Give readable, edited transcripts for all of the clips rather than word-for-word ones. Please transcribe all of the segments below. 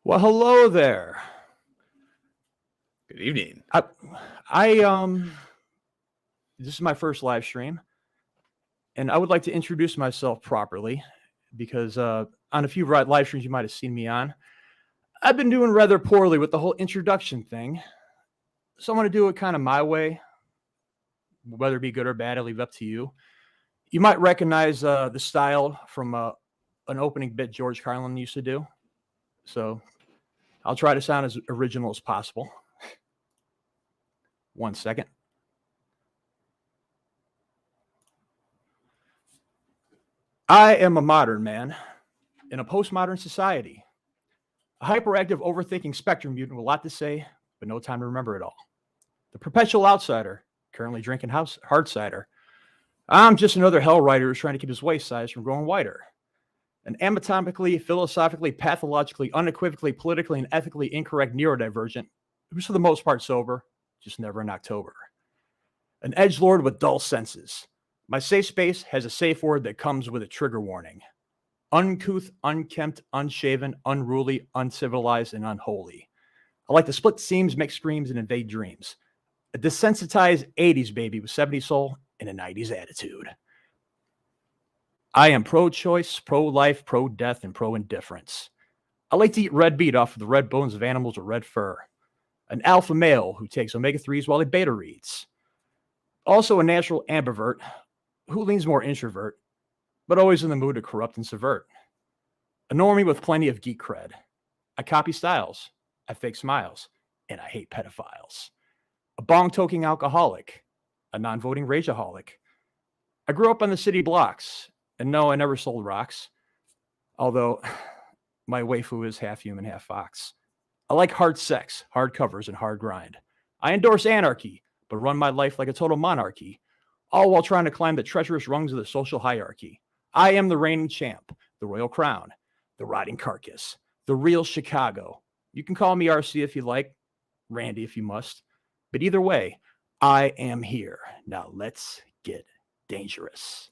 Well, hello there. Good evening. I this is my first live stream, and I would like to introduce myself properly because on a few live streams you might have seen me on, I've been doing rather poorly with the whole introduction thing. So I'm going to do it kind of my way, whether it be good or bad. I leave it up to you. You might recognize the style from an opening bit George Carlin used to do. So I'll try to sound as original as possible. 1 second. I am a modern man in a postmodern society. A hyperactive, overthinking spectrum mutant with a lot to say, but no time to remember it all. The perpetual outsider, currently drinking hard cider. I'm just another hell writer who's trying to keep his waist size from growing wider. An anatomically, philosophically, pathologically, unequivocally, politically, and ethically incorrect neurodivergent, who's for the most part sober, just never in October. An edgelord with dull senses. My safe space has a safe word that comes with a trigger warning. Uncouth, unkempt, unshaven, unruly, uncivilized, and unholy. I like to split seams, make screams, and invade dreams. A desensitized 80s baby with 70s soul and a 90s attitude. I am pro-choice, pro-life, pro-death, and pro-indifference. I like to eat red meat off of the red bones of animals with red fur. An alpha male who takes omega-3s while he beta reads. Also a natural ambivert who leans more introvert, but always in the mood to corrupt and subvert. A normie with plenty of geek cred. I copy styles, I fake smiles, and I hate pedophiles. A bong-toking alcoholic, a non-voting rageaholic. I grew up on the city blocks, and no, I never sold rocks, although my waifu is half human, half fox. I like hard sex, hard covers, and hard grind. I endorse anarchy, but run my life like a total monarchy, all while trying to climb the treacherous rungs of the social hierarchy. I am the reigning champ, the royal crown, the rotting carcass, the real Chicago. You can call me RC if you like, Randy if you must, but either way, I am here. Now let's get dangerous.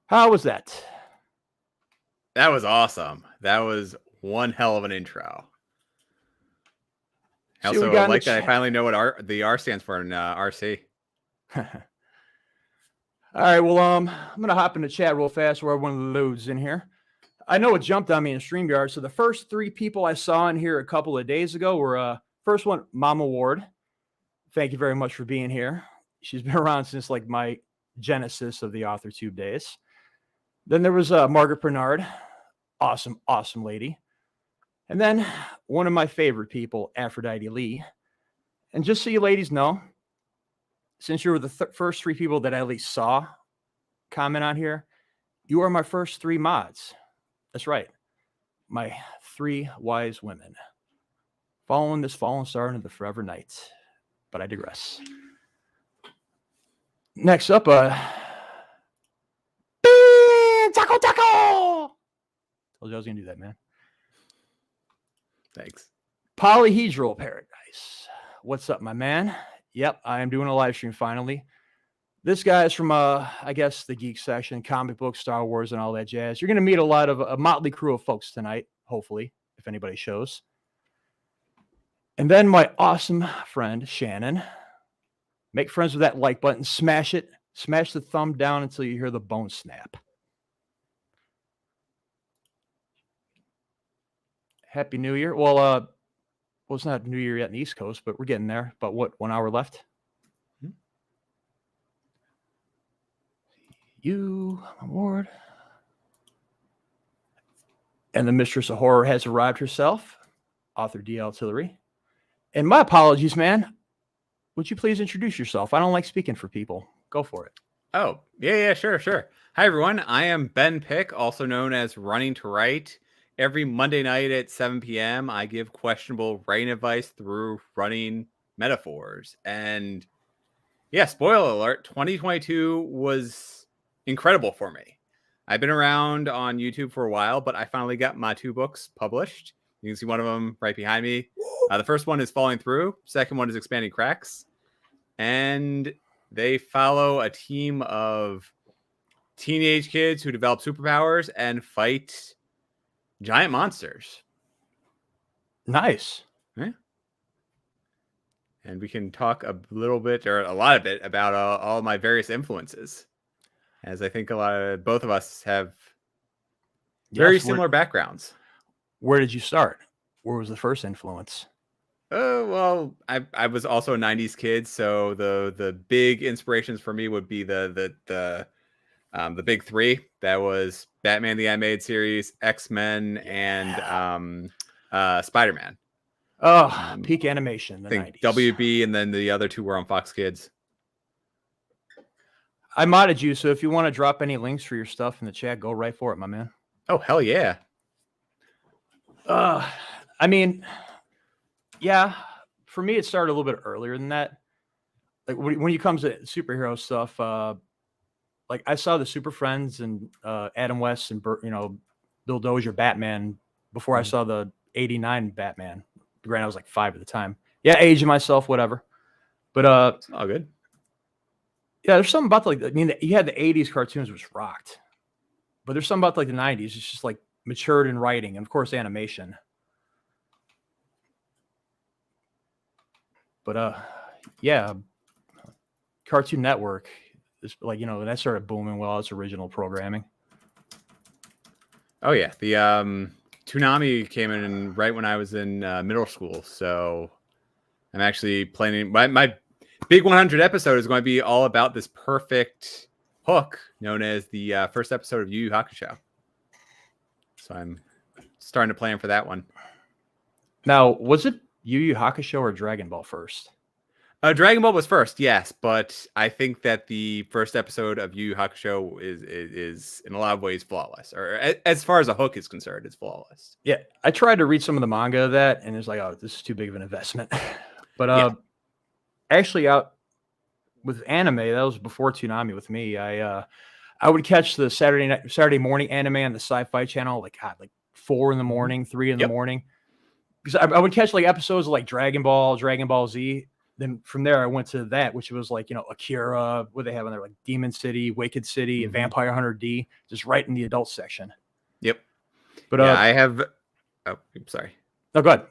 How was that? That was awesome. That was one hell of an intro. I also like that I finally know what the R stands for in RC. All right, well, I'm going to hop in the chat real fast where everyone loads in here. I know it jumped on me in StreamYard. So the first three people I saw in here a couple of days ago were, first one, Mama Ward. Thank you very much for being here. She's been around since like my genesis of the AuthorTube days. Then there was Margaret Bernard. Awesome, awesome lady. And then one of my favorite people, Aphrodite Lee. And just so you ladies know, since you were the first three people that I at least saw comment on here, you are my first three mods. That's right. My three wise women. Following this fallen star into the forever night. But I digress. Next up, Taco Taco! Told you I was going to do that, man. Thanks. Polyhedral Paradise. What's up, my man? Yep, I am doing a live stream finally. This guy is from, I guess, the geek section, comic books, Star Wars, and all that jazz. You're going to meet a lot of a motley crew of folks tonight, hopefully, if anybody shows. And then my awesome friend, Shannon. Make friends with that like button. Smash it. Smash the thumb down until you hear the bone snap. Happy New Year. Well, it's not New Year yet in the East Coast, but we're getting there. But what, 1 hour left? You, Award. And the Mistress of Horror has arrived herself, author D.L. Tillery. And my apologies, man. Would you please introduce yourself? I don't like speaking for people. Go for it. Oh, yeah, sure. Hi, everyone. I am Ben Pick, also known as Running to Write. Every Monday night at 7 p.m., I give questionable writing advice through running metaphors. And yeah, spoiler alert, 2022 was incredible for me. I've been around on YouTube for a while, but I finally got my 2 books published. You can see one of them right behind me. The first one is Falling Through. Second one is Expanding Cracks. And they follow a team of teenage kids who develop superpowers and fight giant monsters. Nice. Yeah. And we can talk a little bit or a lot of it about all my various influences, as I think both of us have very similar backgrounds. Where did you start? Where was the first influence? Oh, well, I was also a 90s kid, so the big inspirations for me would be the big three. That was Batman the Animated Series, X-Men, and Spider-Man. Oh, peak animation in the I think 90s. WB, and then the other two were on Fox Kids. I modded you, so if you want to drop any links for your stuff in the chat, go right for it, my man. Oh, hell yeah. I mean, yeah, for me, it started a little bit earlier than that. Like when it comes to superhero stuff, like I saw the Super Friends and Adam West and Bill Dozier Batman before I saw the '89 Batman. Granted, I was like 5 at the time. Yeah, aging myself, whatever. But it's all good. Yeah, there's something about you had the '80s cartoons which rocked, but there's something about like the '90s. It's just like matured in writing and of course animation. But yeah, Cartoon Network is like that started booming while it's original programming. Oh yeah, the Toonami came in right when I was in middle school, so I'm actually planning my big 100 episode is going to be all about this perfect hook known as the first episode of Yu Yu Hakusho. So I'm starting to plan for that one. Now, was it Yu Yu Hakusho or Dragon Ball first? Dragon Ball was first, yes, but I think that the first episode of Yu Yu Hakusho is in a lot of ways flawless, or as far as a hook is concerned, it's flawless. Yeah, I tried to read some of the manga of that, and it's like, oh, this is too big of an investment. But actually, out with anime, that was before Toonami with me. I would catch the Saturday morning anime on the Sci-Fi Channel, like 4 in the morning, 3 in the morning, because I would catch like episodes of like Dragon Ball, Dragon Ball Z. Then from there, I went to that, which was like, Akira, what they have on there, like Demon City, Wicked City, Vampire Hunter D, just right in the adult section. Yep. But I have. Oh, sorry. No, go ahead.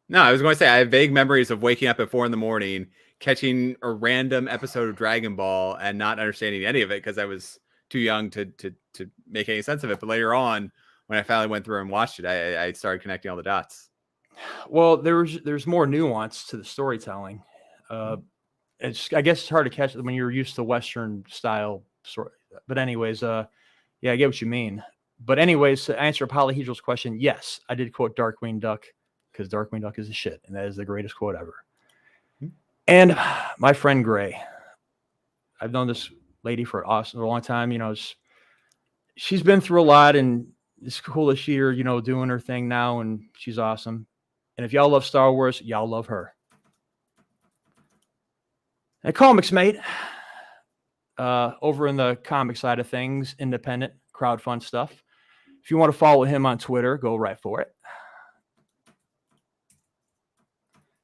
No, I was going to say I have vague memories of waking up at 4 in the morning, catching a random episode of Dragon Ball, and not understanding any of it because I was too young to make any sense of it. But later on, when I finally went through and watched it, I started connecting all the dots. Well, there's more nuance to the storytelling. I guess it's hard to catch when you're used to Western style story. But anyways, yeah, I get what you mean. But anyways, to answer Polyhedral's question, yes, I did quote Darkwing Duck because Darkwing Duck is a shit, and that is the greatest quote ever. And my friend Gray, I've known this lady for a long time. She's been through a lot, and it's cool that she's doing her thing now, and she's awesome. And if y'all love Star Wars, y'all love her. And comics, mate. Over in the comic side of things, independent, crowdfund stuff. If you want to follow him on Twitter, go right for it.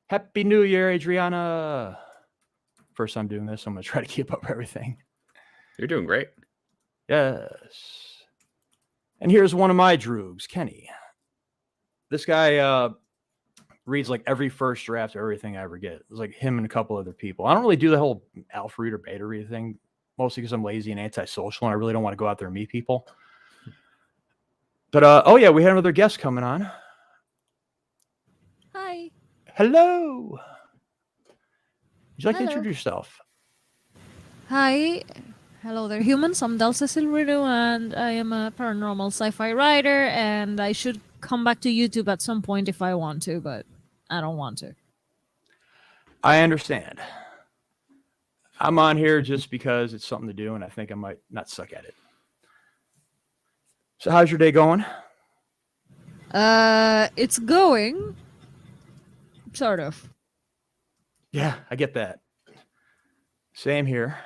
Happy New Year, Adriana. First time doing this, I'm going to try to keep up everything. You're doing great. Yes. And here's one of my droogs, Kenny. This guy reads like every first draft of everything I ever get. It's like him and a couple other people. I don't really do the whole alpha read or beta read thing, mostly because I'm lazy and antisocial, and I really don't want to go out there and meet people. But oh yeah, we had another guest coming on. Hi. Hello. Would you like to introduce yourself? Hi. Hello there, humans. I'm Delsa Silverino, and I am a paranormal sci-fi writer, and I should come back to YouTube at some point if I want to, but I don't want to. I understand. I'm on here just because it's something to do, and I think I might not suck at it. So how's your day going? It's going. Sort of. Yeah, I get that. Same here.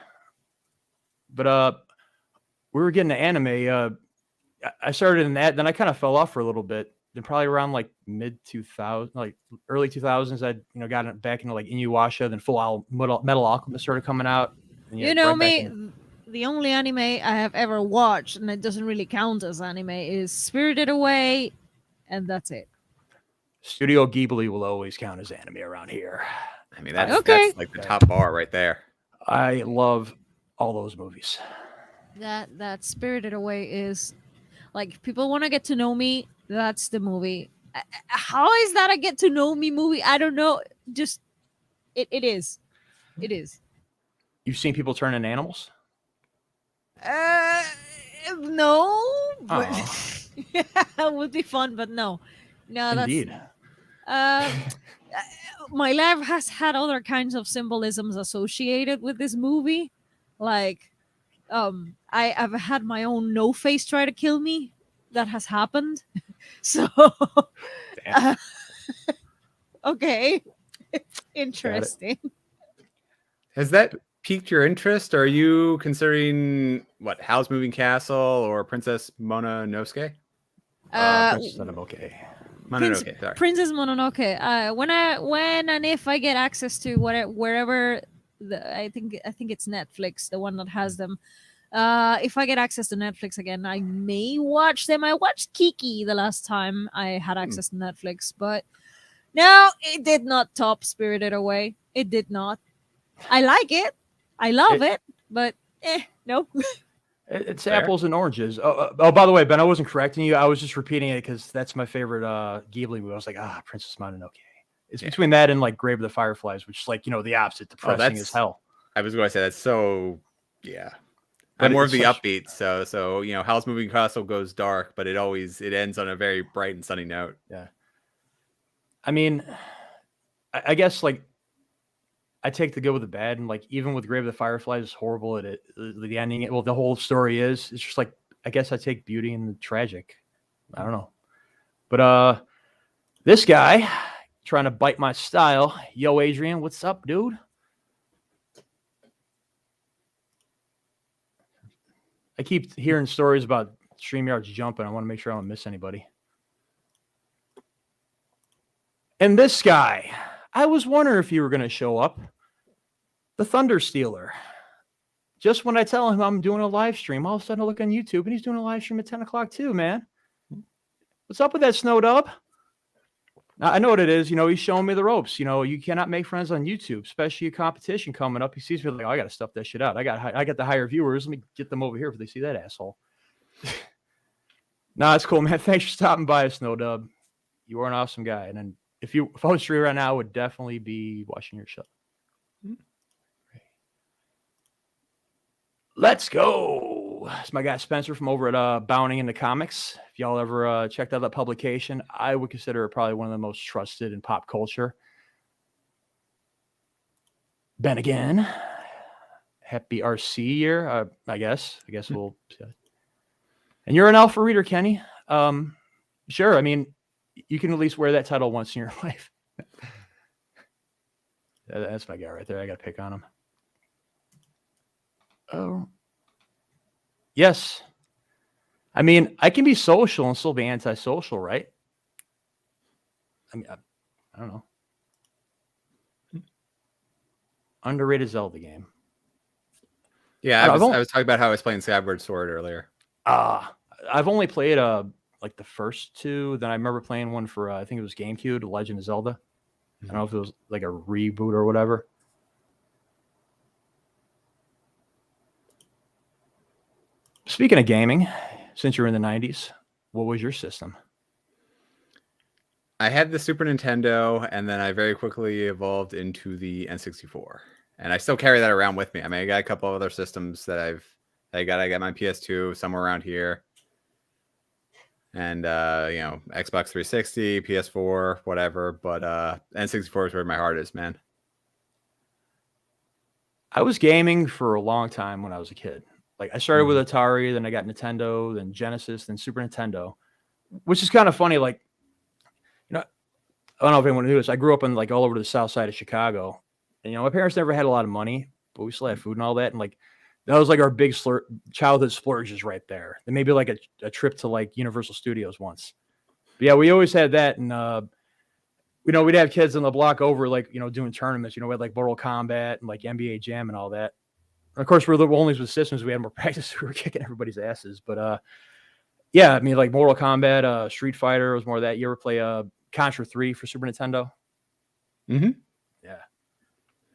But we were getting to anime. I started in that, then I kind of fell off for a little bit. Then probably around like mid 2000, like early 2000s, I got back into like Inuyasha. Then Full Metal Alchemist started coming out. And, you know me, the only anime I have ever watched, and it doesn't really count as anime, is Spirited Away, and that's it. Studio Ghibli will always count as anime around here. I mean, that's Okay. like the top bar right there. I love all those movies. That Spirited Away is like, people want to get to know me. That's the movie. How is that a get to know me movie? I don't know. Just it is. It is. You've seen people turn into animals? No, but Aw. that would be fun. But no, Indeed. Uh, my life has had other kinds of symbolisms associated with this movie, like I've had my own no face try to kill me. That has happened. So okay, interesting. Has that piqued your interest? Or are you considering what, Howl's Moving Castle or Princess Mononoke? Princess Mononoke. Mononoke, sorry. Princess Mononoke. When and if I get access to wherever I think it's Netflix, the one that has them. If I get access to Netflix again, I may watch them. I watched Kiki the last time I had access to Netflix, but no, it did not top Spirited Away. It did not. I like it. I love it, but nope. It's Fair. apples and oranges. Oh, by the way, Ben, I wasn't correcting you. I was just repeating it because that's my favorite Ghibli movie. I was like, Princess Mononoke. It's between that and like Grave of the Fireflies, which is like, the opposite, depressing as hell. I was going to say that's so, yeah. I'm more of the upbeat, so Howl's Moving Castle goes dark, but it ends on a very bright and sunny note. Yeah. I mean, I guess like I take the good with the bad, and like even with Grave of the Fireflies is horrible. The ending, the whole story it's just like, I guess I take beauty in the tragic. I don't know, but this guy trying to bite my style. Yo, Adrian, what's up, dude? I keep hearing stories about StreamYard's jumping. I want to make sure I don't miss anybody. And this guy, I was wondering if you were going to show up. The Thunder Stealer. Just when I tell him I'm doing a live stream, all of a sudden I look on YouTube and he's doing a live stream at 10 o'clock too, man. What's up with that, Snow Dub? Now, I know what it is. He's showing me the ropes. You cannot make friends on YouTube, especially a competition coming up. He sees me like, I got to stuff that shit out. I got the higher viewers. Let me get them over here if they see that asshole. Nah, it's cool, man. Thanks for stopping by, Snow Dub. You are an awesome guy. And then if I was streaming right now, I would definitely be watching your show. Let's go. It's my guy Spencer from over at Bounding into Comics. If y'all ever checked out that publication, I would consider it probably one of the most trusted in pop culture. Ben again. Happy RC year, I guess. We'll. And you're an alpha reader, Kenny. Sure. I mean, you can at least wear that title once in your life. That's my guy right there. I got to pick on him. Oh, yes. I mean, I can be social and still be antisocial, right? I mean, I don't know. Underrated Zelda game. Yeah, I was talking about how I was playing Skyward Sword earlier. I've only played like the first two. Then I remember playing one for I think it was GameCube, The Legend of Zelda. I don't know if it was like a reboot or whatever. Speaking of gaming, since you're in the 90s, what was your system? I had the Super Nintendo, and then I very quickly evolved into the N64. And I still carry that around with me. I mean, I got a couple of other systems that I got my PS2 somewhere around here. And, Xbox 360, PS4, whatever. But N64 is where my heart is, man. I was gaming for a long time when I was a kid. Like I started with Atari, then I got Nintendo, then Genesis, then Super Nintendo, which is kind of funny. Like, I don't know if anyone knew this. I grew up in like all over the south side of Chicago, and my parents never had a lot of money, but we still had food and all that. And like that was like our big childhood splurges right there. Then maybe like a trip to like Universal Studios once. But yeah, we always had that, and we'd have kids on the block over, like doing tournaments. We had like Mortal Kombat and like NBA Jam and all that. And of course, we're the only with systems. We had more practice. We were kicking everybody's asses. But Yeah, I mean, like Mortal Kombat, Street Fighter was more of that. You ever play Contra 3 for Super Nintendo? Mm-hmm. Yeah.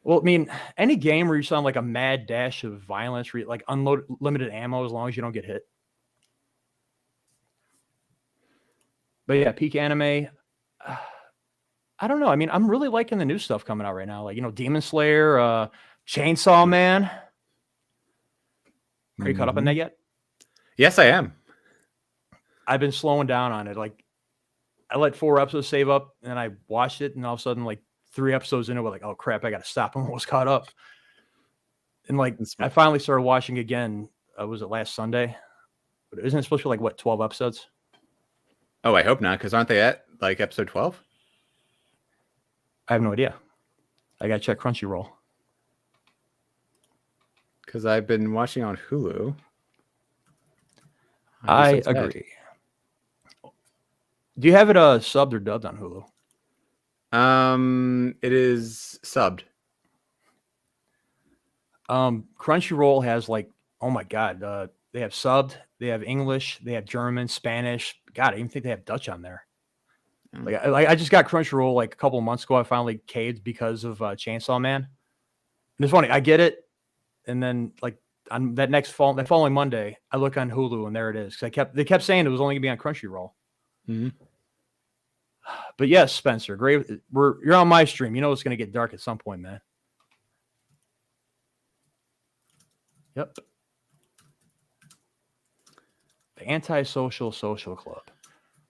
Well, I mean, any game where you sound like a mad dash of violence, where you, like unload limited ammo as long as you don't get hit. But yeah, peak anime. I don't know. I mean, I'm really liking the new stuff coming out right now. Like, Demon Slayer, Chainsaw Man. Are you caught up on that yet? Yes, I am. I've been slowing down on it. Like, I let 4 episodes save up, and I watched it, and all of a sudden, like 3 episodes in, it was like, oh crap, I got to stop. I'm almost caught up. And like, I finally started watching again. Was it last Sunday? But isn't it supposed to be like what 12 episodes? Oh, I hope not, because aren't they at like episode 12? I have no idea. I got to check Crunchyroll. Because I've been watching on Hulu. I agree. Do you have it subbed or dubbed on Hulu? It is subbed. Crunchyroll has like, oh my god, they have subbed, they have English, they have German, Spanish. God, I even think they have Dutch on there. Like I just got Crunchyroll like a couple of months ago. I finally caved because of Chainsaw Man. And it's funny, I get it, and then like on that following Monday, I look on Hulu and there it is. Because they kept saying it was only gonna be on Crunchyroll. Mm-hmm. But yes, Spencer, great. You're on my stream. You know it's gonna get dark at some point, man. Yep. The Antisocial Social Club.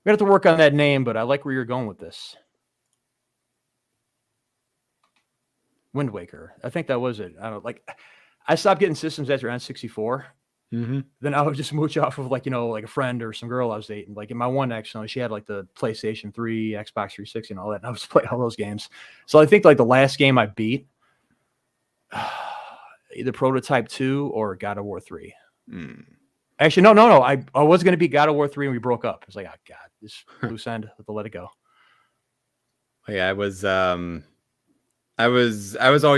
We have to work on that name, but I like where you're going with this. Wind Waker. I think that was it. I don't like. I stopped getting systems after N64. Mm-hmm. Then I would just mooch off of like like a friend or some girl I was dating. Like in my one ex, she had like the PlayStation 3, Xbox 360, and all that. And I was playing all those games. So I think like the last game I beat, either Prototype 2 or God of War 3. Mm. Actually, no. I was going to be God of War 3 and we broke up. It's like, oh God, this loose end. Have to let it go. Yeah, I was always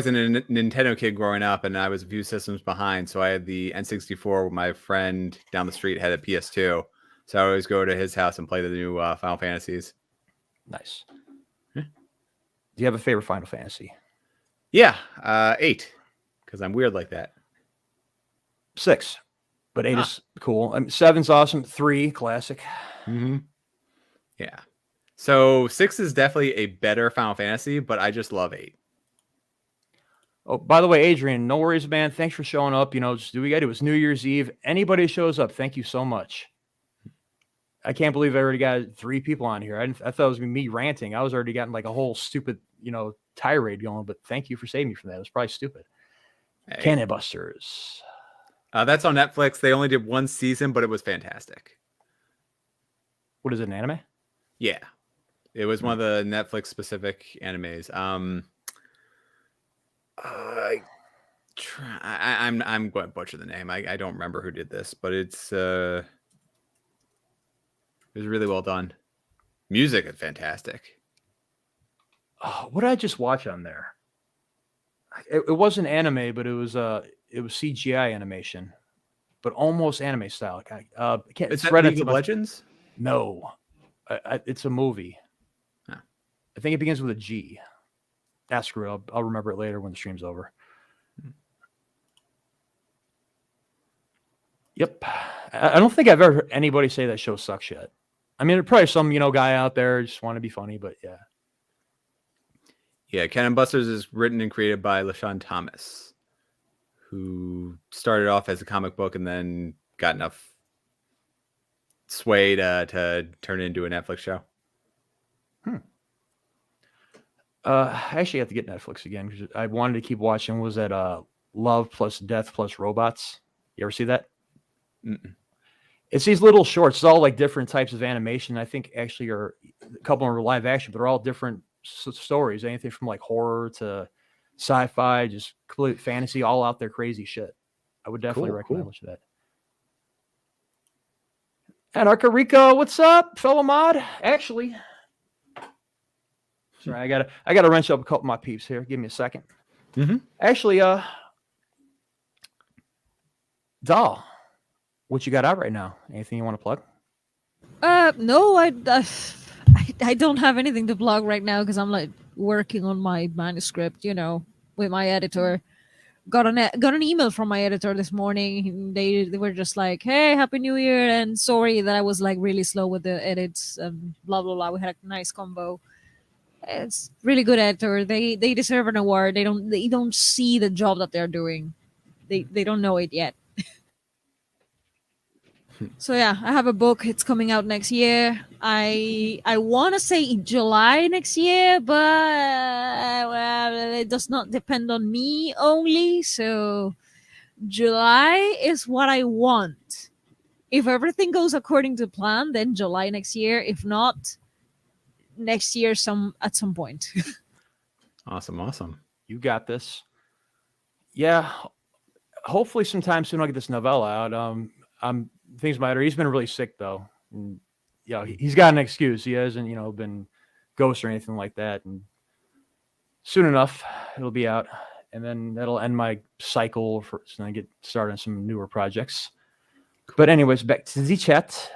a Nintendo kid growing up, and I was a few systems behind. So I had the N64. My friend down the street had a PS2, so I always go to his house and play the new Final Fantasies. Nice. Do you have a favorite Final Fantasy? Yeah, 8, because I'm weird like that. 6, but 8 is cool. 7's awesome. 3, classic. Mm-hmm. Yeah. So 6 is definitely a better Final Fantasy, but I just love 8. Oh, by the way, Adrian, no worries, man. Thanks for showing up. Just do what we got to do. It's New Year's Eve. Anybody shows up, thank you so much. I can't believe I already got 3 people on here. I thought it was going to be me ranting. I was already getting like a whole stupid, tirade going, but thank you for saving me from that. It was probably stupid. Hey. Cannon Busters. That's on Netflix. They only did 1 season, but it was fantastic. What is it, an anime? Yeah. It was one of the Netflix specific animes. I'm going to butcher the name. I don't remember who did this, but it was really well done. Music is fantastic. Oh, what did I just watch on there? It wasn't anime, but it was CGI animation, but almost anime style. It's League of Legends? No, it's a movie. Huh. I think it begins with a G. Screw it. I'll remember it later when the stream's over. Yep. I don't think I've ever heard anybody say that show sucks yet. I mean, there's probably some, guy out there just want to be funny, but yeah. Yeah, Cannon Busters is written and created by LaShawn Thomas, who started off as a comic book and then got enough sway to turn it into a Netflix show. I actually have to get Netflix again because I wanted to keep watching. Was that Love Plus Death Plus Robots? You ever see that? Mm-mm. It's these little shorts. It's all like different types of animation. I think actually a couple are live action, but they're all different stories. Anything from like horror to sci-fi, just complete fantasy, all out there crazy shit. I would definitely recommend watching that. And Arca Rico, what's up, fellow mod? Actually, sorry, I gotta wrench up a couple of my peeps here. Give me a second. Mm-hmm. Actually, Doll, what you got out right now? Anything you want to plug? No, I don't have anything to blog right now because I'm like working on my manuscript, with my editor. Got an email from my editor this morning. They were just like, "Hey, happy New Year," and sorry that I was like really slow with the edits and blah blah blah. We had a nice combo. It's really good editor. They deserve an award. They don't see the job that they're doing. They don't know it yet. So yeah, I have a book. It's coming out next year. I want to say in July next year, but well, it does not depend on me only. So July is what I want. If everything goes according to plan, then July next year. If not, next year at some point. Awesome. You got this. Yeah. Hopefully sometime soon I'll get this novella out. Things matter. He's been really sick though. And, he's got an excuse. He hasn't, been ghost or anything like that. And soon enough, it'll be out. And then that'll end my cycle so I get started on some newer projects. But anyways, back to the chat.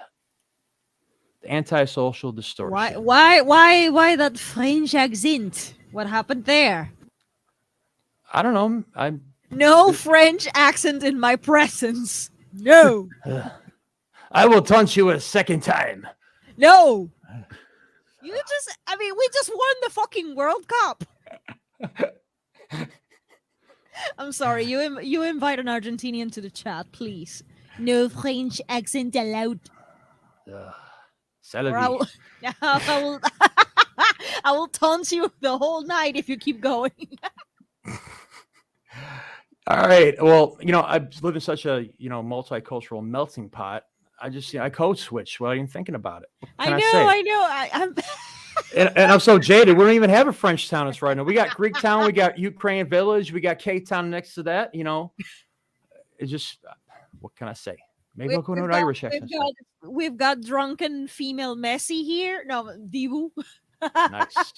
The antisocial distortion. Why that French accent? What happened there? I don't know. No French accent in my presence. No. I will taunt you a second time. No. We just won the fucking World Cup. I'm sorry. You invite an Argentinian to the chat, please. No French accent allowed. Or I will, I will taunt you the whole night if you keep going. All right. Well, I live in such a multicultural melting pot. I code switch without even thinking about it. I know. I'm. And I'm so jaded. We don't even have a French town that's right now. We got Greek town, we got Ukraine village, we got K town next to that. It's just what can I say? Maybe I'll go to an Irish accent. We've got drunken female Messi here. No, Dibu. Nice.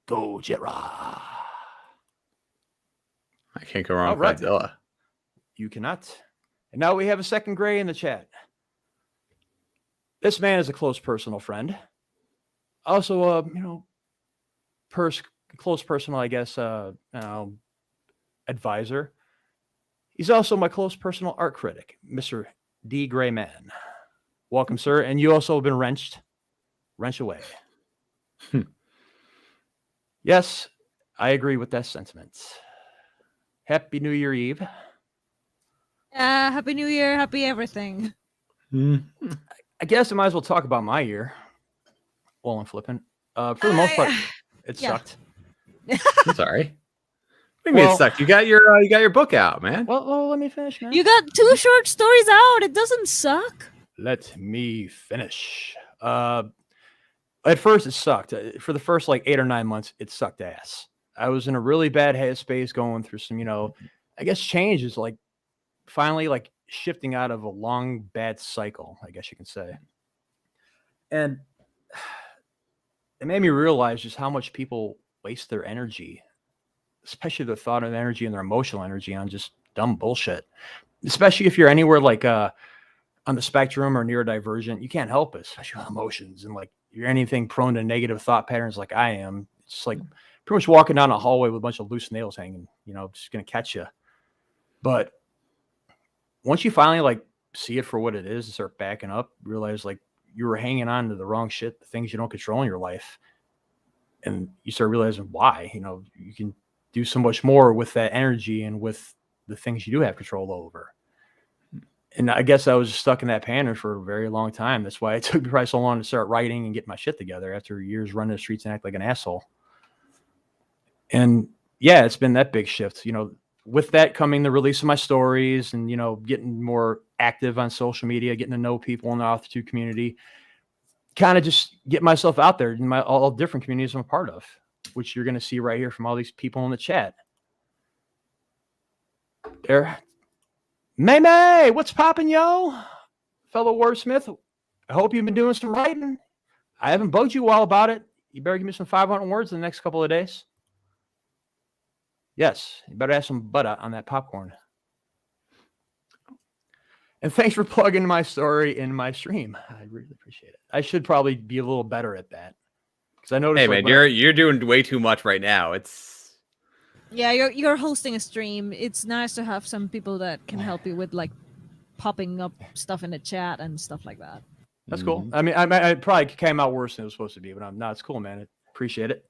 Go Gerard. I can't go wrong with Godzilla. You cannot. And now we have a second gray in the chat. This man is a close personal friend. Also, close personal, I guess, advisor. He's also my close personal art critic, Mr. D. Gray Man. Welcome, sir. And you also have been wrenched away. Yes, I agree with that sentiment. Happy New Year Eve. Happy New Year. Happy everything. I guess I might as well talk about my year. Well, I'm flipping. For the most part, it sucked. I'm sorry. What do you mean it sucked? You got your book out, man. Well, let me finish, man. You got 2 short stories out. It doesn't suck. Let me finish. At first, it sucked. For the first 8 or 9 months, it sucked ass. I was in a really bad headspace, going through some, I guess changes, finally shifting out of a long bad cycle, I guess you can say. And it made me realize just how much people waste their energy, especially their thought and energy and their emotional energy, on just dumb bullshit. Especially if you're anywhere on the spectrum or neurodivergent, you can't help it, especially with emotions. And you're anything prone to negative thought patterns like I am. It's just pretty much walking down a hallway with a bunch of loose nails hanging, just going to catch you. But once you finally see it for what it is and start backing up, realize you were hanging on to the wrong shit, the things you don't control in your life. And you start realizing why, you can do so much more with that energy and with the things you do have control over. And I guess I was just stuck in that pattern for a very long time. That's why it took me probably so long to start writing and get my shit together after years running the streets and act like an asshole. And yeah, it's been that big shift, with that coming the release of my stories and, getting more active on social media, getting to know people in the Author 2 community, kind of just get myself out there in all different communities I'm a part of, which you're going to see right here from all these people in the chat. There. May, what's poppin', yo? Fellow wordsmith, I hope you've been doing some writing. I haven't bugged you all about it. You better give me some 500 words in the next couple of days. Yes, you better have some butter on that popcorn. And thanks for plugging my story in my stream. I really appreciate it. I should probably be a little better at that because I noticed. Hey like, man, you're doing way too much right now. It's Yeah, you're hosting a stream. It's nice to have some people that can help you with like popping up stuff in the chat and stuff like that. That's cool. I mean, I probably came out worse than it was supposed to be, but no, it's cool, man. I appreciate it.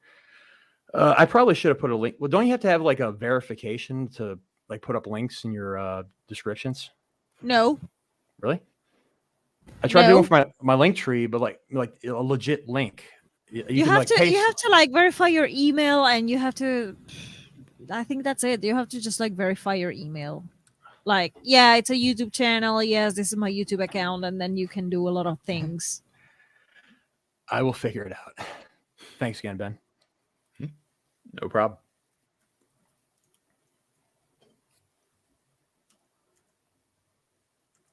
I probably should have put a link. Well, don't you have to have like a verification to like put up links in your descriptions? No. Really? I tried doing for my link tree, but like a legit link. You have to like verify your email, and you have to. I think that's it. You have to just like verify your email. Like, yeah, it's a YouTube channel. Yes, this is my YouTube account, and then you can do a lot of things. I will figure it out. Thanks again, Ben. no problem.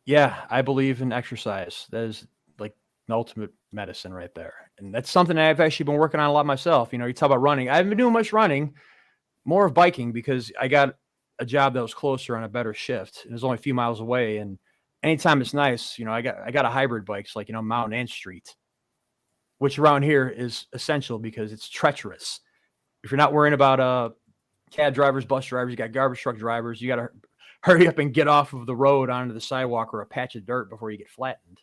Yeah, I believe in exercise. That is like the ultimate medicine right there. And that's something I've actually been working on a lot myself. You know, you talk about running. I haven't been doing much running, more of biking because I got a job that was closer on a better shift. It was only a few miles away. And anytime it's nice, you know, I got a hybrid bikes like, you know, mountain and street, which around here is essential because it's treacherous. If you're not worrying about cab drivers, bus drivers, you got garbage truck drivers, you got to hurry up and get off of the road onto the sidewalk or a patch of dirt before you get flattened.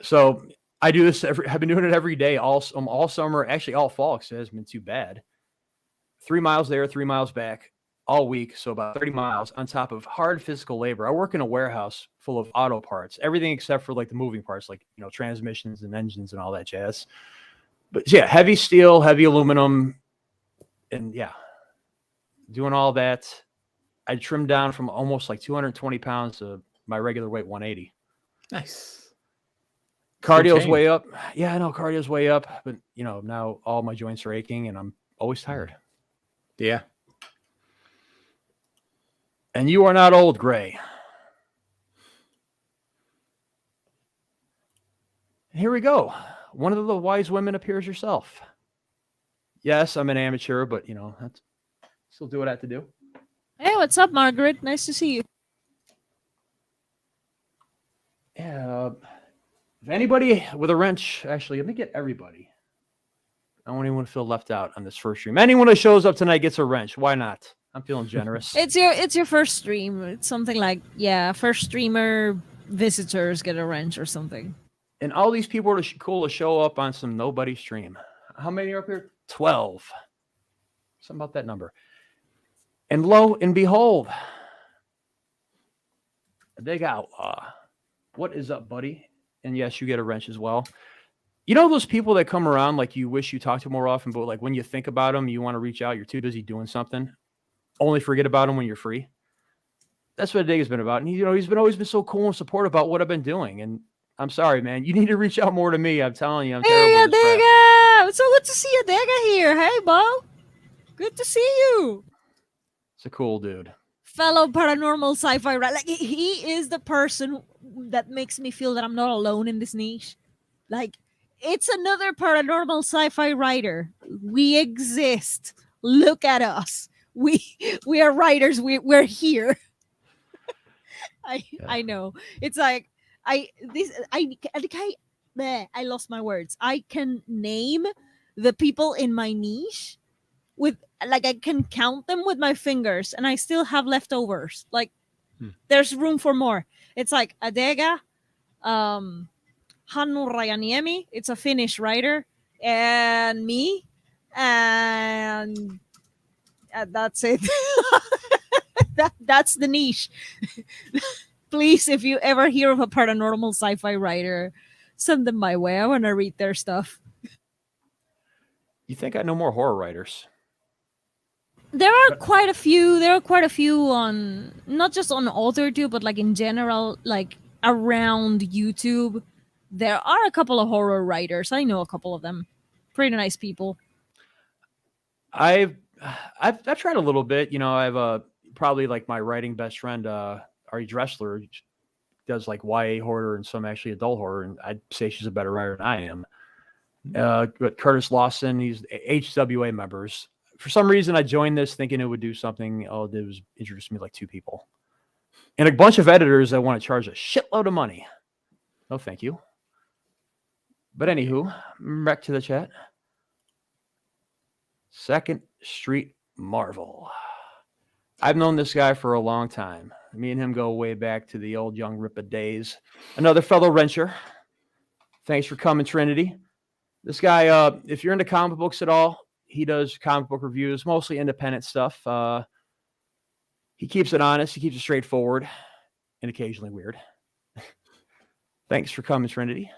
So I do this I've been doing it every day, all summer, actually all fall, because it hasn't been too bad. 3 miles there, 3 miles back all week. So about 30 miles on top of hard physical labor. I work in a warehouse full of auto parts, everything except for like the moving parts, like, you know, transmissions and engines and all that jazz. But yeah, heavy steel, heavy aluminum, and yeah, doing all that. I trimmed down from almost like 220 pounds to my regular weight, 180. Nice. Cardio's way up. Yeah, I know cardio's way up, but you know, now all my joints are aching and I'm always tired. Yeah. And you are not old, Gray. Here we go. One of the wise women appears yourself. Yes, I'm an amateur, but you know, that's still do what I have to do. Hey, what's up, Margaret? Nice to see you. Yeah. If anybody with a wrench, actually, let me get everybody. I don't even want to feel left out on this first stream. Anyone that shows up tonight gets a wrench. Why not? I'm feeling generous. It's your first stream. It's something like, yeah, first streamer visitors get a wrench or something. And all these people are cool to show up on some nobody stream. How many are up here? 12. Something about that number. And lo and behold, Big Outlaw. What is up, buddy? And yes, you get a wrench as well. You know those people that come around like you wish you talked to more often, but like when you think about them, you want to reach out, you're too busy doing something. Only forget about them when you're free. That's what Dig has been about. And you know, he's always been so cool and supportive about what I've been doing. And I'm sorry, man. You need to reach out more to me. I'm telling you, I'm terrible. Hey, Adega! So good to see Adega here. Hey, Bo. Good to see you. It's a cool dude. Fellow paranormal sci-fi, right? Like he is the person that makes me feel that I'm not alone in this niche. Like it's another paranormal sci-fi writer. We exist. Look at us. We are writers. We're here. I know. It's like I lost my words. I can name the people in my niche with like I can count them with my fingers, and I still have leftovers. Like there's room for more. It's like Adega, Hannu Rajaniemi. It's a Finnish writer, and me, and that's it. That's the niche. Please, if you ever hear of a paranormal sci-fi writer, send them my way. I want to read their stuff. You think I know more horror writers? There are quite a few. There are quite a few on not just on AuthorTube, but like in general, like around YouTube. There are a couple of horror writers. I know a couple of them. Pretty nice people. I've tried a little bit. You know, I have probably like my writing best friend, Ari Dressler, does like YA horror and some actually adult horror, and I'd say she's a better writer than I am. But Curtis Lawson, he's HWA members. For some reason, I joined this thinking it would do something. All it did was introduce me to like 2 people. and a bunch of editors that want to charge a shitload of money. No, thank you. But anywho, back to the chat. Second Street Marvel. I've known this guy for a long time. Me and him go way back to the old Young Ripper days. Another fellow wrencher. Thanks for coming, Trinity. This guy, if you're into comic books at all, he does comic book reviews, mostly independent stuff. He keeps it honest. He keeps it straightforward and occasionally weird. Thanks for coming, Trinity.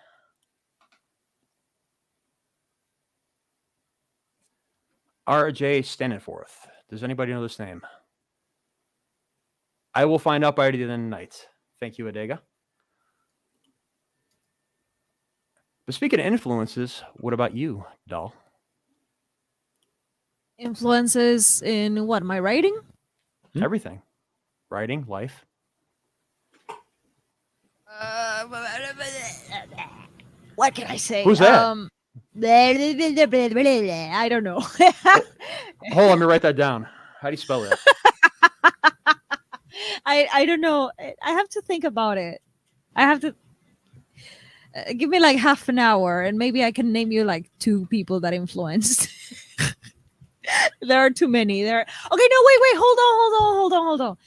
R.J. Stannenforth. Does anybody know this name? I will find out by the end of the night. Thank you, Adega. But speaking of influences, what about you, doll? Influences in what? My writing? Everything. Writing, life. What can I say? Who's that? I don't know. Hold on, let me write that down. How do you spell that? I don't know. I have to think about it. I have to give me like half an hour, and maybe I can name you like 2 people that influenced. There are too many. Okay, no, wait, hold on.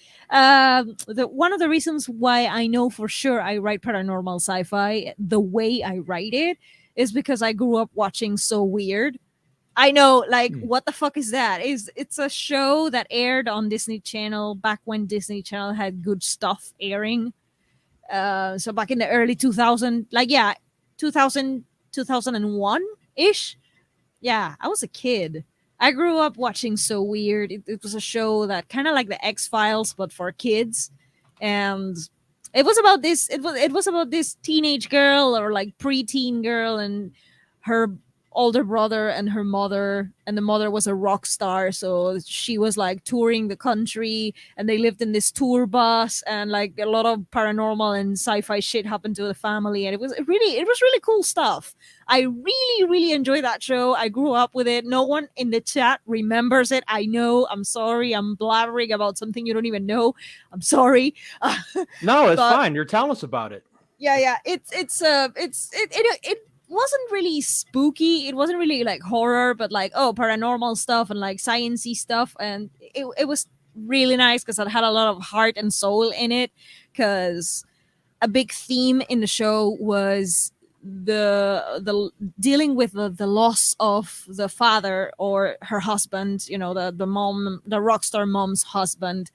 One of the reasons why I know for sure I write paranormal sci-fi the way I write it is because I grew up watching So Weird. I know, like, what the fuck is that? It's a show that aired on Disney Channel back when Disney Channel had good stuff airing. So back in the early 2000, 2001 ish. Yeah, I was a kid. I grew up watching So Weird. It was a show that kind of like the X-Files, but for kids. And it was about this. It was about this teenage girl or like preteen girl and her older brother and her mother, and the mother was a rock star, so she was like touring the country, and they lived in this tour bus, and like a lot of paranormal and sci-fi shit happened to the family, and it was really cool stuff. I really enjoyed that show. I grew up with it. No one in the chat remembers it. I know. I'm sorry. I'm blabbering about something you don't even know. I'm sorry. No, it's fine. You're telling us about it. Yeah. It wasn't really spooky. It wasn't really like horror, but like paranormal stuff and like sciencey stuff, and it was really nice because it had a lot of heart and soul in it. Because a big theme in the show was the dealing with the loss of the father or her husband. You know, the mom, the rock star mom's husband.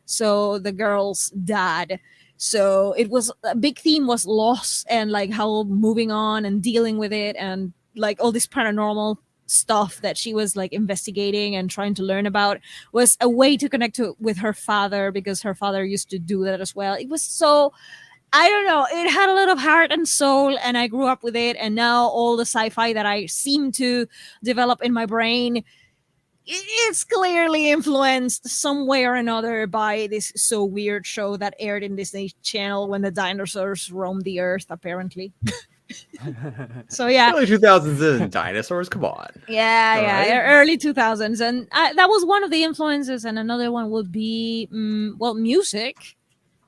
So the girl's dad. So it was a big theme was loss and like how moving on and dealing with it and like all this paranormal stuff that she was like investigating and trying to learn about was a way to connect with her father, because her father used to do that as well. It was so, I don't know, it had a lot of heart and soul, and I grew up with it. And now all the sci-fi that I seem to develop in my brain, it's clearly influenced some way or another by this So Weird show that aired in Disney Channel when the dinosaurs roamed the earth, apparently. So yeah, Early 2000s and dinosaurs. Come on. Yeah, All right. early 2000s, and that was one of the influences. And another one would be music.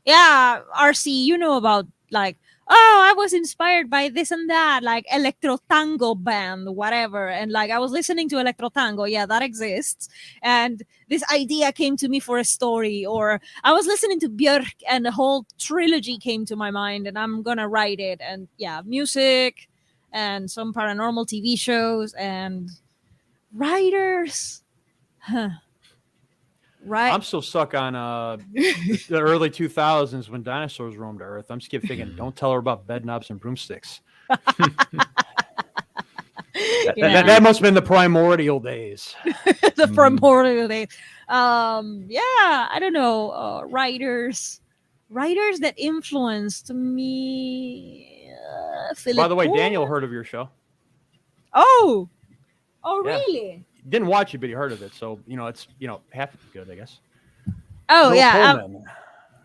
Yeah, RC, you know about like, I was inspired by this and that, like electro tango band, whatever. And like I was listening to electro tango, yeah, that exists. And this idea came to me for a story, or I was listening to Björk and the whole trilogy came to my mind, and I'm gonna write it. And yeah, music and some paranormal TV shows and writers. Huh. Right. I'm still stuck on the early 2000s when dinosaurs roamed the earth. I'm just keep thinking, don't tell her about bed knobs and broomsticks. That must have been the primordial days. The primordial days. Yeah, I don't know. Writers that influenced me. By the way, Daniel heard of your show. Oh, Yeah. really? Didn't watch it, but he heard of it. So, it's, half good, I guess. Oh, Phil yeah. Pullman.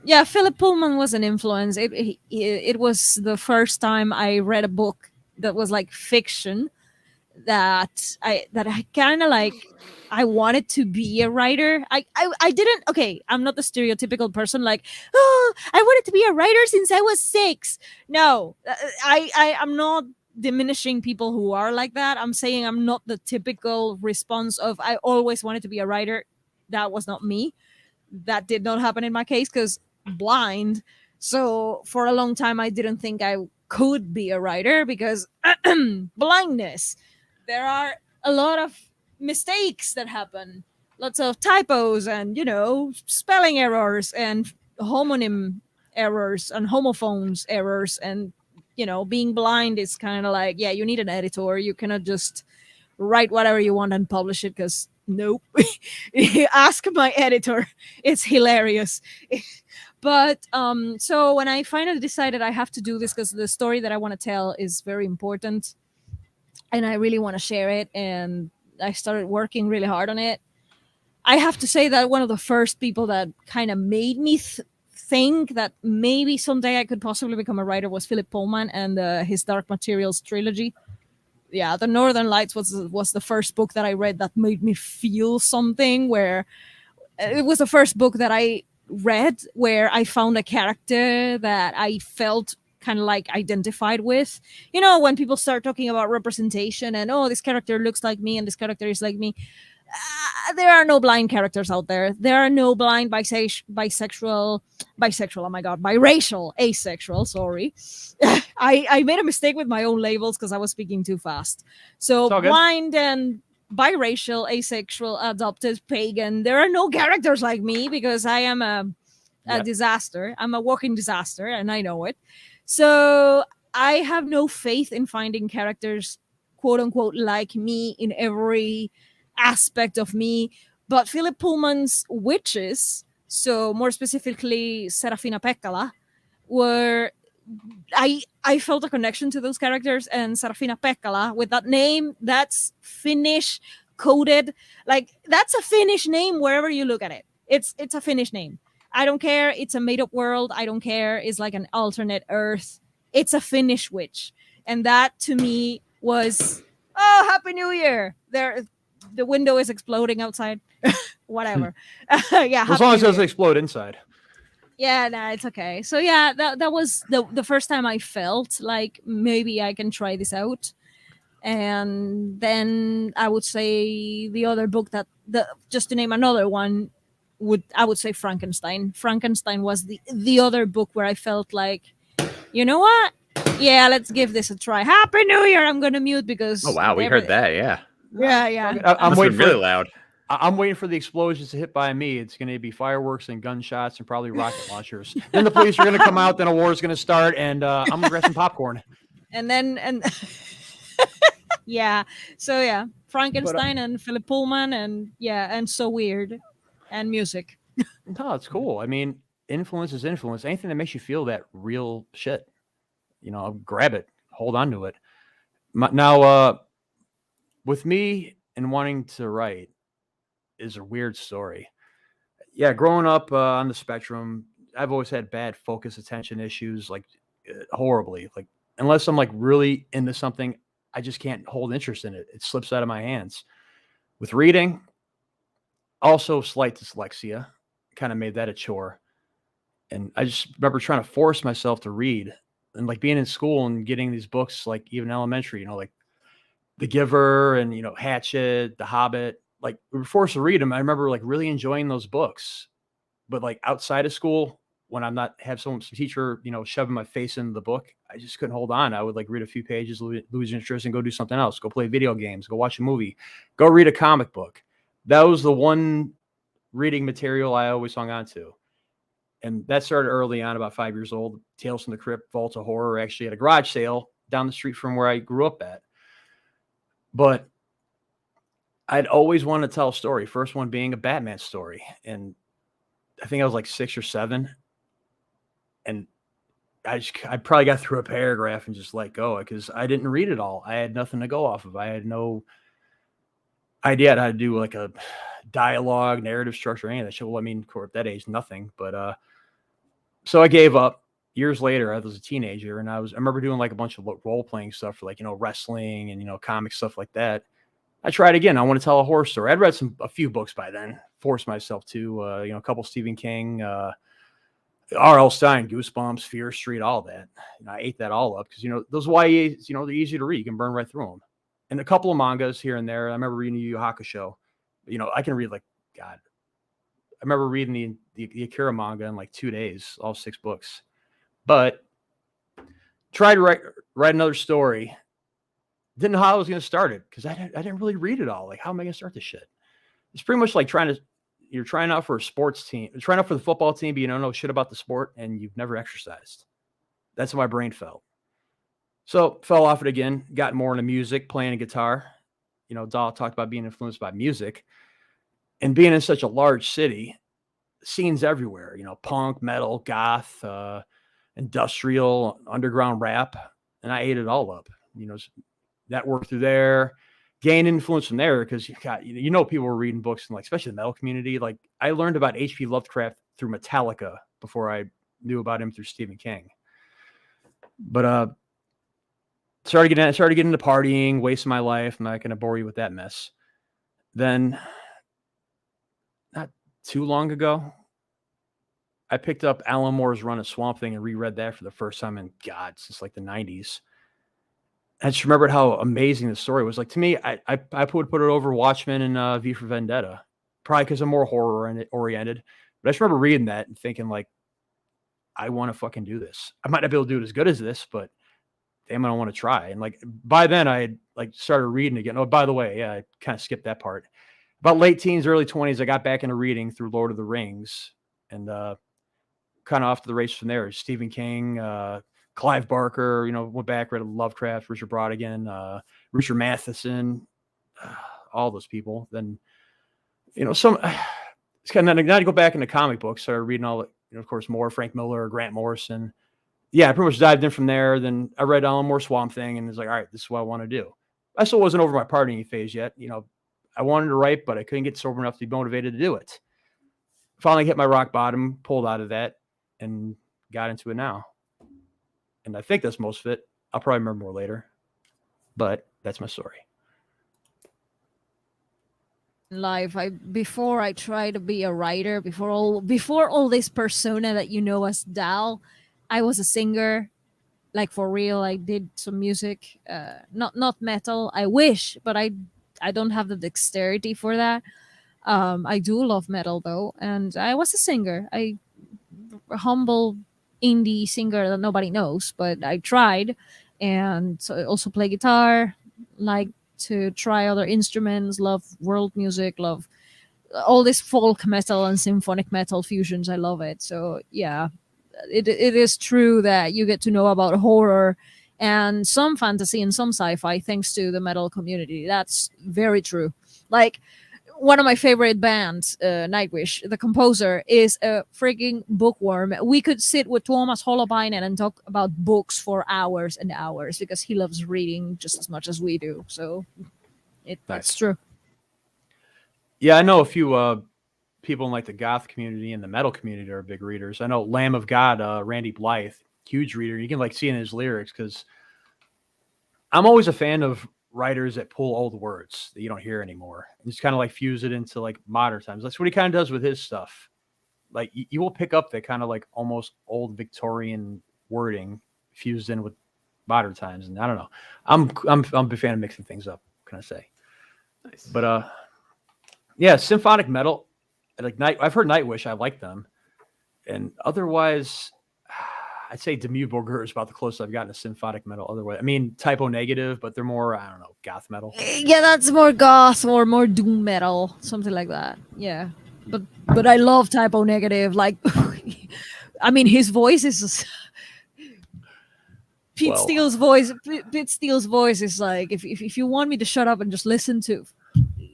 Yeah, Philip Pullman was an influence. It was the first time I read a book that was like fiction that I kind of like I wanted to be a writer. I didn't. Okay, I'm not the stereotypical person like, oh, I wanted to be a writer since I was 6. No, I'm not diminishing people who are like that. I'm saying I'm not the typical response of I always wanted to be a writer. That was not me. That did not happen in my case because blind. So for a long time, I didn't think I could be a writer because blindness. There are a lot of mistakes that happen, lots of typos and spelling errors and homonym errors and homophones errors, and being blind is kind of like, yeah, you need an editor. You cannot just write whatever you want and publish it because nope. Ask my editor. It's hilarious. But so when I finally decided I have to do this because the story that I want to tell is very important and I really want to share it, and I started working really hard on it. I have to say that one of the first people that kind of made me think that maybe someday I could possibly become a writer was Philip Pullman and his Dark Materials trilogy. Yeah, The Northern Lights was the first book that I read that made me feel something. Where it was the first book that I read where I found a character that I felt kind of like identified with. When people start talking about representation and this character looks like me and this character is like me, there are no blind characters out there. There are no blind bisexual, oh my god, biracial, asexual, sorry. I made a mistake with my own labels because I was speaking too fast. So blind and biracial, asexual, adopted, pagan, there are no characters like me because I am a disaster. I'm a walking disaster and I know it. So I have no faith in finding characters, quote unquote, like me in every aspect of me. But Philip Pullman's witches, so more specifically Serafina Pekkala, were I felt a connection to those characters. And Serafina Pekkala, with that name, that's Finnish coded, like that's a Finnish name wherever you look at it. It's a Finnish name. I don't care. It's a made up world. I don't care. It's like an alternate Earth. It's a Finnish witch. And that to me was, oh, Happy New Year. The window is exploding outside. Whatever. Yeah. As long as it doesn't explode inside. Yeah, nah, it's okay. So yeah, that was the first time I felt like maybe I can try this out. And then I would say the other book just to name another one, I would say Frankenstein. Frankenstein was the other book where I felt like, you know what? Yeah, let's give this a try. Happy New Year! I'm gonna mute because oh wow, we heard that. Yeah. I'm waiting really loud. I'm waiting for the explosions to hit by me. It's going to be fireworks and gunshots and probably rocket launchers. Then the police are going to come out. Then a war is going to start, and I'm going to grab some popcorn. And yeah. So yeah, Frankenstein and Philip Pullman and So Weird and music. No, it's cool. I mean, influence is influence. Anything that makes you feel that real shit, grab it, hold on to it. Now, with me and wanting to write is a weird story. Yeah, growing up on the spectrum, I've always had bad focus attention issues, like horribly. Like unless I'm like really into something, I just can't hold interest in it. It slips out of my hands. With reading, also slight dyslexia, kind of made that a chore. And I just remember trying to force myself to read and like being in school and getting these books, like even elementary, like The Giver and, Hatchet, The Hobbit. Like we were forced to read them. I remember like really enjoying those books, but like outside of school, when I'm not have some teacher, shoving my face into the book, I just couldn't hold on. I would like read a few pages, lose interest, and go do something else. Go play video games, go watch a movie, go read a comic book. That was the one reading material I always hung on to. And that started early on, about 5 years old. Tales from the Crypt, Vault of Horror, actually at a garage sale down the street from where I grew up at. But I'd always wanted to tell a story. First one being a Batman story. And I think I was like 6 or 7. And I probably got through a paragraph and just let go because I didn't read it all. I had nothing to go off of. I had no idea how to do like a dialogue, narrative structure, any of that shit. Well, I mean, at that age, nothing. But so I gave up. years later, I was a teenager, and I remember doing like a bunch of role playing stuff for like, wrestling and, comic stuff like that. I tried again. I want to tell a horror story. I'd read a few books by then, forced myself to, a couple Stephen King, R.L. Stein, Goosebumps, Fear Street, all that. And I ate that all up because, those YAs, they're easy to read. You can burn right through them. And a couple of mangas here and there. I remember reading Yu Yu Hakusho. I can read like, God. I remember reading the Akira manga in like 2 days, all 6 books. But tried to write another story. Didn't know how I was going to start it because I didn't really read it all. Like, how am I going to start this shit? It's pretty much like you're trying out for a sports team, you're trying out for the football team, but you don't know shit about the sport and you've never exercised. That's how my brain felt. So fell off it again, got more into music, playing a guitar. Dahl talked about being influenced by music and being in such a large city, scenes everywhere, punk, metal, goth, industrial, underground rap. And I ate it all up, network through there, gained influence from there because people were reading books and like, especially the metal community. Like I learned about H.P. Lovecraft through Metallica before I knew about him through Stephen King. But started getting into partying, wasting my life. I'm not going to bore you with that mess. Then, not too long ago, I picked up Alan Moore's run of Swamp Thing and reread that for the first time in since like the 90s. I just remembered how amazing the story was. Like to me, I would put it over Watchmen and V for Vendetta, probably because I'm more horror oriented. But I just remember reading that and thinking like, I want to fucking do this. I might not be able to do it as good as this, but damn, I don't want to try. And like by then, I had like started reading again. Oh, by the way, yeah, I kind of skipped that part. About late teens, early 20s, I got back into reading through Lord of the Rings and kind of off to the race from there. Stephen King. Clive Barker, went back, read Lovecraft, Richard Brodigan, Richard Matheson, all those people. Then, it's kind of now to go back into comic books. Started reading all, of course, more Frank Miller, Grant Morrison. Yeah, I pretty much dived in from there. Then I read Alan Moore Swamp Thing, and it's like, all right, this is what I want to do. I still wasn't over my partying phase yet. I wanted to write, but I couldn't get sober enough to be motivated to do it. Finally hit my rock bottom, pulled out of that, and got into it now. And I think that's most of it. I'll probably remember more later, but that's my story. Life, before I try to be a writer, before all this persona that as Dal, I was a singer, like for real. I did some music, not metal. I wish, but I don't have the dexterity for that. I do love metal though, and I was a singer. A humble indie singer that nobody knows, but I tried. And so I also play guitar, like to try other instruments, love world music, love all this folk metal and symphonic metal fusions. I love it. So yeah, it is true that you get to know about horror and some fantasy and some sci-fi thanks to the metal community. That's very true. Like one of my favorite bands, Nightwish, the composer, is a freaking bookworm. We could sit with Tuomas Holopainen and talk about books for hours and hours because he loves reading just as much as we do. So it's true. Yeah, I know a few people in like the goth community and the metal community are big readers. I know Lamb of God, Randy Blythe, huge reader. You can like see in his lyrics because I'm always a fan of writers that pull old words that you don't hear anymore and just kind of like fuse it into like modern times. That's what he kind of does with his stuff. Like you will pick up that kind of like almost old Victorian wording fused in with modern times. And I don't know, I'm a big fan of mixing things up. What can I say? Nice. But yeah, symphonic metal, like I've heard Nightwish. I like them, and otherwise, I'd say Dimmu Borgir is about the closest I've gotten to symphonic metal. Otherwise, I mean, Typo Negative, but they're more, I don't know, goth metal. Yeah, that's more goth or more doom metal, something like that. Yeah, but I love Typo Negative. Like, I mean, his voice is Pete Steele's voice. Pete Steele's voice is like, if you want me to shut up and just listen to,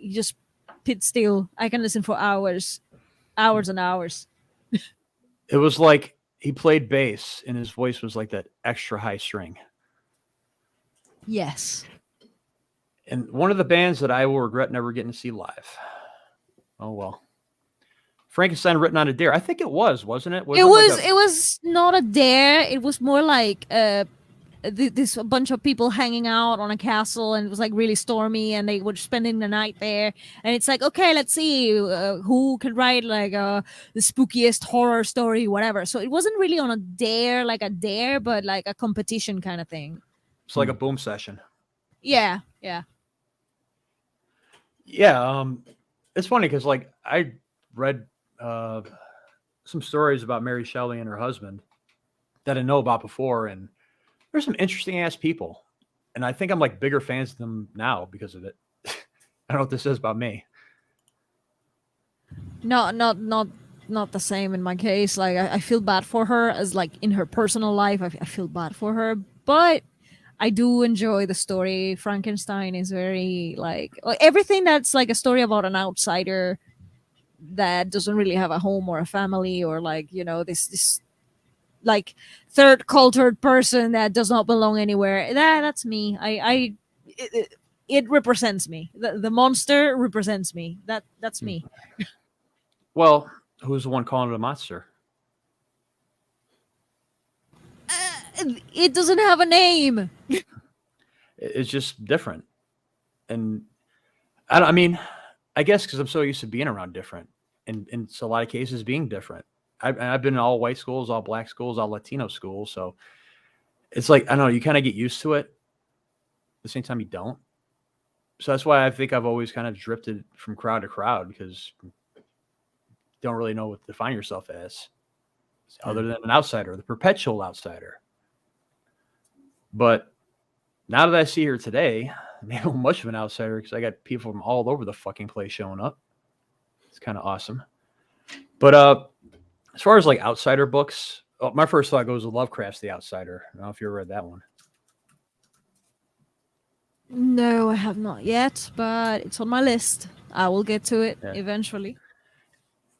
just Pete Steele, I can listen for hours and hours. It was like he played bass and his voice was like that extra high string. Yes. And one of the bands that I will regret never getting to see live. Oh, well. Frankenstein written on a dare. I think it wasn't it? It Wasn't was. like It was not a dare. It was more like this bunch of people hanging out on a castle, and it was like really stormy, and they were spending the night there. And it's like, okay, let's see who can write like the spookiest horror story, whatever. So it wasn't really on a dare, like a dare, but like a competition kind of thing. it's like a boom session. Yeah, yeah. Yeah, it's funny because like I read some stories about Mary Shelley and her husband that I know about before, and there's some interesting ass people, and I think I'm like bigger fans of them now because of it. I don't know what this says about me. Not the same in my case. Like I feel bad for her as like in her personal life. I feel bad for her, but I do enjoy the story. Frankenstein is very like everything that's like a story about an outsider that doesn't really have a home or a family, or like, you know, this like third cultured person that does not belong anywhere. That's me. It represents me. The monster represents me. That's me. Well, who's the one calling it a monster? It doesn't have a name. It's just different, and I mean, I guess because I'm so used to being around different, and in a lot of cases being different. I've been in all white schools, all black schools, all Latino schools, so it's like I don't know. You kind of get used to it. At the same time, you don't. So that's why I think I've always kind of drifted from crowd to crowd because you don't really know what to define yourself as, other than an outsider, the perpetual outsider. But now that I see her today, maybe I'm much of an outsider because I got people from all over the fucking place showing up. It's kind of awesome. But as far as like outsider books, my first thought goes to Lovecraft's The Outsider. I don't know if you ever read that one. No, I have not yet, but it's on my list. I will get to it eventually.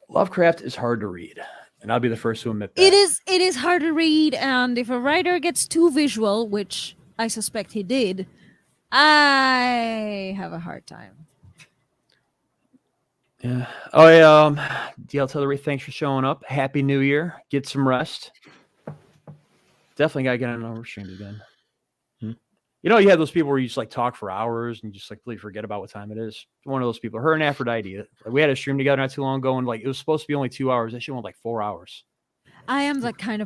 Lovecraft is hard to read, and I'll be the first to admit that. It is hard to read, and if a writer gets too visual, which I suspect he did, I have a hard time. Yeah. Oh, yeah. DL Tillery, thanks for showing up. Happy New Year. Get some rest. Definitely got to get on an overstream again. You know, you have those people where you just like talk for hours and you just like really forget about what time it is. One of those people. Her and Aphrodite. We had a stream together not too long ago, and like it was supposed to be only 2 hours. That shit went like 4 hours. I am that kind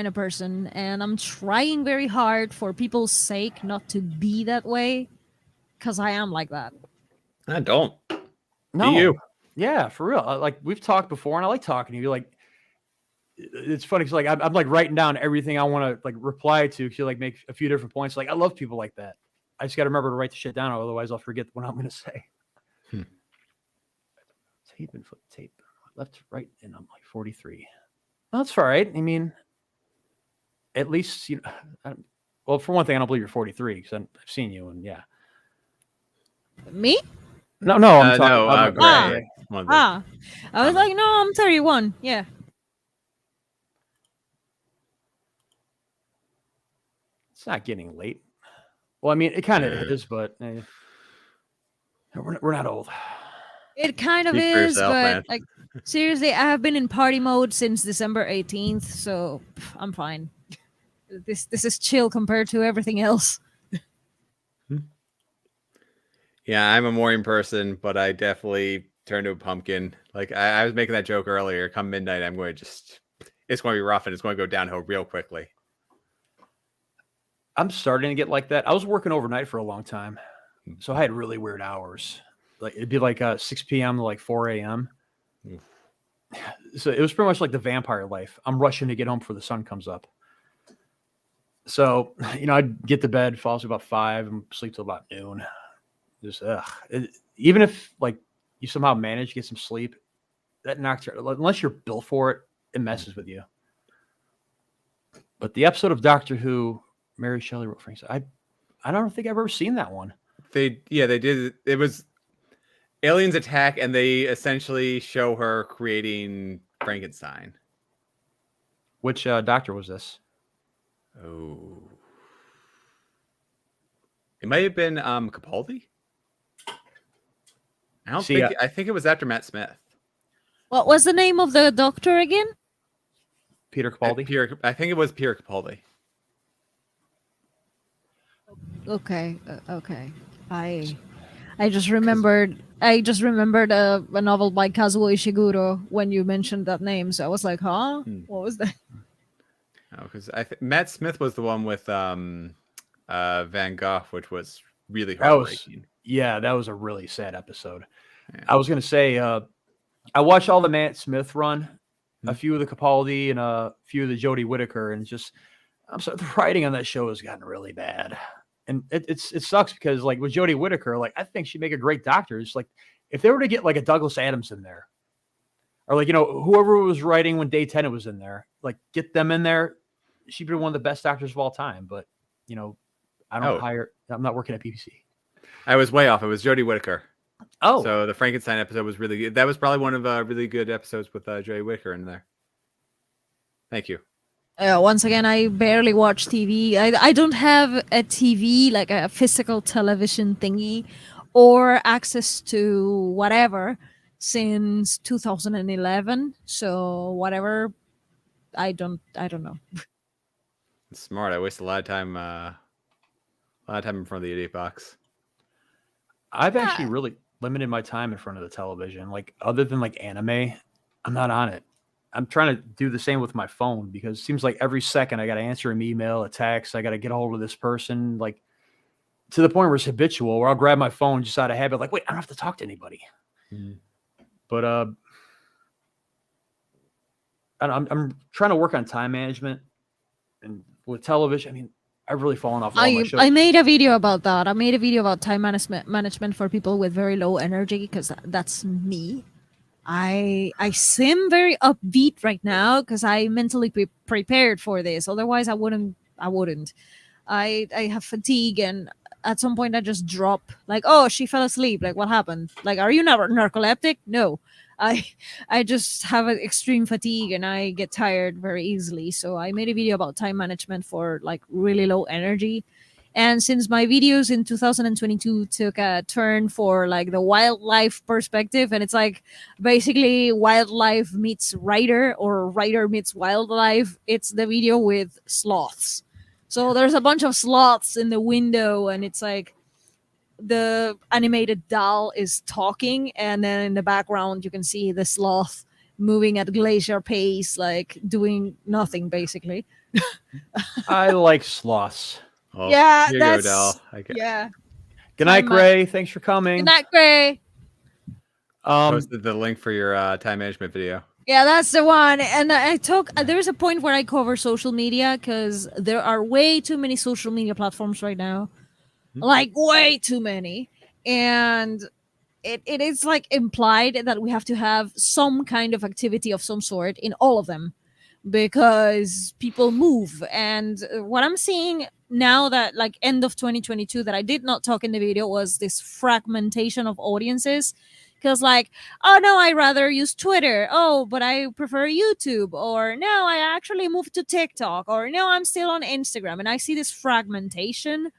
of person, and I'm trying very hard for people's sake not to be that way, because I am like that. I don't. No. Be you. Yeah, for real. Like we've talked before, and I like talking to you. Like it's funny because like I'm like writing down everything I want to like reply to because you like make a few different points. Like I love people like that. I just got to remember to write the shit down, otherwise I'll forget what I'm going to say. Tape and flip tape, left to right, and I'm like 43. Well, that's all right. I mean, at least you know. Well, for one thing, I don't believe you're 43 because I've seen you, and yeah. Me? No, I'm talking. Gray. I was like, no, I'm 31. Yeah. It's not getting late. Well, I mean, it kind of is, but we're not old. It kind of Speak for is, yourself, but man. like seriously, I have been in party mode since December 18th, so I'm fine. This is chill compared to everything else. Yeah, I'm a morning person, but I definitely turn to a pumpkin. Like I was making that joke earlier. Come midnight, I'm going to it's going to be rough and it's going to go downhill real quickly. I'm starting to get like that. I was working overnight for a long time, so I had really weird hours. Like it'd be like 6 p.m. to like 4 a.m. So it was pretty much like the vampire life. I'm rushing to get home before the sun comes up. So, you know, I'd get to bed, fall asleep about 5 and sleep till about noon. Just even if like you somehow manage to get some sleep, that nocturnal, unless you're built for it, it messes with you. But the episode of Doctor Who, Mary Shelley wrote Frankenstein. I don't think I've ever seen that one. They did. It was aliens attack, and they essentially show her creating Frankenstein. Which doctor was this? Oh, it might have been Capaldi. I think it was after Matt Smith. What was the name of the doctor again? Peter Capaldi. I think it was Peter Capaldi. Okay, okay. I just remembered a novel by Kazuo Ishiguro when you mentioned that name. So I was like, huh? What was that? Oh, because Matt Smith was the one with Van Gogh, which was really heartbreaking. That was a really sad episode. Yeah. I was gonna say, I watched all the Matt Smith run, a few of the Capaldi and a few of the Jodie Whittaker, and just I'm sorry, the writing on that show has gotten really bad. And it sucks because like with Jodie Whittaker, like I think she'd make a great doctor. It's like if they were to get like a Douglas Adams in there, or like whoever was writing when Day Tennant was in there, like get them in there, she'd be one of the best doctors of all time. But I don't hire. I'm not working at BBC. I was way off. It was Jodie Whittaker. Oh, so the Frankenstein episode was really good. That was probably one of really good episodes with Jodie Whittaker in there. Thank you. Once again, I barely watch TV. I don't have a TV, like a physical television thingy, or access to whatever since 2011. So whatever, I don't know. It's smart. I waste a lot of time in front of the idiot box. I've actually really limited my time in front of the television. Like other than like anime, I'm not on it. I'm trying to do the same with my phone because it seems like every second I got to answer an email, a text. I got to get a hold of this person, like to the point where it's habitual, where I'll grab my phone just out of habit. Like, wait, I don't have to talk to anybody. But I'm trying to work on time management, and with television, I mean, I've really fallen off. I made a video about that. I made a video about time management for people with very low energy because that's me. I seem very upbeat right now because I mentally prepared for this. Otherwise, I wouldn't. I have fatigue, and at some point I just drop. Like, oh, she fell asleep. Like, what happened? Like, are you narcoleptic? No, I just have an extreme fatigue, and I get tired very easily. So I made a video about time management for like really low energy. And since my videos in 2022 took a turn for like the wildlife perspective, and it's like basically wildlife meets writer or writer meets wildlife, it's the video with sloths. So there's a bunch of sloths in the window, and it's like the animated doll is talking, and then in the background you can see the sloth moving at glacier pace, like doing nothing basically. I like sloths. Well, yeah, here that's you go, yeah. Good night, Gray. Thanks for coming. Good night, Gray. Posted the link for your time management video. Yeah, that's the one. And there's a point where I cover social media because there are way too many social media platforms right now. Like way too many. And it is like implied that we have to have some kind of activity of some sort in all of them because people move. And what I'm seeing now that like end of 2022 that I did not talk in the video was this fragmentation of audiences. Because like, oh no, I rather use Twitter. Oh, but I prefer YouTube. Or no, I actually moved to TikTok. Or no, I'm still on Instagram. And I see this fragmentation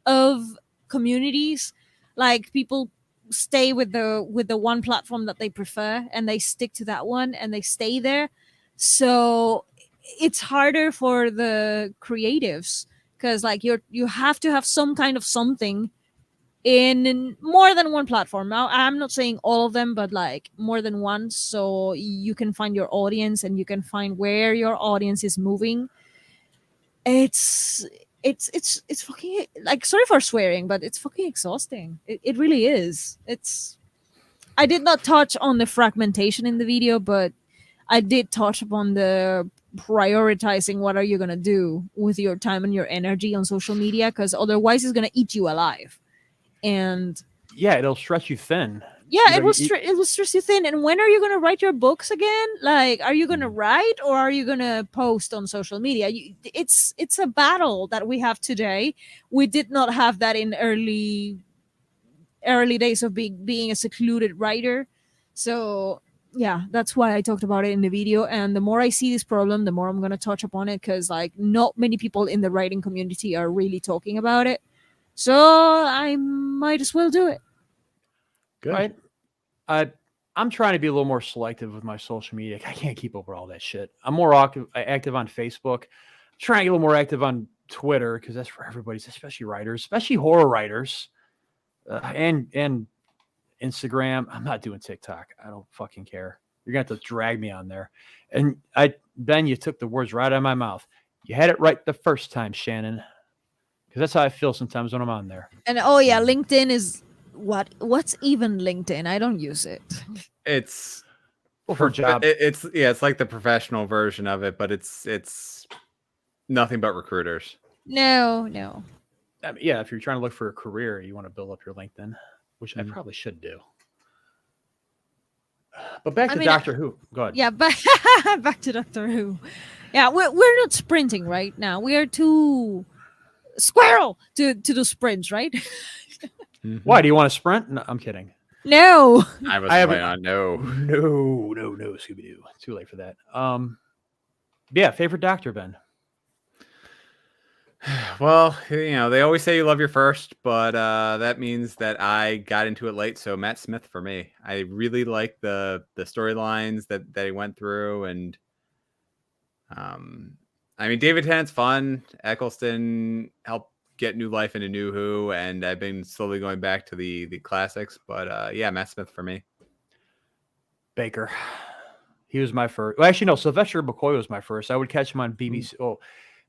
of communities. Like people stay with the one platform that they prefer, and they stick to that one, and they stay there. So it's harder for the creatives because like you have to have some kind of something in more than one platform. Now I'm not saying all of them, but like more than one, so you can find your audience and you can find where your audience is moving. It's fucking, like, sorry for swearing, but it's fucking exhausting. It really is. I did not touch on the fragmentation in the video, but I did touch upon the prioritizing what are you going to do with your time and your energy on social media, because otherwise it's going to eat you alive. And yeah, it'll stretch you thin. Yeah, it will stress you thin. And when are you going to write your books again? Like, are you going to write or are you going to post on social media? It's a battle that we have today. We did not have that in early days of being a secluded writer. So yeah, that's why I talked about it in the video. And the more I see this problem, the more I'm going to touch upon it, because like not many people in the writing community are really talking about it. So I might as well do it. Good. Right. I'm trying to be a little more selective with my social media. I can't keep up with all that shit. I'm more active on Facebook. Trying to get a little more active on Twitter because that's for everybody, especially writers, especially horror writers, and Instagram. I'm not doing TikTok. I don't fucking care. You're gonna have to drag me on there. And Ben, you took the words right out of my mouth. You had it right the first time, Shannon. Because that's how I feel sometimes when I'm on there. And oh yeah, LinkedIn is what's even LinkedIn? I don't use it. It's for a job. It's like the professional version of it, but it's nothing but recruiters. No. I mean, yeah, if you're trying to look for a career, you want to build up your LinkedIn, which I probably should do. But back to Doctor Who. Go ahead. Yeah, back to Doctor Who. Yeah, we're not sprinting right now. We are too squirrel to do sprints, right? Why do you want to sprint? No, I'm kidding. No. I haven't on no, Scooby Doo. Too late for that. Yeah, favorite Doctor, Ben. Well, they always say you love your first, but that means that I got into it late. So Matt Smith for me. I really like the storylines that he went through, and I mean, David Tennant's fun. Eccleston helped get new life into New Who, and I've been slowly going back to the classics. But yeah, Matt Smith for me. Baker. He was my first. Well, actually, no. Sylvester McCoy was my first. I would catch him on BBC. Oh, it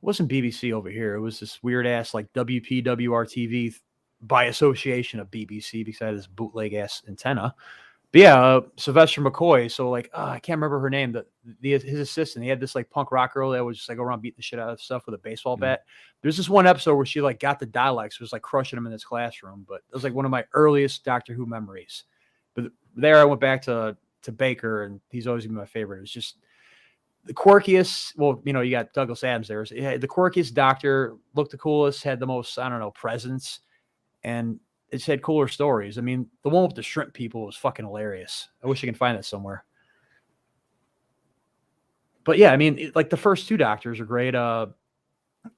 wasn't BBC over here. It was this weird ass like WPWR-TV by association of BBC because I had this bootleg ass antenna. But yeah, Sylvester McCoy. So like, I can't remember her name. His assistant. He had this like punk rock girl that would just like go around beating the shit out of stuff with a baseball bat. There's this one episode where she like got the dialects. It was like crushing him in this classroom. But it was like one of my earliest Doctor Who memories. But there I went back to Baker, and he's always been my favorite. It was just the quirkiest. Well, you got Douglas Adams there. So the quirkiest Doctor, looked the coolest, had the most, I don't know, presence, and it's had cooler stories. I mean, the one with the shrimp people was fucking hilarious. I wish I can find that somewhere. But yeah, I mean, like the first two Doctors are great.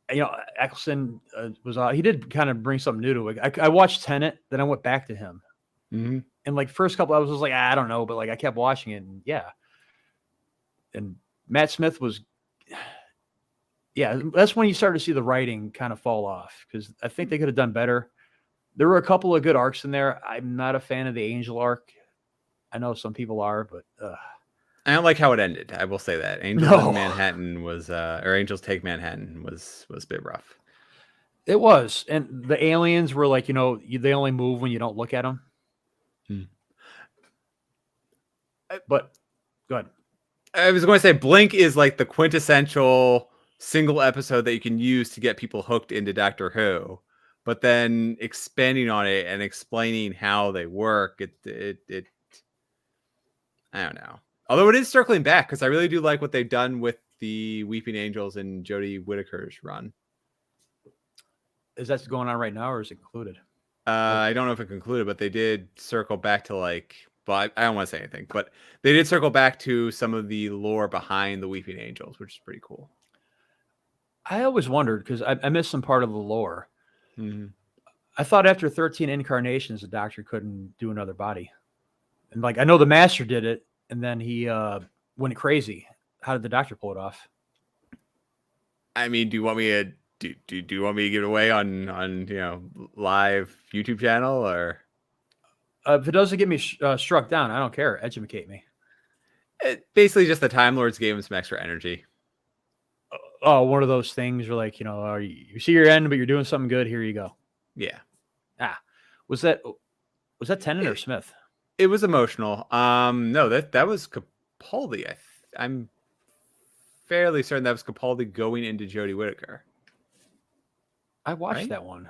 Eccleston was he did kind of bring something new to it. I watched Tenet, then I went back to him. Mm-hmm. And like first couple, I was like, I don't know, but like I kept watching it, and yeah. And Matt Smith was, yeah, that's when you started to see the writing kind of fall off because I think they could have done better. There were a couple of good arcs in there. I'm not a fan of the Angel arc. I know some people are, but I don't like how it ended. I will say that Angels in Manhattan was, or Angels Take Manhattan was a bit rough. It was, and the aliens were like, they only move when you don't look at them. But go ahead. I was going to say Blink is like the quintessential single episode that you can use to get people hooked into Doctor Who, but then expanding on it and explaining how they work, it I don't know. Although it is circling back because I really do like what they've done with the Weeping Angels and Jodie Whittaker's run. Is that going on right now, or is it concluded? I don't know if it concluded, but they did circle back to like. But I don't want to say anything, but they did circle back to some of the lore behind the Weeping Angels, which is pretty cool. I always wondered because I missed some part of the lore. Mm-hmm. I thought after 13 incarnations, the Doctor couldn't do another body. And like, I know the Master did it, and then he went crazy. How did the Doctor pull it off? I mean, do you want me to do you want me to give it away on live YouTube channel or? If it doesn't get me struck down, I don't care. Educate me. Basically, just the Time Lords gave him some extra energy. Oh, one of those things where, like, you see your end, but you're doing something good. Here you go. Yeah. Was that Tennant or Smith? It was emotional. No, that was Capaldi. I'm fairly certain that was Capaldi going into Jodie Whittaker. I watched that one.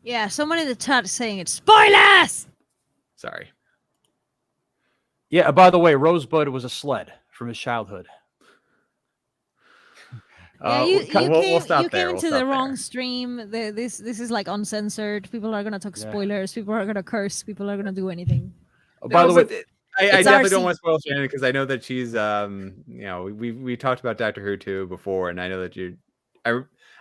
Yeah, someone in the chat is saying it's spoilers. Sorry. Yeah, by the way, Rosebud was a sled from his childhood. Yeah, you we'll stop you there. came into the wrong stream. This is like uncensored. People are gonna talk spoilers. People are gonna curse. People are gonna do anything. By the way, I definitely don't want to spoil Shannon because I know that she's we talked about Doctor Who too before, and I know that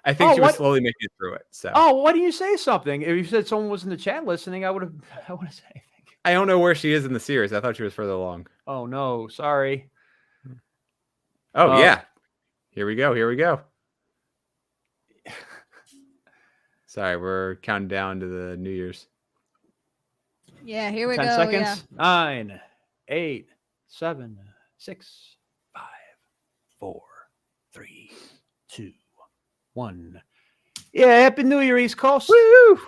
I think she was slowly making it through it. So why do you say something? If you said someone was in the chat listening, I would have said anything. I don't know where she is in the series. I thought she was further along. Oh no, sorry. Oh yeah. Here we go. Here we go. Sorry, we're counting down to the New Year's. Yeah, here we 10 go. seconds. 9, 8, 7, 6, 5, 4, 3, 2, 1. Yeah, Happy New Year, East Coast. Woo!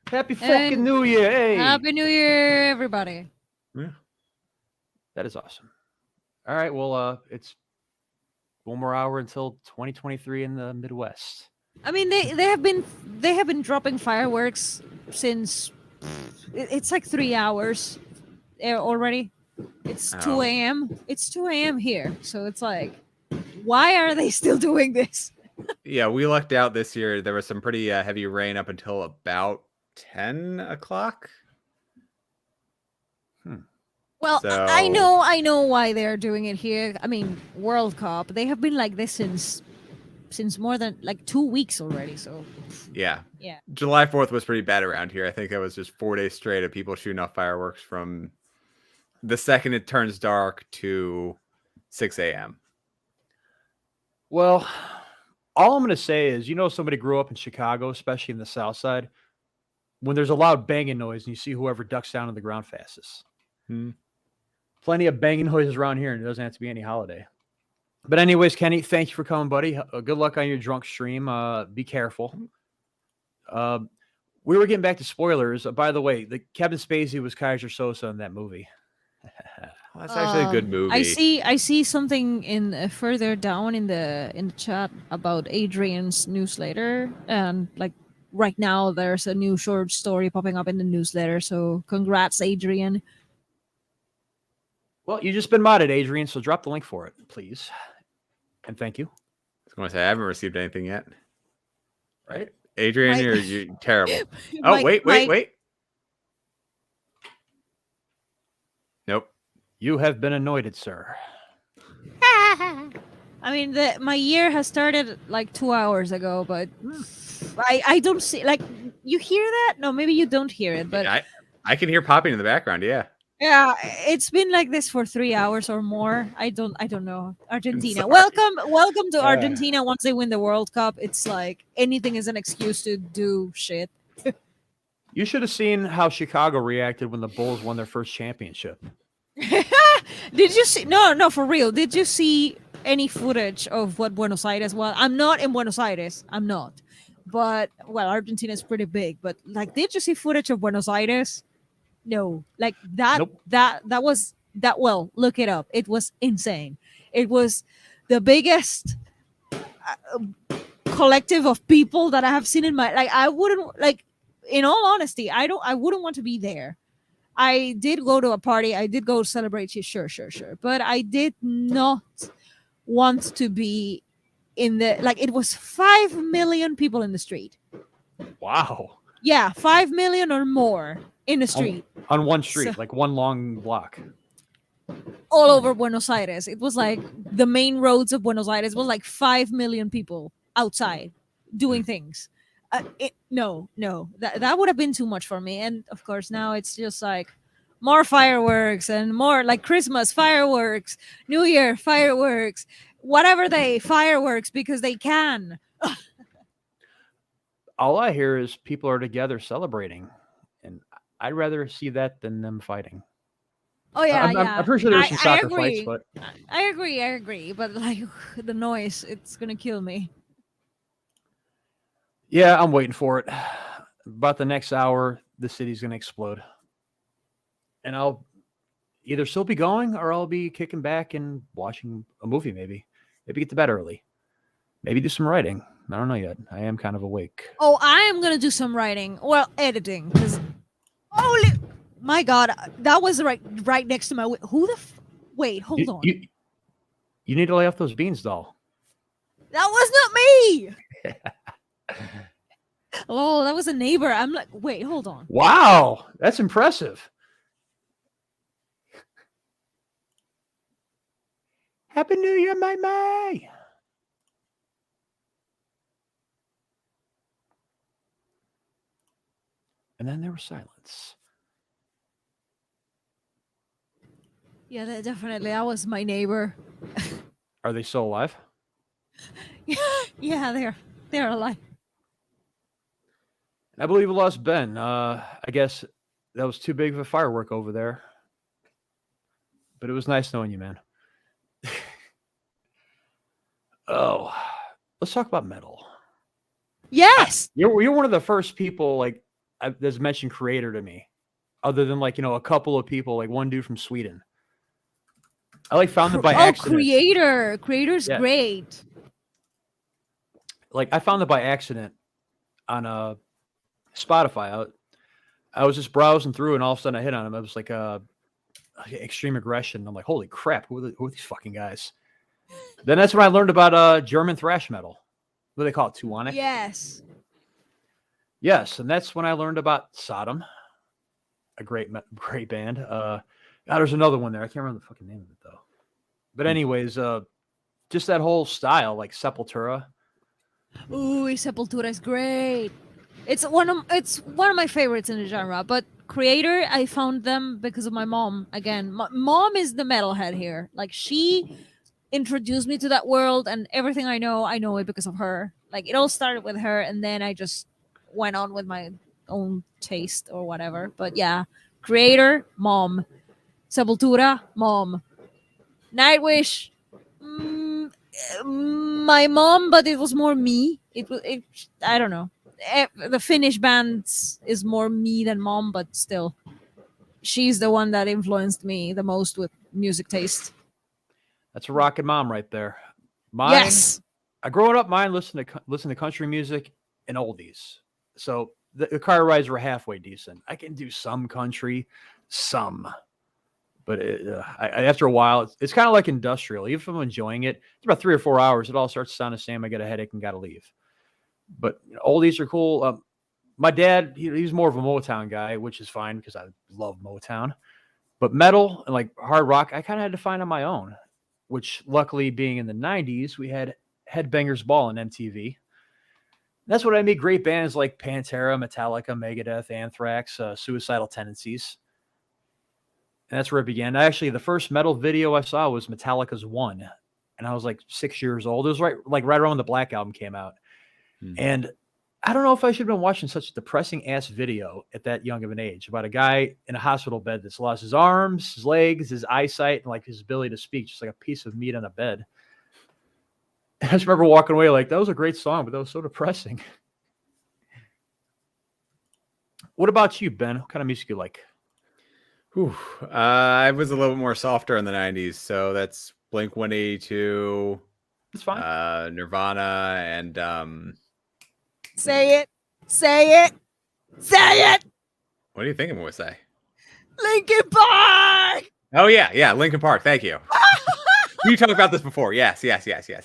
Happy fucking And New Year. Hey. Happy New Year, everybody. Yeah. That is awesome. All right, well, it's one more hour until 2023 in the Midwest. I mean, they have been dropping fireworks since it's like 3 hours already. It's 2 Oh. a.m. It's 2 a.m. here, so it's like, why are they still doing this? Yeah, we lucked out this year. There was some pretty heavy rain up until about 10 o'clock. Well, So- I know why they're doing it here. I mean, World Cup. They have been like this since more than like 2 weeks already. So Yeah. yeah. July 4th was pretty bad around here. I think it was just 4 days straight of people shooting off fireworks from the second it turns dark to 6 a.m. Well, all I'm going to say is, somebody grew up in Chicago, especially in the Southside, when there's a loud banging noise and you see whoever ducks down to the ground fastest. Plenty of banging noises around here, and it doesn't have to be any holiday. But anyways, Kenny, thank you for coming, buddy. Good luck on your drunk stream. Be careful. We were getting back to spoilers. By the way, the Kevin Spacey was Kaiser Sosa in that movie. Well, that's actually a good movie. I see something in further down in the chat about Adrian's newsletter, and like right now there's a new short story popping up in the newsletter. So congrats, Adrian. Well, you just been modded, Adrian, so drop the link for it, please. And thank you. I was going to say, I haven't received anything yet. Right? Adrian, My- you're terrible. Oh, My- wait. Nope. You have been anointed, sir. I mean, my year has started like 2 hours ago, but I don't see, like, you hear that? No, maybe you don't hear it, but I can hear popping in the background. Yeah. yeah, it's been like this for 3 hours or more. I don't know. Argentina. sorry. Welcome to Argentina. Once they win the World Cup, it's like anything is an excuse to do shit. You should have seen how Chicago reacted when the Bulls won their first championship. Did you see? No, for real. Did you see any footage of what Buenos Aires was? I'm not in Buenos Aires. I'm not. But well, Argentina is pretty big. But like, did you see footage of Buenos Aires? No, like that. Nope. That was that. Well, look it up. It was insane. It was the biggest collective of people that I have seen in my, like. I wouldn't, like, in all honesty, I wouldn't want to be there. I did go to a party. I did go celebrate. Sure. But I did not want to be in the, like, it was 5 million people in the street. Wow. Yeah, 5 million or more in the street. On one street, So- like one long block. All over Buenos Aires. It was like the main roads of Buenos Aires was like 5 million people outside doing things. No, that would have been too much for me. And of course, now it's just like more fireworks and more like Christmas fireworks, New Year fireworks, whatever fireworks because they can. All I hear is people are together celebrating, and I'd rather see that than them fighting. Oh yeah, I'm pretty sure there's some I soccer fights, agree. but I agree. But like the noise, it's gonna kill me. yeah, I'm waiting for it. About the next hour, the city's gonna explode, and I'll either still be going or I'll be kicking back and watching a movie. Maybe get to bed early. Maybe do some writing. I don't know yet. I am kind of awake. Oh, I am gonna do some writing. Well, editing. Because holy, my God, that was right next to my. Who the? Wait, hold on. You need to lay off those beans, doll. That was not me. Oh, that was a neighbor. I'm like, wait, hold on. Wow, that's impressive. Happy New Year, May. And then there was silence. Yeah, definitely. That was my neighbor. Are they still alive? Yeah, they're alive. I believe we lost Ben. I guess that was too big of a firework over there. But it was nice knowing you, man. Oh, let's talk about metal. Yes. You're one of the first people like that's mentioned creator to me, other than like a couple of people, like one dude from Sweden. I like found them by accident. Creator's Yeah. great. Like I found them by accident on Spotify. I was just browsing through, and all of a sudden I hit on him. I was like, Extreme Aggression. I'm like, holy crap, who are these fucking guys? Then that's when I learned about German thrash metal. What do they call it? Tuonic? Yes. Yes, and that's when I learned about Sodom, a great band. There's another one there. I can't remember the fucking name of it though. But anyways, just that whole style, like Sepultura. Ooh, Sepultura is great. It's one of my favorites in the genre. But Creator, I found them because of my mom. Again, my mom is the metalhead here. Like she introduced me to that world, and everything I know it because of her. Like it all started with her, and then I just went on with my own taste or whatever. But yeah, Creator, mom. Sepultura, mom. Nightwish, my mom, but it was more me. I don't know. The Finnish bands is more me than mom, but still, she's the one that influenced me the most with music taste. That's a rockin' mom right there. Mine, Yes. Growing up, mine listened to country music and oldies. So the car rides were halfway decent. I can do some country, some. But after a while, it's kind of like industrial. Even if I'm enjoying it, it's about 3 or 4 hours. It all starts to sound the same. I get a headache and got to leave. But oldies are cool. My dad, he's more of a Motown guy, which is fine because I love Motown. But metal and like hard rock, I kind of had to find on my own, which luckily being in the 90s, we had Headbangers Ball on MTV. That's what I made great bands like Pantera, Metallica, Megadeth, Anthrax, Suicidal Tendencies. And that's where it began. Actually, the first metal video I saw was Metallica's One. And I was like 6 years old. It was right around when the Black Album came out. And I don't know if I should have been watching such a depressing ass video at that young of an age about a guy in a hospital bed that's lost his arms, his legs, his eyesight, and like his ability to speak, just like a piece of meat on a bed. And I just remember walking away like, that was a great song, but that was so depressing. What about you, Ben? What kind of music you like? I was a little bit more softer in the 90s, so that's Blink-182. It's fine. Nirvana, and Say it. Say it. Say it. what do you think I'm going to say? Linkin Park. Oh, yeah, Linkin Park. Thank you. We talked about this before. Yes,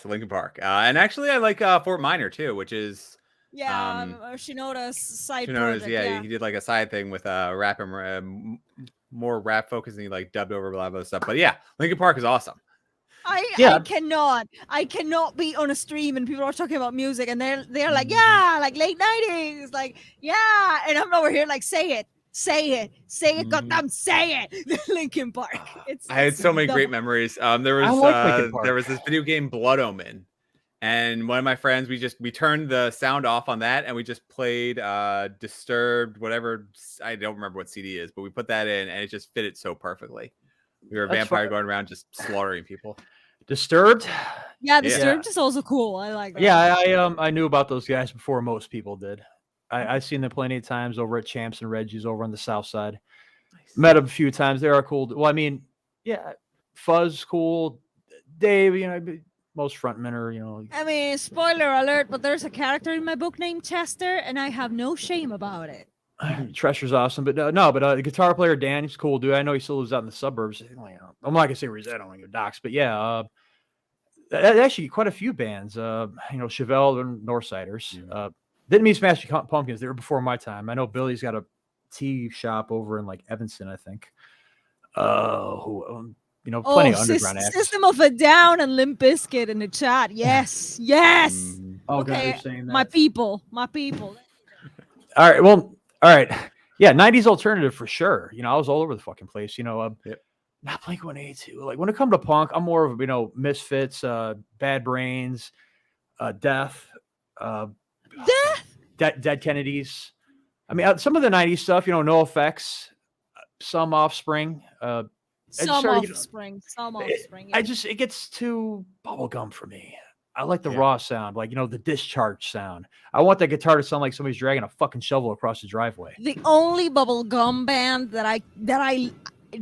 Linkin Park. And actually, I like Fort Minor, too, which is... Yeah, Shinoda's side Shinoda's, project. yeah, he did like a side thing with rap and more rap focused, and he like dubbed over a lot of other stuff. But yeah, Linkin Park is awesome. I cannot be on a stream and people are talking about music and they're like, yeah, like late 90s, like, yeah, and I'm over here like, say it, goddamn, say it. Linkin Park. I had so many great memories. There was this video game Blood Omen, and one of my friends, we turned the sound off on that and we just played Disturbed, whatever, I don't remember what CD is, but we put that in and it just fit it so perfectly. We were a vampire going around just slaughtering people. Disturbed? Yeah, Disturbed is also cool. I like that. Yeah, I knew about those guys before most people did. I've seen them plenty of times over at Champs and Reggie's over on the Southside. Nice. Met them a few times. They are cool. Well, I mean, yeah, Fuzz cool. Dave, most frontmen are, I mean, spoiler alert, but there's a character in my book named Chester, and I have no shame about it. Treasure's awesome, but the guitar player Dan, he's cool, dude. I know he still lives out in the suburbs. I'm not gonna say where he's at. I don't want to go dox, but yeah, actually quite a few bands. Chevelle and Northsiders. Didn't mean Smashing Pumpkins. They were before my time. I know Billy's got a tea shop over in like Evanston, I think. Plenty of underground acts. System of a Down and Limp Bizkit in the chat. Yes. Oh, okay, God, you're saying that. My people. All right. Well, all right. Yeah, 90s alternative for sure. I was all over the fucking place. not Blink-182. Like when it comes to punk, I'm more of, Misfits, Bad Brains, Death, uh, Dead Kennedys. I mean, some of the 90s stuff, No Effects, some Offspring. Some started, Offspring. Some Offspring. Yeah. it gets too bubblegum for me. I like the Yeah. raw sound, like, the discharge sound. I want that guitar to sound like somebody's dragging a fucking shovel across the driveway. The only bubblegum band that I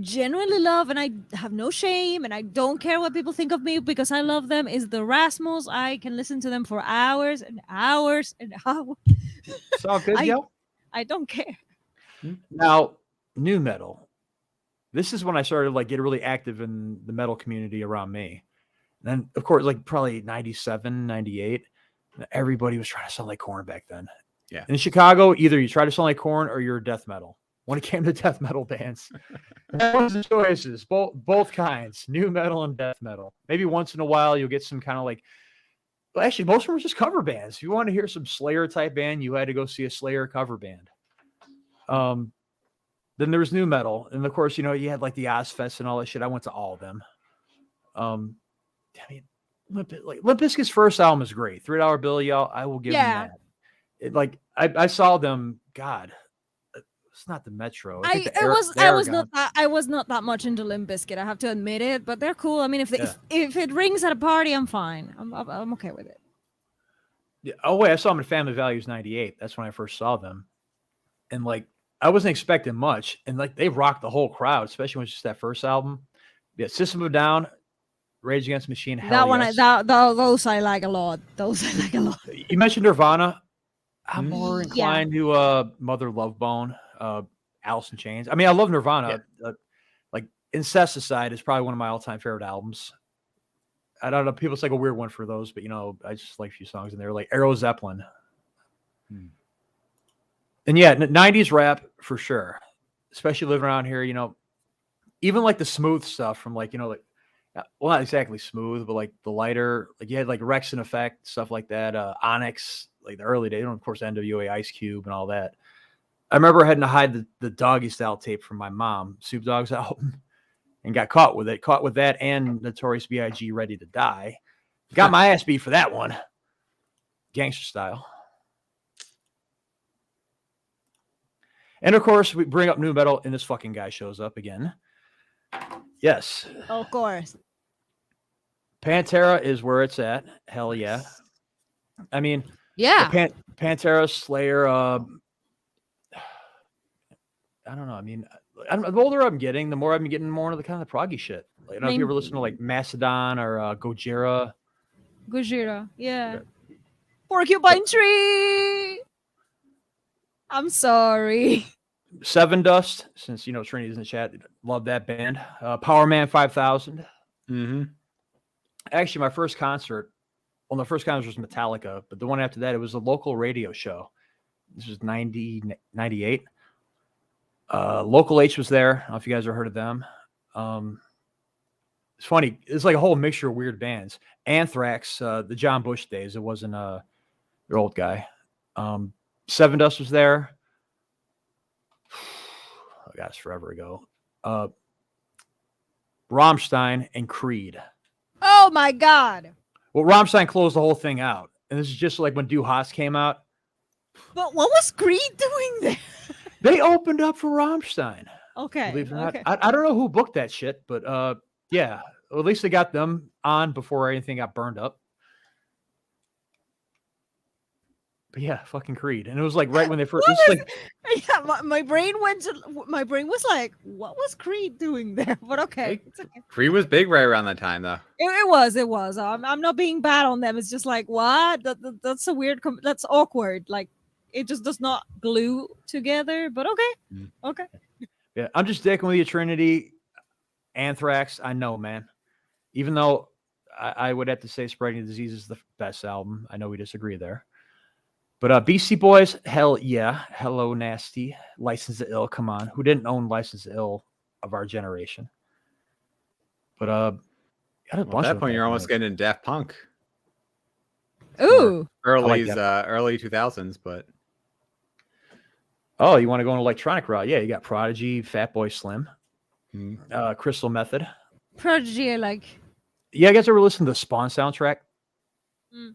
genuinely love, and I have no shame, and I don't care what people think of me because I love them, is the Rasmus. I can listen to them for hours and hours and hours. Sound good, yo? I don't care. Now, new metal. This is when I started like getting really active in the metal community around me. And then, of course, like probably 97, 98, everybody was trying to sound like Korn back then. Yeah. In Chicago, either you try to sound like Korn or you're death metal. When it came to death metal bands, that was the choices, both kinds, new metal and death metal. Maybe once in a while you'll get some kind of like, well, actually, most of them were just cover bands. If you want to hear some Slayer type band, you had to go see a Slayer cover band. Then there was new metal, and of course, you had like the Ozfest and all that shit. I went to all of them. I mean, Limp Bizkit's first album is great. $3 Bill, y'all. I will give them that. I saw them. God, it's not the Metro. I was not that much into Limp Bizkit. I have to admit it, but they're cool. I mean, if it rings at a party, I'm fine. I'm okay with it. Yeah. Oh wait, I saw them in Family Values '98. That's when I first saw them, and like I wasn't expecting much, and like they rocked the whole crowd, especially when it's just that first album. Yeah, System of a Down, Rage Against the Machine. Those I like a lot. Those I like a lot. You mentioned Nirvana. I'm more inclined to Mother Love Bone, Alice in Chains. I mean, I love Nirvana. Yeah. Like Incesticide is probably one of my all-time favorite albums. I don't know. People say like a weird one for those, but I just like a few songs in there, like Aero Zeppelin. And yeah, 90s rap for sure, especially living around here. Even like the smooth stuff from like well, not exactly smooth, but like the lighter, like you had like Rex and Effect, stuff like that. Onyx, like the early days, of course, NWA, Ice Cube, and all that. I remember having to hide the Doggy Style tape from my mom, Snoop Dogg's album, and got caught with it. Caught with that and Notorious B.I.G. Ready to Die. Got my ass beat for that one. Gangster Style. And of course, we bring up new metal, and this fucking guy shows up again. Yes. Of course. Pantera is where it's at. Hell yeah. I mean, Pantera, Slayer. I don't know. I mean, the older I'm getting, the more I'm getting more into the kind of the proggy shit. Like, I don't know if you ever listen to like Mastodon or Gojira. Gojira, yeah. Porcupine Tree. I'm sorry. Seven Dust, since Trinity's in the chat, love that band. Power Man 5000. Mm-hmm. Actually, my first concert, the first concert was Metallica, but the one after that, it was a local radio show. This was 98. Local H was there. I don't know if you guys ever heard of them. It's funny. It's like a whole mixture of weird bands. Anthrax, the John Bush days. It wasn't your old guy. Seven Dust was there. Oh gosh, forever ago. Rammstein and Creed. Oh my God. Well, Rammstein closed the whole thing out. And this is just like when Du Hast came out. But what was Creed doing there? They opened up for Rammstein. Okay. Believe it or not. I don't know who booked that shit, but yeah. Well, at least they got them on before anything got burned up. But yeah, fucking Creed. And it was like right when they first my brain was like, what was Creed doing there? But okay. It's okay. Creed was big right around that time though. It was. I'm not being bad on them. It's just like, what? That's a weird that's awkward. Like it just does not glue together, but okay. Okay. Yeah, I'm just dicking with you, Trinity. Anthrax, I know, man. Even though I would have to say Spreading the Disease is the best album. I know we disagree there. But Beastie Boys, hell yeah. Hello Nasty. License to Ill, come on. Who didn't own License to Ill of our generation? But got a bunch at that of point, you're almost getting into Daft Punk. Ooh. Early 2000s, but oh, you want to go on electronic route? Yeah, you got Prodigy, Fatboy Slim. Crystal Method. Prodigy, I like. Yeah, I guess I ever listened to the Spawn soundtrack. Mm.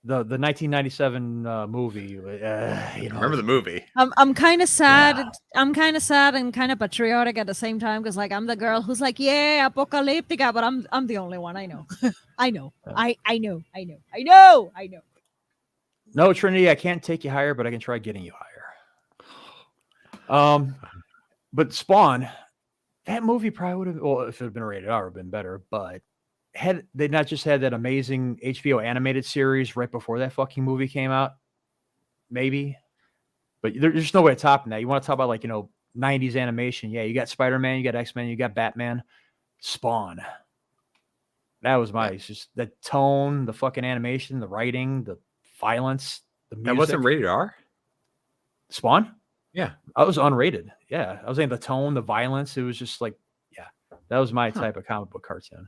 The 1997 movie. You know, Remember the movie? I'm kind of sad. Yeah. I'm kind of sad and kind of patriotic at the same time because like I'm the girl who's like, yeah, apocalyptica, but I'm the only one. I know. I know. I know. I know. I know. I know. No, Trinity, I can't take you higher, but I can try getting you higher. But Spawn, that movie probably would have, well, if it had been rated R, would have been better. But had they not just had that amazing HBO animated series right before that fucking movie came out, maybe. But there's no way to top that. You want to talk about like 90s animation? Yeah, you got Spider-Man, you got X-Men, you got Batman, Spawn. That was my it's just the tone, the fucking animation, the writing, the violence, the music. That wasn't rated R? Spawn? Yeah. I was unrated. Yeah. I was saying the tone, the violence. It was just like, yeah, that was my type of comic book cartoon.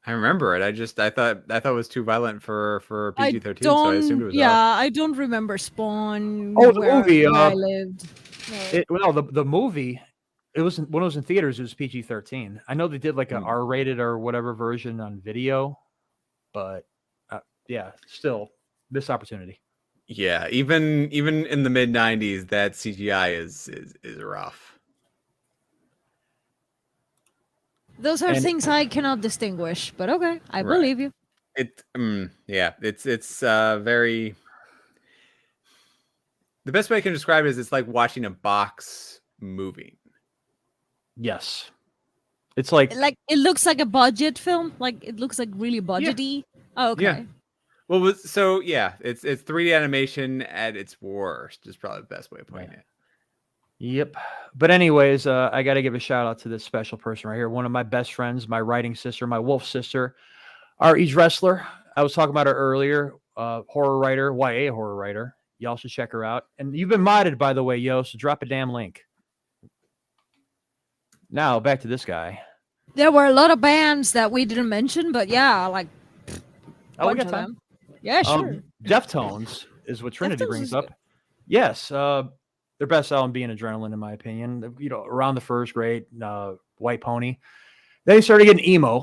I remember it. I thought it was too violent for PG-13, so I assumed it was Yeah, R. I don't remember Spawn. Oh, the movie. Where I lived. No. The movie, it was when it was in theaters, it was PG-13. I know they did like an R-rated or whatever version on video, but yeah, still missed opportunity. Yeah, even in the mid 90s, that CGI is rough. Those are things I cannot distinguish, but okay, I Right. believe you. It's very. The best way I can describe it is it's like watching a box moving. Yes, it's like it looks like a budget film. Like it looks like really budgety. Oh, okay. Yeah. Well, so yeah, it's 3D animation at its worst is probably the best way of putting it. Yep. But anyways, I got to give a shout out to this special person right here. One of my best friends, my writing sister, my wolf sister, our Each Wrestler. I was talking about her earlier. Horror writer, YA horror writer. Y'all should check her out. And you've been modded, by the way, yo. So drop a damn link. Now back to this guy. There were a lot of bands that we didn't mention, but yeah, like Oh, we bunch got of time. them. Yeah, sure. Deftones is what Trinity Deftones brings is up. good. Yes, their best album being Adrenaline, in my opinion. Around the First Grade, White Pony. They started getting emo.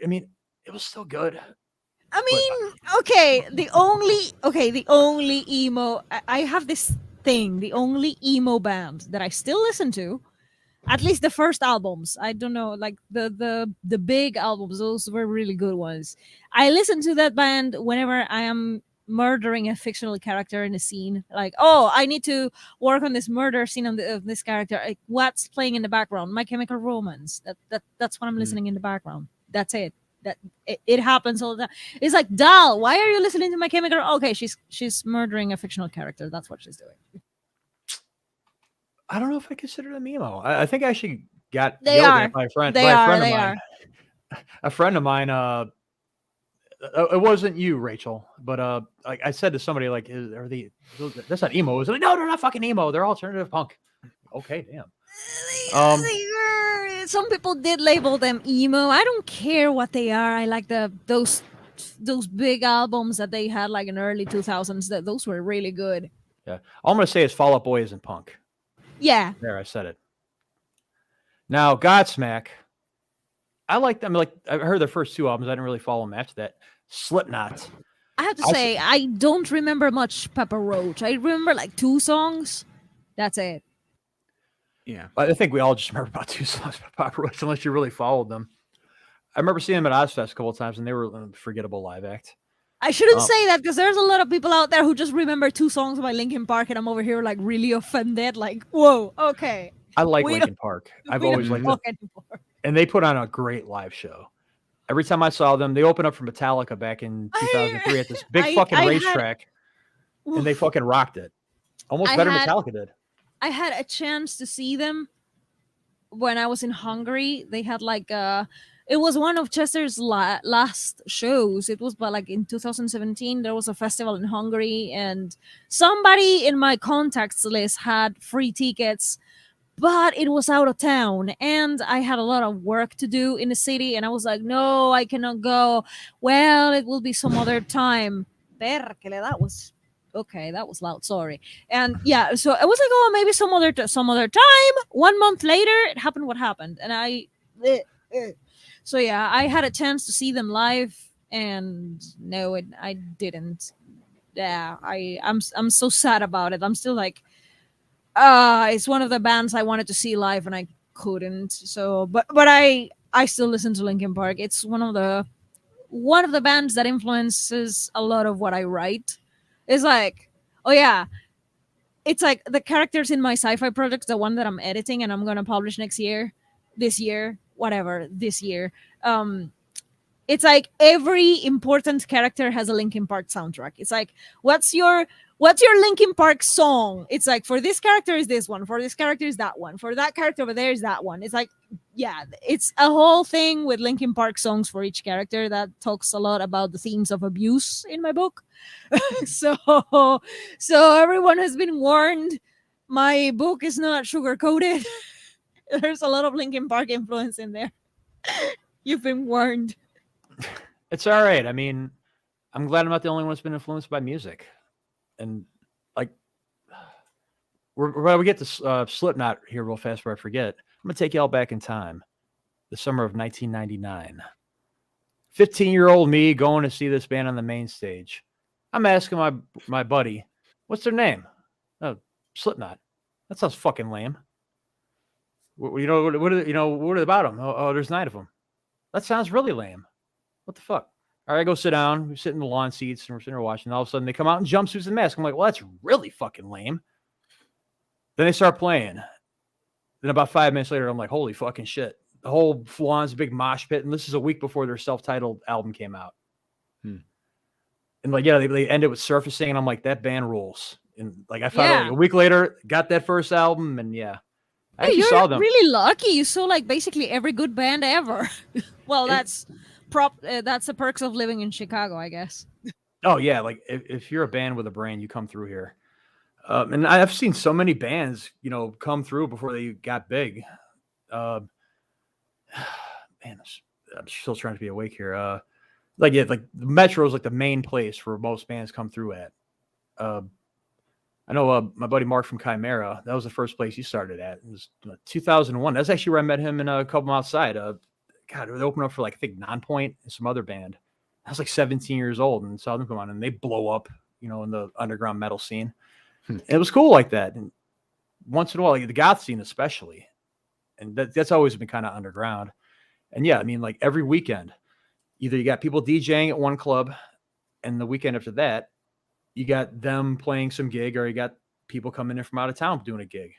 I mean, it was still good. I mean, okay, the only emo. I have this thing. The only emo band that I still listen to, at least the first albums. I don't know, like the big albums. Those were really good ones. I listen to that band whenever I am murdering a fictional character in a scene. Like, oh, I need to work on this murder scene of this character. Like, what's playing in the background? My Chemical Romance. That's what I'm listening in the background. That's it. That it happens all the time. It's like, Dal, why are you listening to My Chemical? Okay, she's murdering a fictional character. That's what she's doing. I don't know if I consider them emo. I think I actually got They yelled are. at by a friend. They by a are. friend They of mine. are. A friend of mine. It wasn't you, Rachel, but like I said to somebody, like, are they? That's not emo, is it? Like, no, they're not fucking emo. They're alternative punk. Okay, damn. Some people did label them emo. I don't care what they are. I like those big albums that they had like in early 2000s. Those were really good. Yeah, all I'm gonna say is Fall Out Boy isn't punk. Yeah. There, I said it. Now, Godsmack, I like them. Like I heard their first two albums. I didn't really follow them after that. Slipknot. I have to say, I don't remember much Papa Roach. I remember like 2 songs. That's it. Yeah. I think we all just remember about 2 songs by Papa Roach, unless you really followed them. I remember seeing them at Ozfest a couple of times, and they were a forgettable live act. I shouldn't say that because there's a lot of people out there who just remember 2 songs by Linkin Park, and I'm over here like really offended. Like, whoa, okay. I like Linkin Park. I've always liked them. And they put on a great live show. Every time I saw them, they opened up for Metallica back in 2003 at this big fucking racetrack, and they fucking rocked it. Almost better than Metallica did. I had a chance to see them when I was in Hungary. They had like it was one of Chester's last shows. It was like in 2017. There was a festival in Hungary, and somebody in my contacts list had free tickets, but it was out of town, and I had a lot of work to do in the city, and I was like, no, I cannot go. Well, it will be some other time. Perkele, that was okay, that was loud. Sorry. And yeah, so I was like, oh, maybe some other time. 1 month later, it happened. What happened? And eh, eh. So yeah, I had a chance to see them live, and no, I didn't. Yeah, I'm so sad about it. I'm still like, it's one of the bands I wanted to see live, and I couldn't. So, but I still listen to Linkin Park. It's one of the bands that influences a lot of what I write. It's like, oh yeah, it's like the characters in my sci-fi project, the one that I'm editing and I'm gonna publish this year, whatever, this year. Um, it's like every important character has a Linkin Park soundtrack. It's like, what's your Linkin Park song? It's like, for this character is this one, for this character is that one, for that character over there is that one. It's like, yeah, it's a whole thing with Linkin Park songs for each character that talks a lot about the themes of abuse in my book. so so everyone has been warned. My book is not sugar coated. There's a lot of Linkin Park influence in there. You've been warned. It's all right. I mean, I'm glad I'm not the only one that's been influenced by music. And like, we get to Slipknot here real fast before I forget. I'm going to take you all back in time. The summer of 1999. 15-year-old me going to see this band on the main stage. I'm asking my buddy, what's their name? Oh, Slipknot. That sounds fucking lame. What are about them? Oh, there's 9 of them. That sounds really lame. What the fuck? All right, I go sit down. We sit in the lawn seats and we're sitting there watching. All of a sudden, they come out in jumpsuits and masks. I'm like, well, that's really fucking lame. Then they start playing. Then about 5 minutes later, I'm like, holy fucking shit. The whole lawn's a big mosh pit. And this is a week before their self-titled album came out. And like, yeah, they ended with Surfacing. And I'm like, that band rules. And like, I found out like a week later, got that first album. And yeah, I actually saw them. Really lucky. You saw like basically every good band ever. Well, that's the perks of living in Chicago, I guess. Oh yeah, like if you're a band with a brand, you come through here. And I've seen so many bands, come through before they got big. Man, I'm still trying to be awake here. Like the Metro is like the main place where most bands come through at. I know my buddy Mark from Chimera. That was the first place he started at. It was 2001. That's actually where I met him in a couple outside. God, they opened up for like I think Nonpoint and some other band. I was like 17 years old and saw them come on, and they blow up, in the underground metal scene. It was cool like that. And once in a while, like the goth scene especially, and that's always been kind of underground. And yeah, I mean, like every weekend, either you got people DJing at one club, and the weekend after that, you got them playing some gig, or you got people coming in from out of town doing a gig.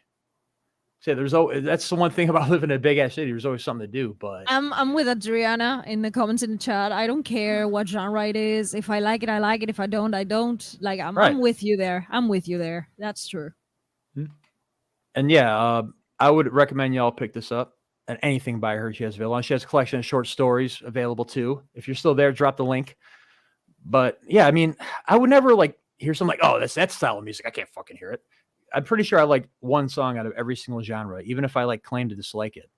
So that's the one thing about living in a big ass city. There's always something to do. But I'm with Adriana in the comments in the chat. I don't care what genre it is. If I like it, I like it. If I don't, I don't. Like I'm with you there. I'm with you there. That's true. And yeah, I would recommend y'all pick this up. And anything by her she has available. She has a collection of short stories available too. If you're still there, drop the link. But yeah, I mean, I would never like hear something like, oh, that's that style of music. I can't fucking hear it. I'm pretty sure I like one song out of every single genre, even if I like claim to dislike it.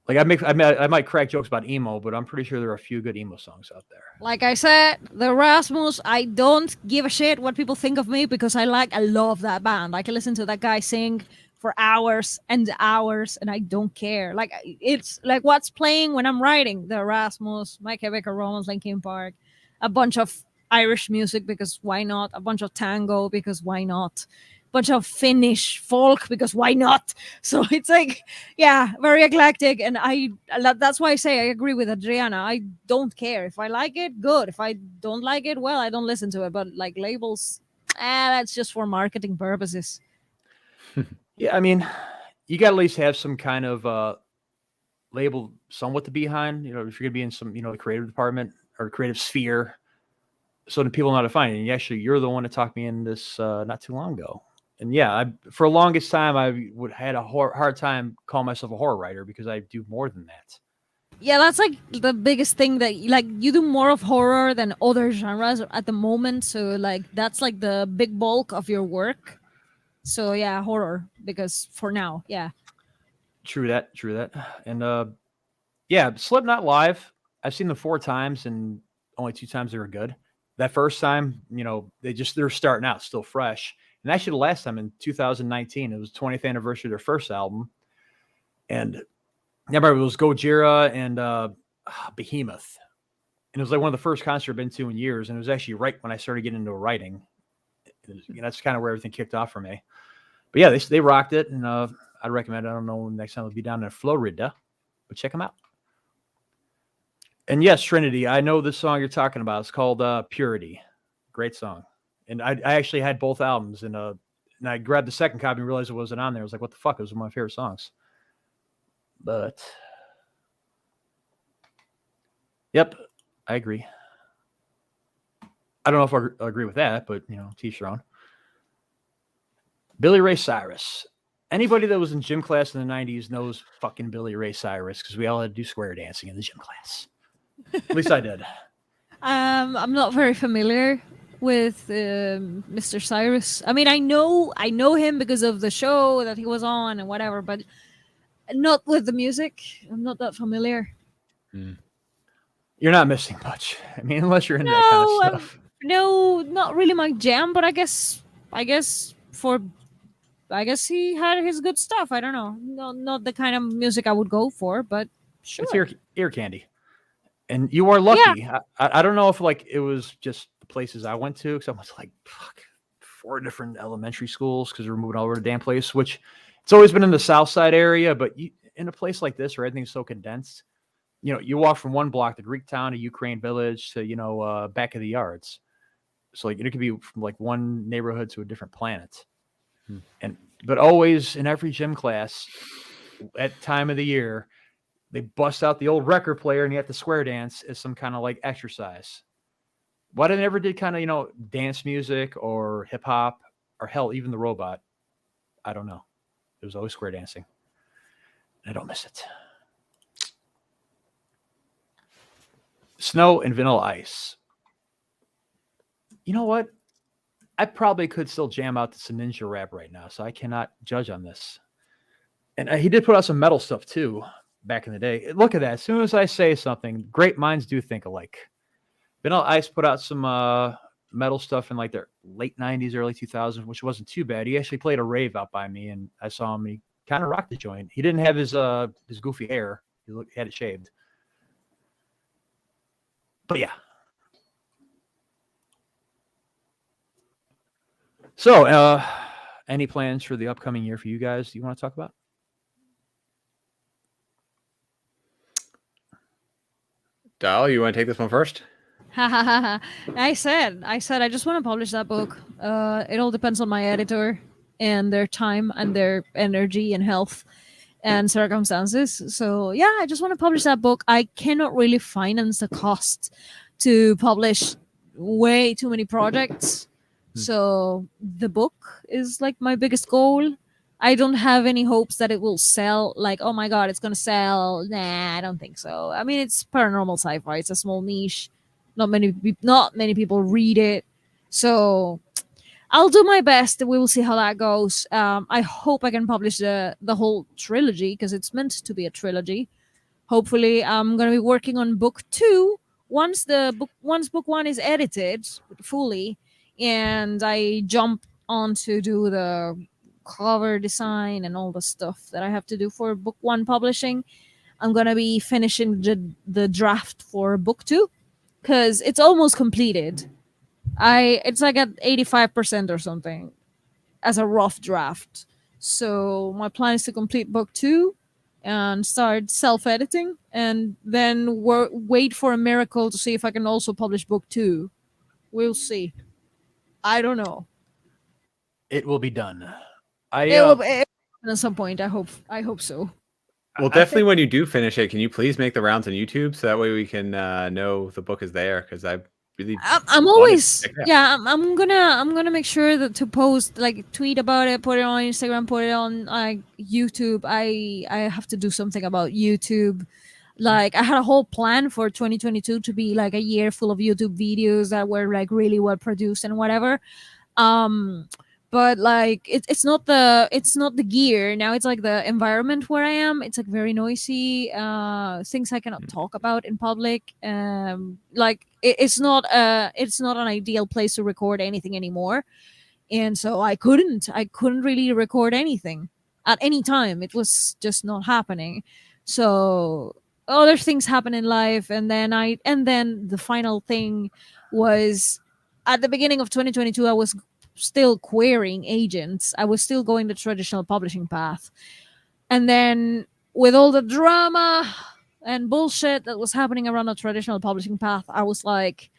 Like I might crack jokes about emo, but I'm pretty sure there are a few good emo songs out there. Like I said, the Rasmus, I don't give a shit what people think of me because I love that band. I can listen to that guy sing for hours and hours, and I don't care. Like it's like what's playing when I'm writing: the Rasmus, My Chemical Romance, Linkin Park, a bunch of Irish music because why not? A bunch of tango because why not? A bunch of Finnish folk because why not? So it's like, yeah, very eclectic, and that's why I say I agree with Adriana. I don't care if I like it, good. If I don't like it, well, I don't listen to it. But like labels, that's just for marketing purposes. Yeah, I mean, you got to at least have some kind of label somewhat to be behind. If you're going to be in some, the creative department or creative sphere, so that people know how to find it. And actually, you're the one that talked me in this not too long ago. And yeah, for the longest time, I had a hard time calling myself a horror writer because I do more than that. Yeah, that's like the biggest thing that like you do more of horror than other genres at the moment. So like that's like the big bulk of your work. So yeah, horror because for now, yeah. True that. And yeah, Slipknot live. I've seen them 4 times, and only 2 times they were good. that first time, they're starting out still fresh. And actually the last time in 2019, it was 20th anniversary of their first album. And I remember it was Gojira and Behemoth. And it was like one of the first concerts I've been to in years. And it was actually right when I started getting into writing. That's kind of where everything kicked off for me. But yeah, they rocked it. And I'd recommend it. I don't know when next time it'll be down in Florida, but check them out. And yes, Trinity, I know this song you're talking about. It's called Purity. Great song. And I actually had both albums. And I grabbed the second copy and realized it wasn't on there. I was like, what the fuck? It was one of my favorite songs. But yep, I agree. I don't know if I agree with that, but teach your own. Billy Ray Cyrus. Anybody that was in gym class in the 90s knows fucking Billy Ray Cyrus because we all had to do square dancing in the gym class. At least I did. I'm not very familiar with Mr. Cyrus. I mean, I know him because of the show that he was on and whatever, but not with the music. I'm not that familiar. You're not missing much. I mean, unless you're into that kind of stuff. No, not really my jam, but I guess he had his good stuff. I don't know. not the kind of music I would go for, but sure. It's ear candy. And you are lucky. Yeah. I don't know if it was just the places I went to, because I went to 4 different elementary schools because we're moving all over to the damn place, which it's always been in the Southside area, but in a place like this where everything's so condensed, you walk from one block to Greektown to Ukraine Village to, back of the yards. So it could be from one neighborhood to a different planet. But always in every gym class at time of the year, they bust out the old record player and you have to square dance as some kind of exercise. Why they never did kind of, dance music or hip hop or hell, even the robot? I don't know. It was always square dancing. I don't miss it. Snow and Vanilla Ice. You know what? I probably could still jam out to some ninja rap right now, so I cannot judge on this. And he did put out some metal stuff too back in the day. Look at that. As soon as I say something, great minds do think alike. Vanilla Ice put out some metal stuff in their late 90s, early 2000s, which wasn't too bad. He actually played a rave out by me, and I saw him. He kind of rocked the joint. He didn't have his goofy hair. He had it shaved. But yeah. So, any plans for the upcoming year for you guys? Do you want to talk about? Dal, you want to take this one first? I said I just want to publish that book. It all depends on my editor and their time and their energy and health and circumstances. So yeah, I just want to publish that book. I cannot really finance the cost to publish way too many projects. So the book is my biggest goal. I don't have any hopes that it will sell. Oh my God, it's going to sell. Nah, I don't think so. I mean, it's paranormal sci-fi. It's a small niche. Not many people read it. So I'll do my best. We will see how that goes. I hope I can publish the whole trilogy because it's meant to be a trilogy. Hopefully, I'm going to be working on book 2 once book 1 is edited fully. And I jump on to do the cover design and all the stuff that I have to do for book 1 publishing. I'm going to be finishing the draft for book 2 because it's almost completed. It's at 85% or something as a rough draft. So my plan is to complete book 2 and start self-editing and then wait for a miracle to see if I can also publish book 2. We'll see. I don't know. It will be done. It will be at some point. I hope so. Well, definitely when you do finish it, can you please make the rounds on YouTube so that way we can know the book is there? Because I'm always I'm gonna make sure that to post tweet about it, put it on Instagram, put it on YouTube. I have to do something about YouTube. I had a whole plan for 2022 to be a year full of YouTube videos that were really well produced and whatever. But it's not the gear now. It's the environment where I am. It's very noisy. Things I cannot talk about in public. it's not an ideal place to record anything anymore. And so I couldn't really record anything at any time. It was just not happening. So other things happen in life, and then the final thing was at the beginning of 2022. I was still querying agents. I was still going the traditional publishing path. And then with all the drama and bullshit that was happening around the traditional publishing path, I was like,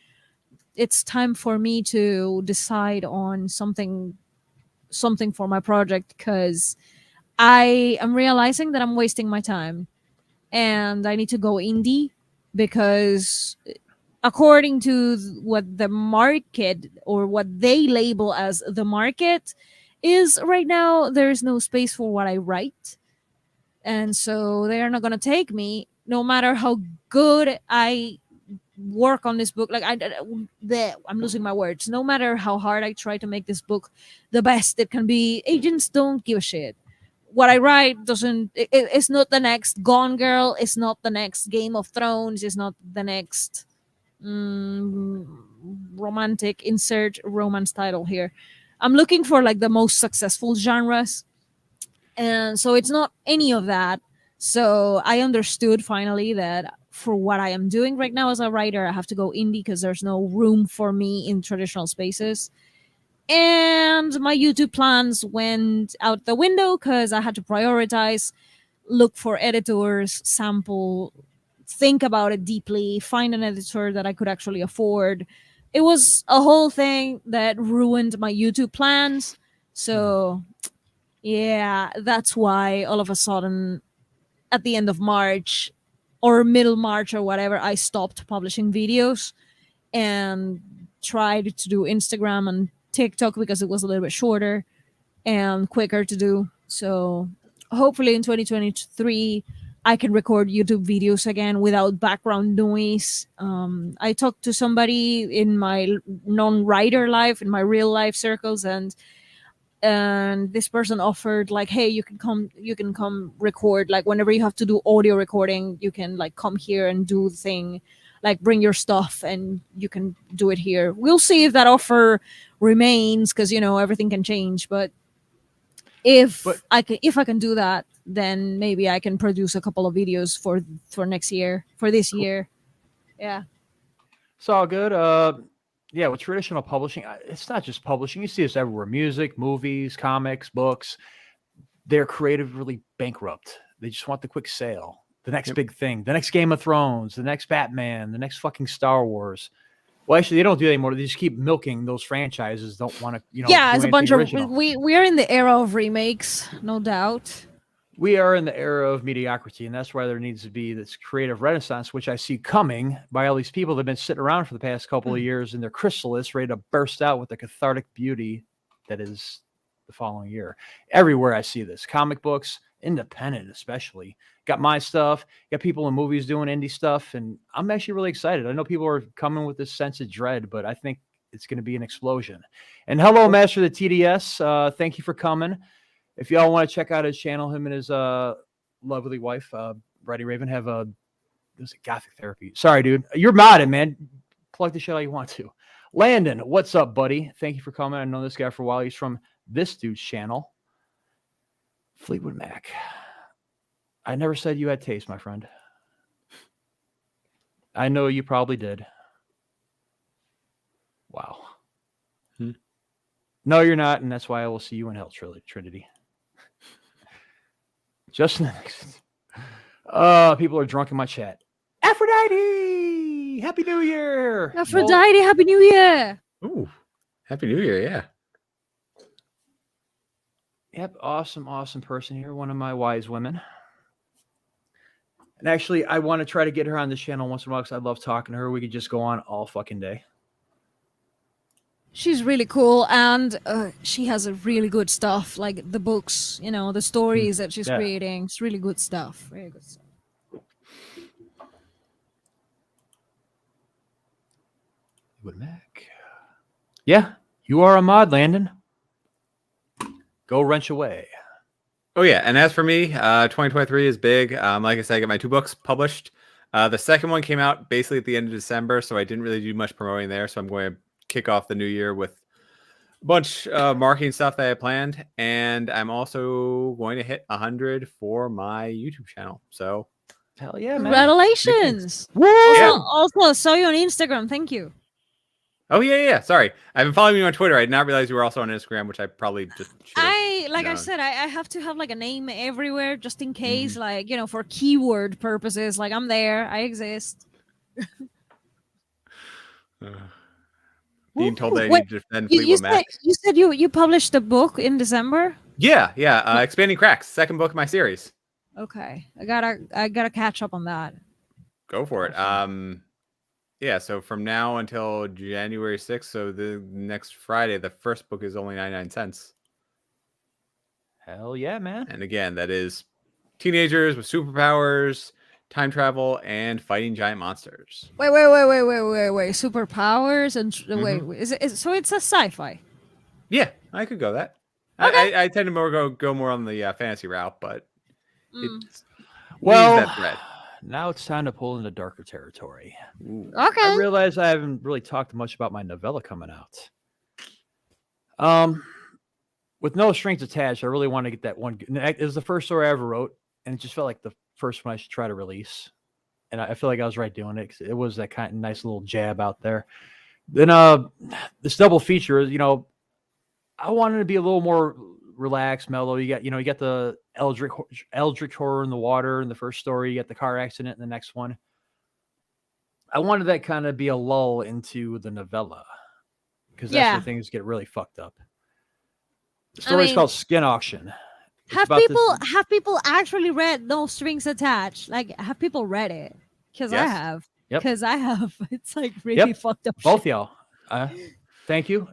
it's time for me to decide on something for my project, because I am realizing that I'm wasting my time and I need to go indie, because according to what the market, or what they label as the market, is right now, there is no space for what I write. And so they are not going to take me, no matter how good I work on this book. Like I'm losing my words. No matter how hard I try to make this book the best it can be, agents don't give a shit. What I write doesn't. It's not the next Gone Girl. It's not the next Game of Thrones. It's not the next romantic, insert romance title here. I'm looking for like the most successful genres, and so it's not any of that. So I understood finally that for what I am doing right now as a writer, I have to go indie, because there's no room for me in traditional spaces. And my YouTube plans went out the window, because I had to prioritize, look for editors, sample, think about it deeply, find an editor that I could actually afford. It was a whole thing that ruined my YouTube plans. So yeah, that's why all of a sudden at the end of March or middle March or whatever, I stopped publishing videos and tried to do Instagram and TikTok, because it was a little bit shorter and quicker to do. So hopefully in 2023, I can record YouTube videos again without background noise. I talked to somebody in my non-writer life, in my real life circles, and this person offered like, hey, you can come record, like whenever you have to do audio recording, you can like come here and do the thing, like bring your stuff and you can do it here. We'll see if that offer remains, because everything can change. But if I can do that, then maybe I can produce a couple of videos for next year, for this year. Yeah, It's all good. Yeah, with traditional publishing, it's not just publishing. You see this everywhere: music, movies, comics, books. They're creatively bankrupt. They just want the quick sale, the next big thing, the next Game of Thrones, the next Batman, the next fucking Star Wars. Well, actually, they don't do that anymore. They just keep milking those franchises. Don't want to, yeah, it's a bunch original. of we are in the era of remakes, no doubt. We are in the era of mediocrity, and that's why there needs to be this creative renaissance, which I see coming by all these people that have been sitting around for the past couple of years in their chrysalis, ready to burst out with the cathartic beauty that is the following year. Everywhere I see this, comic books, independent especially. Got my stuff, got people in movies doing indie stuff, and I'm actually really excited. I know people are coming with this sense of dread, but I think it's going to be an explosion. And hello, Master of the TDS. Thank you for coming. If y'all want to check out his channel, him and his lovely wife, Brady Raven, have there's a gothic therapy. Sorry, dude. You're modded, man. Plug the shit how you want to. Landon, what's up, buddy? Thank you for coming. I know this guy for a while. He's from this dude's channel. Fleetwood Mac. I never said you had taste, my friend. I know you probably did. Wow. No, you're not, and that's why I will see you in hell, Trinity. Just next. People are drunk in my chat. Aphrodite! Happy New Year! Aphrodite, Happy New Year! Ooh, Happy New Year, yeah. Yep, awesome person here. One of my wise women. And actually, I want to try to get her on the channel once in a while, because I love talking to her. We could just go on all fucking day. She's really cool, and she has a really good stuff, like the books, the stories that she's creating. It's really good stuff. Very good stuff. Mac. Yeah, you are a mod, Landon. Go wrench away. Oh yeah, and as for me, 2023 is big. Like I said, I got my 2 books published. The second one came out basically at the end of December, so I didn't really do much promoting there. So I'm going to kick off the new year with a bunch of marketing stuff that I planned, and I'm also going to hit 100 for my YouTube channel. So Hell yeah, man. Congratulations! Woo! Also, I saw you on Instagram. Thank you. Oh yeah. Sorry, I've been following you on Twitter. I did not realize you were also on Instagram, which I probably just should have I known. said, I have to have like a name everywhere just in case, like, you know, for keyword purposes. Like, I'm there, I exist. Being told that I Wait, need to defend You Fleetwood Mac. said you published a book in December. Yeah. Expanding Cracks, second book of my series. Okay, I gotta catch up on that. Go for it. Yeah, so from now until January 6th, so the next Friday, the first book is only 99 cents. Hell yeah, man. And again, that is teenagers with superpowers, time travel, and fighting giant monsters. Wait. Superpowers and wait, is it so? It's a sci-fi. Yeah, I could go that. Okay. I tend to go more on the fantasy route, but it's Well, that thread. Now it's time to pull into darker territory. Ooh. Okay. I realize I haven't really talked much about my novella coming out. With no strings attached, I really want to get that one. It was the first story I ever wrote, and it just felt like the first one I should try to release. And I feel like I was right doing it, 'cause it was that kind of nice little jab out there. Then this double feature, you know, I wanted to be a little more relaxed, mellow. You got the eldritch horror in the water in the first story. You got the car accident in the next one. I wanted that kind of be a lull into the novella, because that's where things get really fucked up. The story's called Skin Auction. Have people actually read No Strings Attached? Like, have people read it? Because I have. Yep. Because I have. It's like really fucked up. Both y'all. Thank you.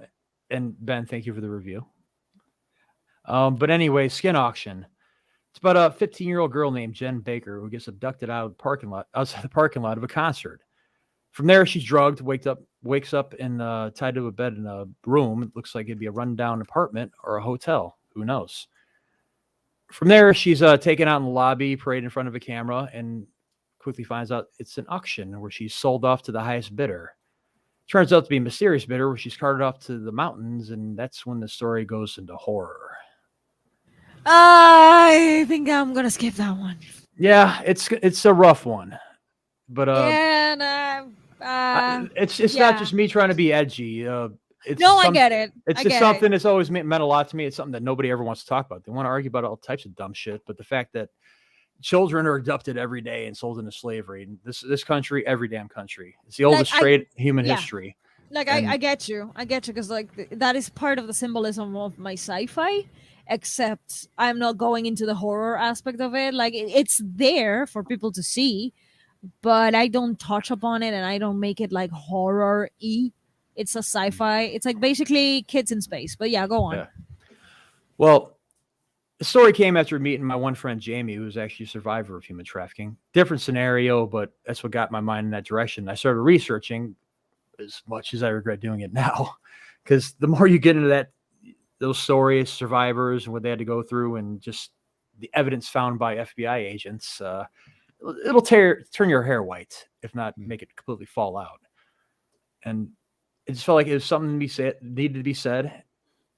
And Ben, thank you for the review. But anyway, Skin Auction. It's about a 15-year-old girl named Jen Baker who gets abducted outside the parking lot of a concert. From there, she's drugged, wakes up and tied to a bed in a room. It looks like it'd be a rundown apartment or a hotel. Who knows? From there, she's taken out in the lobby, paraded in front of a camera, and quickly finds out it's an auction where she's sold off to the highest bidder. Turns out to be a mysterious bidder where she's carted off to the mountains, and that's when the story goes into horror. I think I'm gonna skip that one. Yeah, it's a rough one, but it's not just me trying to be edgy. I get it. It's just something that's always meant a lot to me. It's something that nobody ever wants to talk about. They want to argue about all types of dumb shit, but the fact that children are abducted every day and sold into slavery, and this country, every damn country, it's the oldest straight human history. Like, I get you, because like that is part of the symbolism of my sci-fi. Except I'm not going into the horror aspect of it. Like, it's there for people to see, but I don't touch upon it and I don't make it like horror-y. It's a sci-fi. It's like basically kids in space. But yeah, go on. Yeah. Well, the story came after meeting my one friend Jamie, who was actually a survivor of human trafficking. Different scenario, but that's what got my mind in that direction. I started researching, as much as I regret doing it now, because the more you get into those stories, survivors, and what they had to go through, and just the evidence found by FBI agents, it'll turn your hair white, if not make it completely fall out. And it just felt like it was something needed to be said,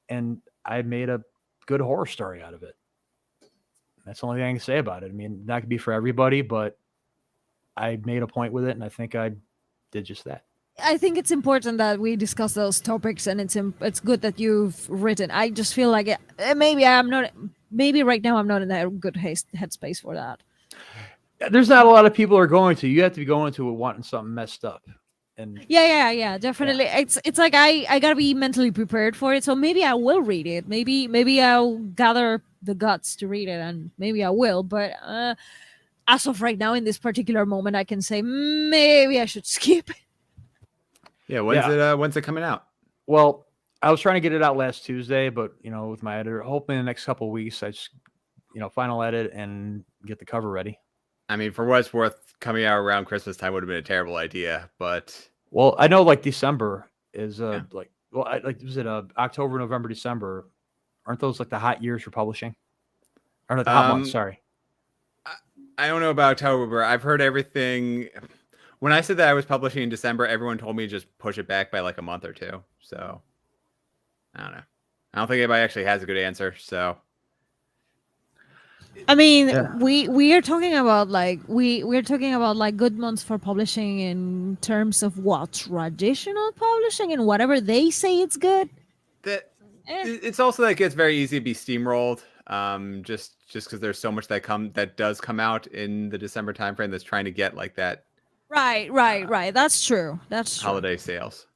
and I made a good horror story out of it. That's the only thing I can say about it. I mean, not gonna be for everybody, but I made a point with it, and I think I did just that. I think it's important that we discuss those topics, and it's good that you've written. I just feel like maybe right now I'm not in a good headspace for that. There's not a lot of people are going to. You have to be going to it wanting something messed up. And yeah, definitely. Yeah. It's like I gotta be mentally prepared for it. So maybe I will read it. Maybe I'll gather the guts to read it, and maybe I will. But as of right now, in this particular moment, I can say maybe I should skip it. Yeah, when's it coming out? Well, I was trying to get it out last Tuesday, but with my editor, hoping in the next couple of weeks I just final edit and get the cover ready. I mean, for what it's worth, coming out around Christmas time would have been a terrible idea, but I know like December is was it October, November, December? Aren't those like the hot years for publishing? Or not the hot months? Sorry. I don't know about October. I've heard everything. When I said that I was publishing in December, everyone told me just push it back by like a month or two. So I don't know. I don't think anybody actually has a good answer. So I mean, Yeah. we are talking about like we're talking about like good months for publishing in terms of what traditional publishing and whatever they say it's good. that Eh. it's also like it's very easy to be steamrolled. Just because there's so much that does come out in the December timeframe that's trying to get like that Right. That's true. That's true. holiday sales.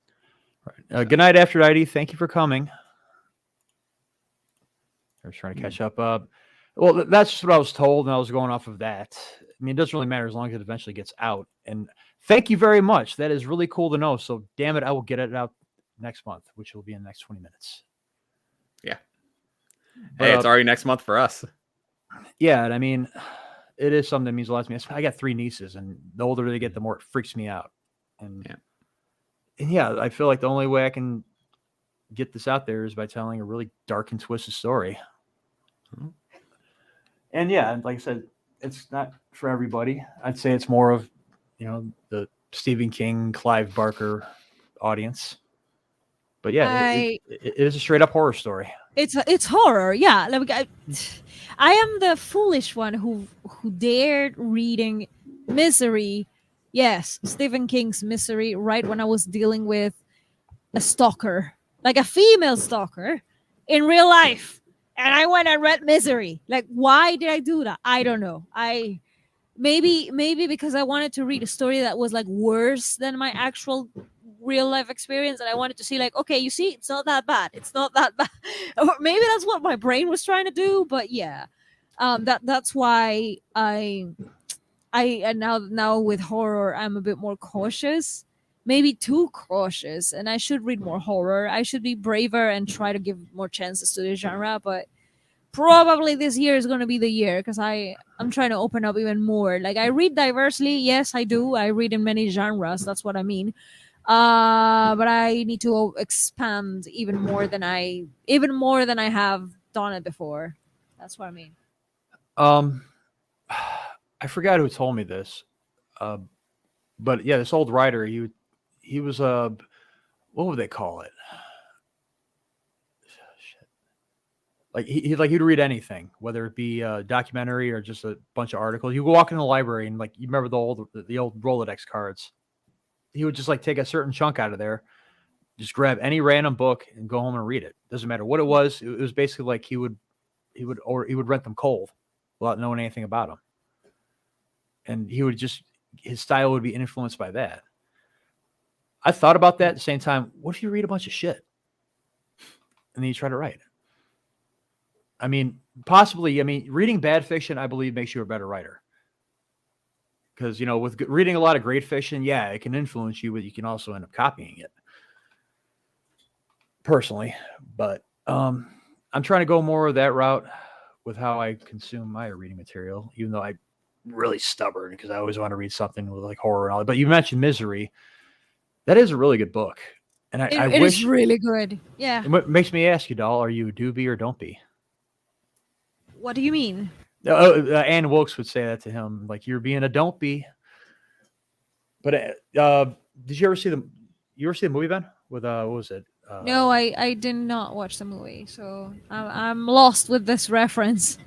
Good night, Aphrodite. Thank you for coming. I was trying to catch up. Well, that's just what I was told, and I was going off of that. I mean, it doesn't really matter as long as it eventually gets out. And thank you very much. That is really cool to know. So, damn it, I will get it out next month, which will be in the next 20 minutes. Yeah. But, Hey, it's already next month for us. Yeah, and I mean, it is something that means a lot to me. I got 3 nieces, and the older they get, the more it freaks me out. And yeah, I feel like the only way I can get this out there is by telling a really dark and twisted story. Mhm. And yeah, like I said, it's not for everybody. I'd say it's more of, the Stephen King, Clive Barker audience. But yeah, it is a straight up horror story. It's horror. Yeah. Like, I am the foolish one who dared reading Misery. Yes, Stephen King's Misery right when I was dealing with a stalker, like a female stalker in real life. And I went and read Misery. Like, why did I do that? I don't know. Maybe because I wanted to read a story that was like worse than my actual real life experience, and I wanted to see like, okay, you see, it's not that bad. It's not that bad. Or maybe that's what my brain was trying to do. But yeah, that's why and now with horror, I'm a bit more cautious. Maybe too cautious, and I should read more horror. I should be braver and try to give more chances to the genre. But probably this year is going to be the year because I'm trying to open up even more. Like, I read diversely. Yes, I do. I read in many genres. That's what I mean. But I need to expand even more than I have done it before. That's what I mean. I forgot who told me this. But yeah, this old writer, he was what would they call it? Shit. Like he'd read anything, whether it be a documentary or just a bunch of articles. You go walk in the library and like you remember the old Rolodex cards. He would just like take a certain chunk out of there, just grab any random book and go home and read it. Doesn't matter what it was. It was basically like he would rent them cold without knowing anything about them. And his style would be influenced by that. I thought about that at the same time. What if you read a bunch of shit and then you try to write? I mean, possibly. I mean, reading bad fiction, I believe, makes you a better writer. Because, with reading a lot of great fiction, yeah, it can influence you, but you can also end up copying it. Personally. But I'm trying to go more of that route with how I consume my reading material, even though I'm really stubborn because I always want to read something with like horror and all that. But you mentioned Misery. That is a really good book. And I It wish is really good. Yeah. it makes me ask you, doll, are you a doobie or don't be? What do you mean? Ann Wilkes would say that to him, like, you're being a don't be. But did you ever see the movie, Ben? With what was it? No, I did not watch the movie, so I'm lost with this reference.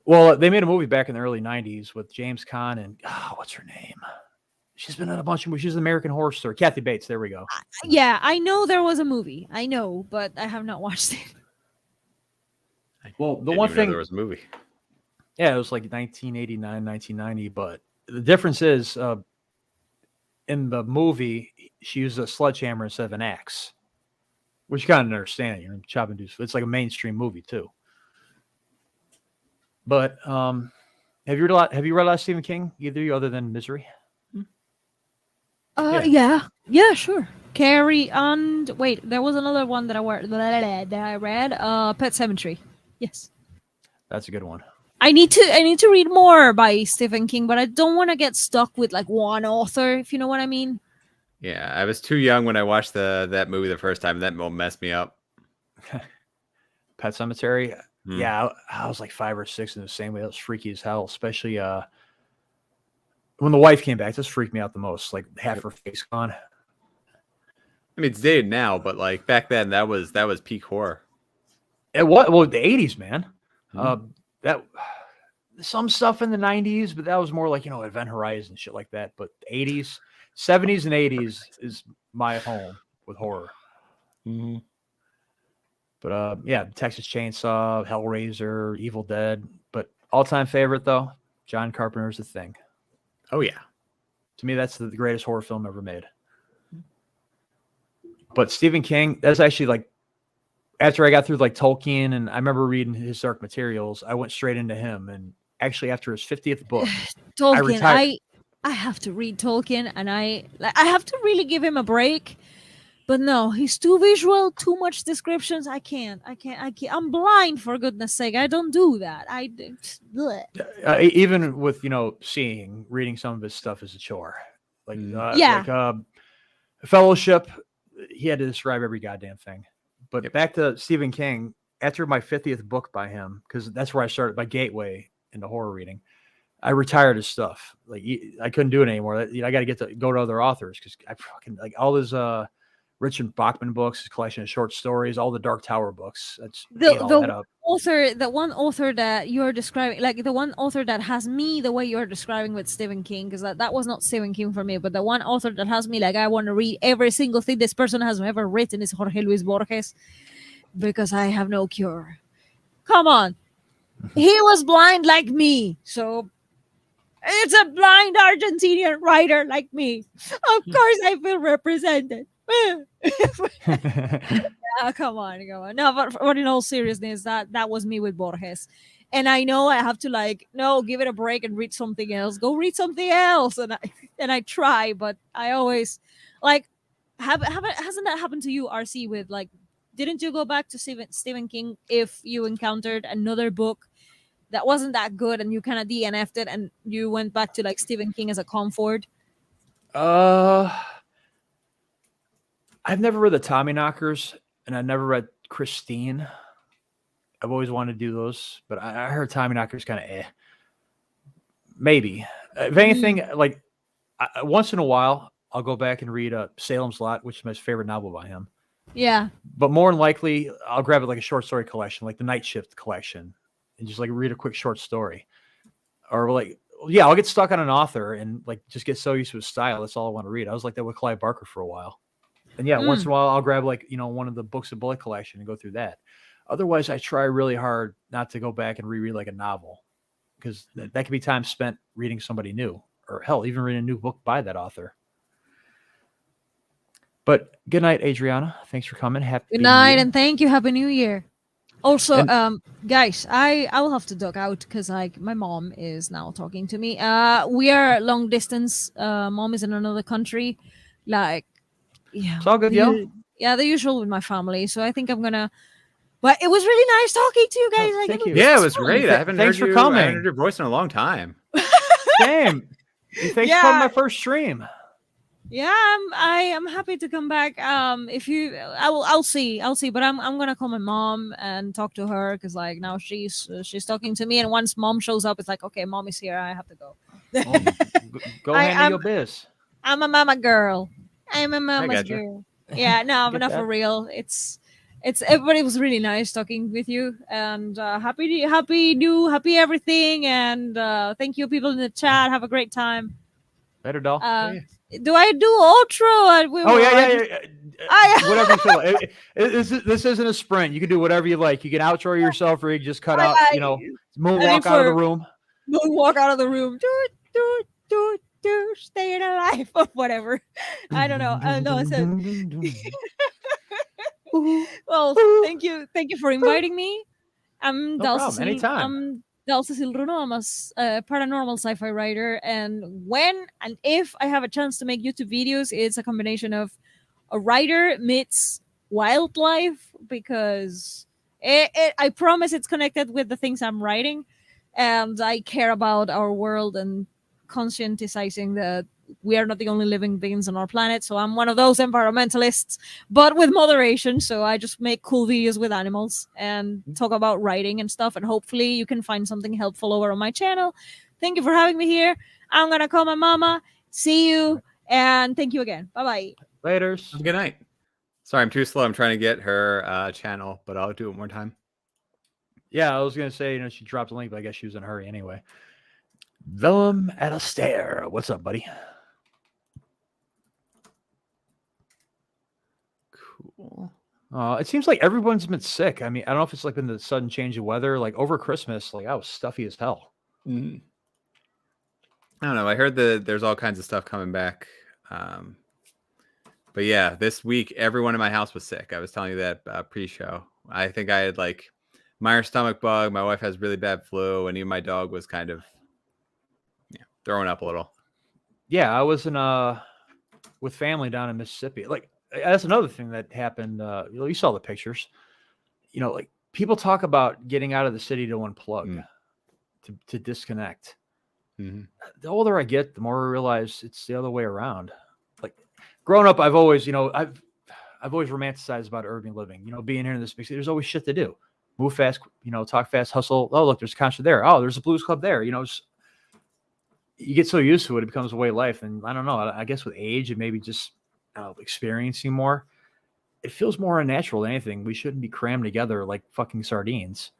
Well, they made a movie back in the early '90s with James Caan and what's her name? She's been in a bunch of movies. She's an American Horror Story. Kathy Bates. There we go. Yeah, I know there was a movie. I know, but I have not watched it. Well, the Didn't one even know thing, there was a movie. yeah, it was like 1989, 1990. But the difference is, in the movie, she used a sledgehammer instead of an axe, which you kind of understand. Chopping dudes. It's like a mainstream movie too. But have you read a lot of Stephen King? Either you, other than Misery? Yeah, sure. Carrie and wait, there was another one that I read. Pet Cemetery. Yes. That's a good one. I need to read more by Stephen King, but I don't want to get stuck with like one author, if you know what I mean. Yeah, I was too young when I watched that movie the first time. That messed me up. Pet Cemetery. Yeah, I was like 5 or 6 in the same way. That was freaky as hell, especially when the wife came back. This freaked me out the most. Like half her face gone. I mean, it's dated now, but like back then, that was peak horror. It was well the 80s, man. Mhm. That some stuff in the 90s, but that was more like Event Horizon shit like that. But 80s, 70s, and 80s is my home with horror. But yeah, Texas Chainsaw, Hellraiser, Evil Dead. But all-time favorite though, John Carpenter's The Thing. Oh yeah. To me, that's the greatest horror film ever made. But Stephen King, that's actually like after I got through like Tolkien and I remember reading his Dark Materials, I went straight into him. And actually after his 50th book, Tolkien, retired. I have to read Tolkien, and I have to really give him a break. But no, he's too visual, too much descriptions. I can't. I'm blind, for goodness sake. I don't do that. Bleh. Even with reading some of his stuff is a chore. Like Fellowship, he had to describe every goddamn thing. But back to Stephen King, after my 50th book by him, because that's where I started my gateway into horror reading, I retired his stuff. Like I couldn't do it anymore. I got to go to other authors because I fucking like all his Richard Bachman books, his collection of short stories, all the Dark Tower books. That's the one author that you're describing, like the one author that has me the way you're describing with Stephen King, because that was not Stephen King for me, but the one author that has me like I want to read every single thing this person has ever written is Jorge Luis Borges, because I have no cure. Come on. He was blind like me, so it's a blind Argentinian writer like me. Of course I feel represented. Come on. No, but in all seriousness, that was me with Borges. And I know I have to give it a break and read something else. Go read something else. And I try, but I always hasn't that happened to you, RC, with didn't you go back to Stephen King if you encountered another book that wasn't that good and you kind of DNF'd it and you went back to Stephen King as a comfort? I've never read the Tommyknockers, and I never read Christine. I've always wanted to do those, but I heard Tommyknockers kind of maybe. If anything, once in a while, I'll go back and read Salem's Lot, which is my favorite novel by him. Yeah. But more than likely, I'll grab it like a short story collection, like the Night Shift collection, and just read a quick short story. Or I'll get stuck on an author and just get so used to his style. That's all I want to read. I was like that with Clive Barker for a while. And once in a while I'll grab one of the books of Bullet collection and go through that. Otherwise, I try really hard not to go back and reread like a novel, because that could be time spent reading somebody new, or hell, even reading a new book by that author. But good night, Adriana. Thanks for coming. Happy good night, and thank you. Happy New Year. Also, guys, I will have to duck out because my mom is now talking to me. We are long distance. Mom is in another country. It's all good, yo. Yeah, the usual with my family. So I think I'm gonna. But it was really nice talking to you guys. Thank you. Yeah, it was great. I haven't Thanks heard for coming. I haven't heard your voice in a long time. Same. Thanks for coming my first stream. Yeah, I am happy to come back. I'll see. But I'm gonna call my mom and talk to her because now she's talking to me. And once mom shows up, it's like, okay, mom is here. I have to go. Go handle your biz. I'm a mama girl. I'm a mama's girl. Yeah, no, but not for real. It's everybody was really nice talking with you, and happy everything, and thank you people in the chat. Have a great time. Better doll. Do I do outro? Whatever you feel like. This isn't a sprint. You can do whatever you like. You can outro yourself, or you can just cut out. Moonwalk out of the room. Moonwalk out of the room. Do staying alive or whatever. I don't know. No, I said. Well, thank you for inviting me. I'm no problem. Anytime. I'm Del Cecil Runo. I'm a paranormal sci-fi writer, and when and if I have a chance to make YouTube videos, it's a combination of a writer meets wildlife, because I promise it's connected with the things I'm writing, and I care about our world and conscientizing that we are not the only living beings on our planet. So I'm one of those environmentalists, but with moderation. So I just make cool videos with animals and talk about writing and stuff. And hopefully you can find something helpful over on my channel. Thank you for having me here. I'm going to call my mama. See you. And thank you again. Bye-bye. Laters. Have a good night. Sorry, I'm too slow. I'm trying to get her channel, but I'll do it one more time. Yeah, I was going to say, she dropped a link, but I guess she was in a hurry anyway. Vellum at a stare. What's up, buddy? Cool. It seems like everyone's been sick. I mean, I don't know if it's like been the sudden change of weather. Like over Christmas, like I was stuffy as hell. I don't know. I heard that there's all kinds of stuff coming back. But yeah, this week, everyone in my house was sick. I was telling you that pre-show. I think I had like minor stomach bug. My wife has really bad flu, and even my dog was kind of throwing up a little. Yeah, I was in with family down in Mississippi. Like that's another thing that happened. You saw the pictures. Like people talk about getting out of the city to unplug, to disconnect. Mm-hmm. The older I get, the more I realize it's the other way around. Like growing up, I've always, I've always romanticized about urban living. Being here in this big city, there's always shit to do. Move fast, talk fast, hustle. Oh, look, there's a concert there. Oh, there's a blues club there. You get so used to it, it becomes a way of life. And I don't know. I guess with age and maybe just experiencing more, it feels more unnatural than anything. We shouldn't be crammed together like fucking sardines.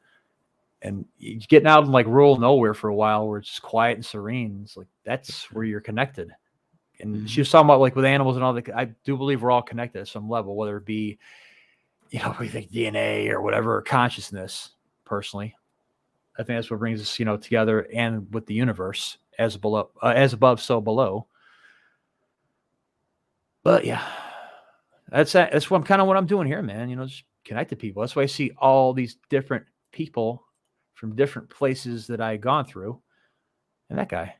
And getting out in like rural nowhere for a while where it's just quiet and serene, it's like that's where you're connected. And she was talking about like with animals and all that. I do believe we're all connected at some level, whether it be, we think DNA or whatever, or consciousness. Personally, I think that's what brings us, together and with the universe as above, so below. But yeah, that's what I'm doing here, man. Just connect to people. That's why I see all these different people from different places that I had gone through. And that guy.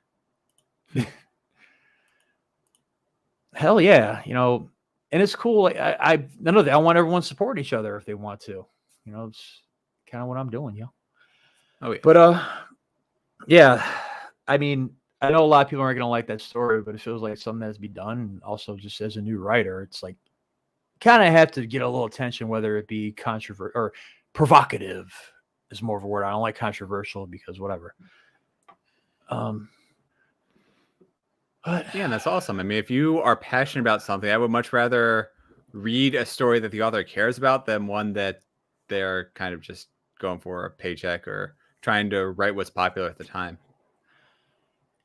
Hell yeah. And it's cool. I know that I want everyone to support each other if they want to. It's kind of what I'm doing, Oh, yeah. But yeah, I mean, I know a lot of people aren't going to like that story, but it feels like something that has to be done. And also just as a new writer, it's like kind of have to get a little attention, whether it be controversial or provocative is more of a word. I don't like controversial because whatever. But yeah, and that's awesome. I mean, if you are passionate about something, I would much rather read a story that the author cares about than one that they're kind of just going for a paycheck or trying to write what's popular at the time.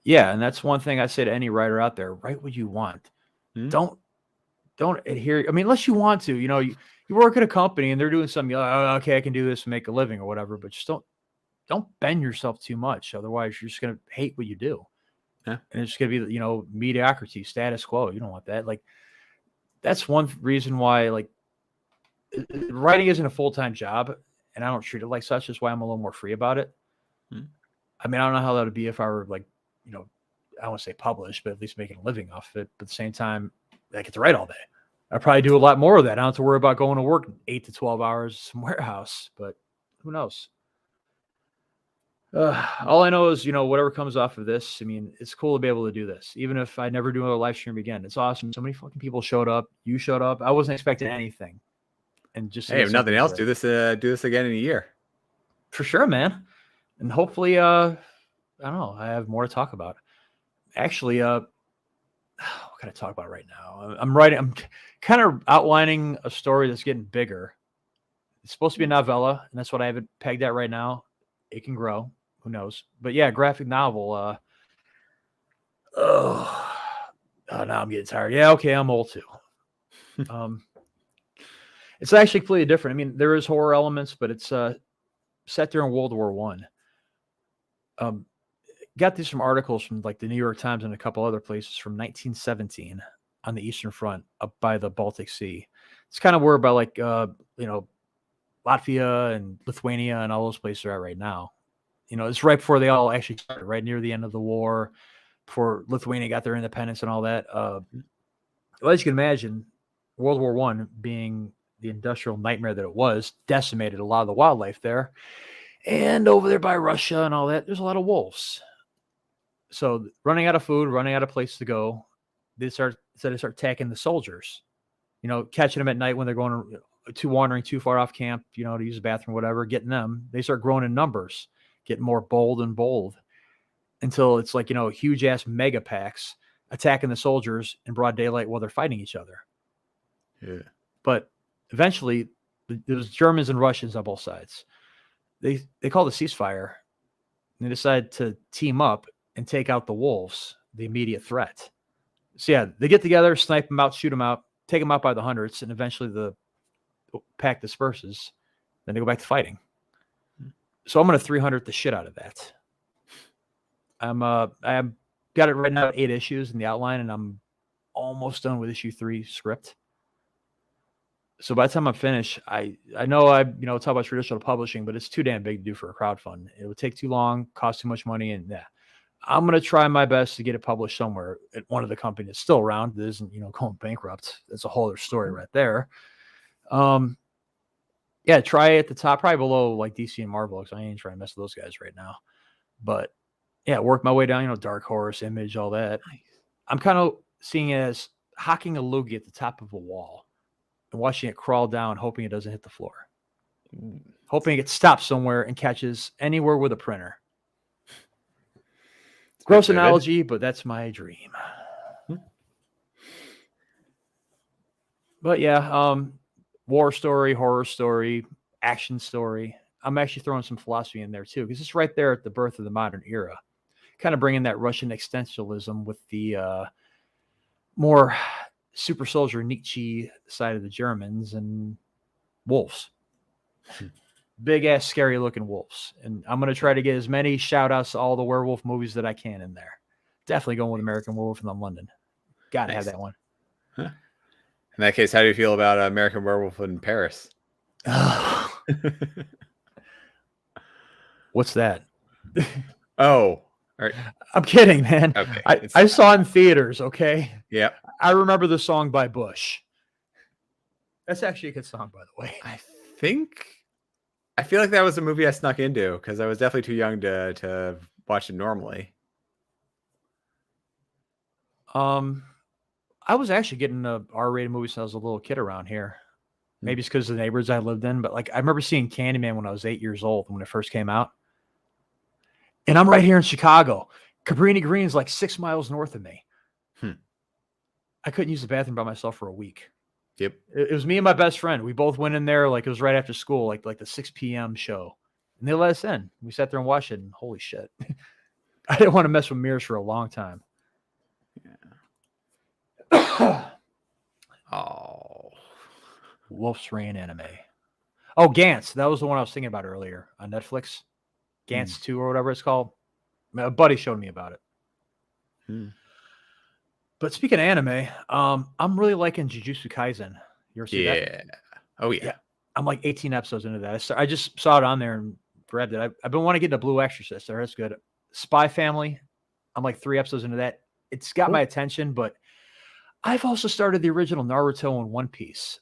Yeah, and that's one thing I say to any writer out there: write what you want. Don't adhere. I mean, unless you want to. You work at a company and they're doing something. You're like, oh, okay, I can do this and make a living or whatever. But just don't bend yourself too much. Otherwise, you're just gonna hate what you do. Yeah. And it's gonna be mediocrity, status quo. You don't want that. Like that's one reason why like writing isn't a full-time job, and I don't treat it like such. That's why I'm a little more free about it. I mean, I don't know how that would be if I were like, I don't want to say published, but at least making a living off of it. But at the same time, I get to write all day. I probably do a lot more of that. I don't have to worry about going to work 8 to 12 hours in some warehouse, but who knows? All I know is, whatever comes off of this, I mean, it's cool to be able to do this. Even if I never do another live stream again, it's awesome. So many fucking people showed up. You showed up. I wasn't expecting anything. And just hey, if nothing else, do this again in a year. For sure, man. And hopefully, I don't know. I have more to talk about. Actually, what can I talk about right now? I'm kind of outlining a story that's getting bigger. It's supposed to be a novella, and that's what I have it pegged at right now. It can grow. Who knows? But yeah, graphic novel. Now I'm getting tired. Yeah, okay, I'm old too. It's actually completely different. I mean, there is horror elements, but it's set during World War I. Got these from articles from like the New York Times and a couple other places from 1917 on the Eastern Front up by the Baltic Sea. It's kind of where by like Latvia and Lithuania and all those places are at right now. It's right before they all actually started, right near the end of the war, before Lithuania got their independence and all that. Well, as you can imagine, World War I being the industrial nightmare that it was, decimated a lot of the wildlife there. And over there by Russia and all that, there's a lot of wolves. So running out of food, running out of place to go, they start attacking the soldiers. You know, catching them at night when they're going wandering too far off camp. You know, to use the bathroom, whatever. Getting them. They start growing in numbers, getting more bold and bold, until it's like, you know, huge ass mega packs attacking the soldiers in broad daylight while they're fighting each other. Yeah. But eventually, there's Germans and Russians on both sides. They call the ceasefire. And they decide to team up and take out the wolves, the immediate threat. So yeah, they get together, snipe them out, shoot them out, take them out by the hundreds, and eventually the pack disperses. Then they go back to fighting. So I'm going to 300 the shit out of that. I've got it right now at 8 issues in the outline, and I'm almost done with issue 3 script. So by the time I'm finished, I know talk about traditional publishing, but it's too damn big to do for a crowdfund. It would take too long, cost too much money, and I'm going to try my best to get it published somewhere at one of the companies that's still around that isn't, going bankrupt. That's a whole other story right there. Yeah, try at the top, probably below like DC and Marvel, because I ain't trying to mess with those guys right now. But yeah, work my way down, Dark Horse, Image, all that. I'm kind of seeing it as hocking a loogie at the top of a wall and watching it crawl down, hoping it doesn't hit the floor. Hoping it stops somewhere and catches anywhere with a printer. Gross analogy, but that's my dream. But yeah, war story, horror story, action story. I'm actually throwing some philosophy in there too, because it's right there at the birth of the modern era. Kind of bringing that Russian existentialism with the more super soldier Nietzsche side of the Germans and wolves. Big ass scary looking wolves. And I'm going to try to get as many shout outs to all the werewolf movies that I can in there. Definitely going with American Werewolf in London. Got to have that one. Huh. In that case, how do you feel about American Werewolf in Paris? What's that? Oh, all right. I'm kidding, man. Okay. I saw it in theaters, okay? Yeah. I remember the song by Bush. That's actually a good song, by the way. I feel like that was a movie I snuck into because I was definitely too young to watch it normally. I was actually getting R-rated movies when I was a little kid around here. Maybe it's because of the neighborhoods I lived in, but like I remember seeing Candyman when I was 8 years old when it first came out. And I'm right here in Chicago. Cabrini Green's like 6 miles north of me. I couldn't use the bathroom by myself for a week. Yep. It was me and my best friend. We both went in there like it was right after school, like the 6 p.m. show. And they let us in. We sat there and watched it, and holy shit. I didn't want to mess with mirrors for a long time. Yeah. Oh. Wolf's Rain anime. Oh, Gantz. That was the one I was thinking about earlier on Netflix. Gantz 2 or whatever it's called. A buddy showed me about it. But speaking of anime, I'm really liking Jujutsu Kaisen. You ever see that? Oh, yeah. I'm like 18 episodes into that. I just saw it on there and grabbed it. I've been wanting to get into Blue Exorcist. That's good. Spy Family. I'm like 3 episodes into that. It's got my attention, but I've also started the original Naruto and One Piece.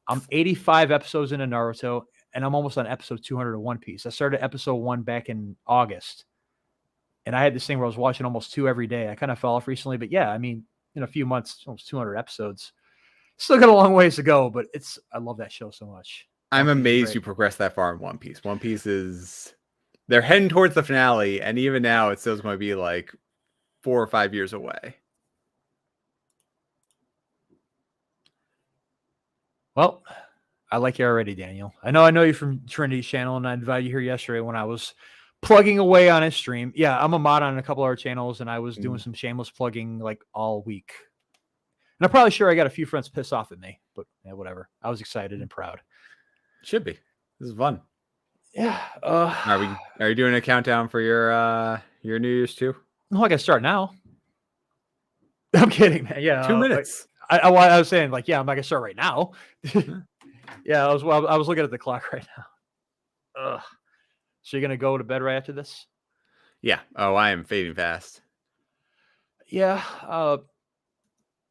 I'm 85 episodes into Naruto, and I'm almost on episode 200 of One Piece. I started episode 1 back in August, and I had this thing where I was watching almost 2 every day. I kind of fell off recently, but yeah, I mean, in a few months, almost 200 episodes. Still got a long ways to go, but I love that show so much. I'm amazed you progressed that far in One Piece. One Piece they're heading towards the finale, and even now it's still going to be like 4 or 5 years away. Well, I like you already, Daniel. I know you from Trinity's channel, and I invited you here yesterday when I was plugging away on his stream. Yeah, I'm a mod on a couple of our channels, and I was doing some shameless plugging like all week. And I'm probably sure I got a few friends pissed off at me, but yeah, whatever. I was excited and proud. Should be. This is fun. Yeah. Are you doing a countdown for your New Year's too? No, I got to start now. I'm kidding, man. Yeah, 2 minutes. I was saying, like, yeah, I'm not gonna start right now. Yeah, I was looking at the clock right now. So you're gonna go to bed right after this? Yeah. Oh, I am fading fast. Yeah.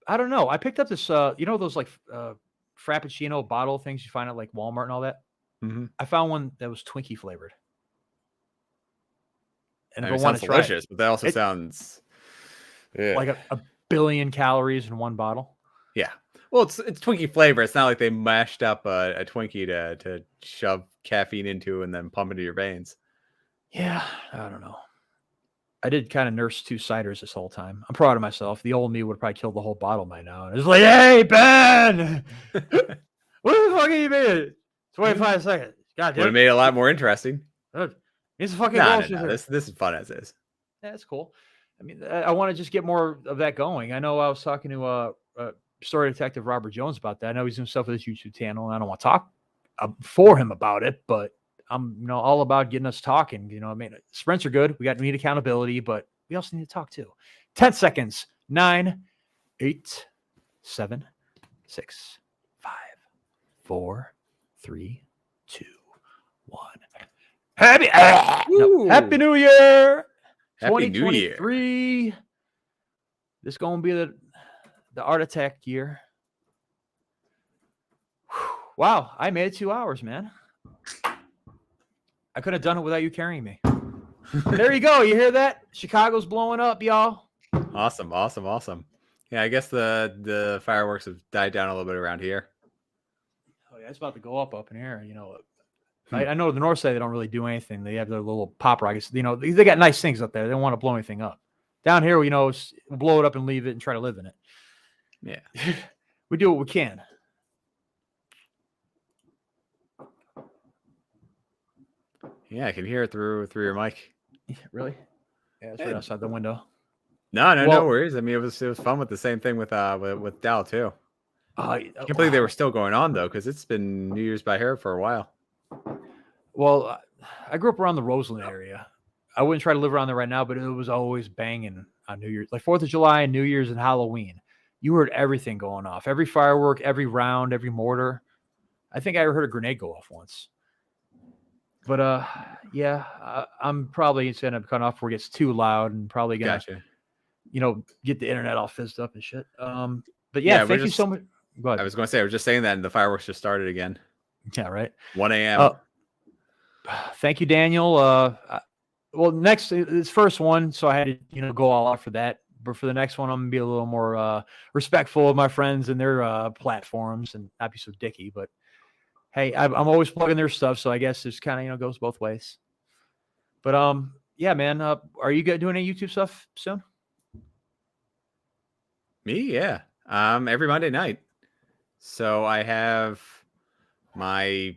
I don't know. I picked up this. Those like Frappuccino bottle things you find at like Walmart and all that. I found one that was Twinkie flavored. And I mean, it sounds delicious, but that also sounds like billion calories in one bottle. Yeah. Well, it's Twinkie flavor. It's not like they mashed up a Twinkie to shove caffeine into and then pump into your veins. Yeah, I don't know. I did kind of nurse 2 ciders this whole time. I'm proud of myself. The old me would have probably killed the whole bottle by now. And it's like, hey, Ben, what the fuck are you doing? 25 seconds. God Would damn have made it a lot more interesting. It's a fucking No, bullshit. this is fun as is. Yeah, that's cool. I mean, I want to just get more of that going. I know I was talking to story detective Robert Jones about that. I know he's doing stuff with his YouTube channel, and I don't want to talk for him about it, but I'm all about getting us talking. I mean, sprints are good. We need accountability, but we also need to talk too. 10 seconds. 9, 8, 7, 6, 5, 4, 3, 2, 1. Happy New Year. Happy New Year. 2023. This gonna be the Art Attack year. Wow, I made it 2 hours, man. I could have done it without you carrying me. There you go. You hear that? Chicago's blowing up, y'all. Awesome. Yeah, I guess the fireworks have died down a little bit around here. Oh yeah, it's about to go up in here. I know the north side, they don't really do anything. They have their little pop rockets. They got nice things up there. They don't want to blow anything up. Down here, we'll blow it up and leave it and try to live in it. Yeah. We do what we can. Yeah, I can hear it through your mic. Really? Yeah, it's right outside the window. No worries. I mean, it was fun with the same thing with Dal too. I can't believe they were still going on though, because it's been New Year's by here for a while. Well, I grew up around the Roseland area. I wouldn't try to live around there right now, but it was always banging on New Year's, like 4th of July and New Year's and Halloween. You heard everything going off, every firework, every round, every mortar. I think I heard a grenade go off once. But yeah, I'm probably going to end up cutting off before it gets too loud and probably going to, get the internet all fizzed up and shit. But yeah, thank you so much. Go ahead. I was going to say, I was just saying that, and the fireworks just started again. Yeah, right. 1 a.m. Thank you, Daniel. Well, next, it's first one, so I had to, go all out for that. But for the next one, I'm going to be a little more respectful of my friends and their platforms and not be so dicky. But hey, I'm always plugging their stuff, so I guess it's kind of, goes both ways. But yeah, man, are you doing any YouTube stuff soon? Me, yeah. Every Monday night. So I have my.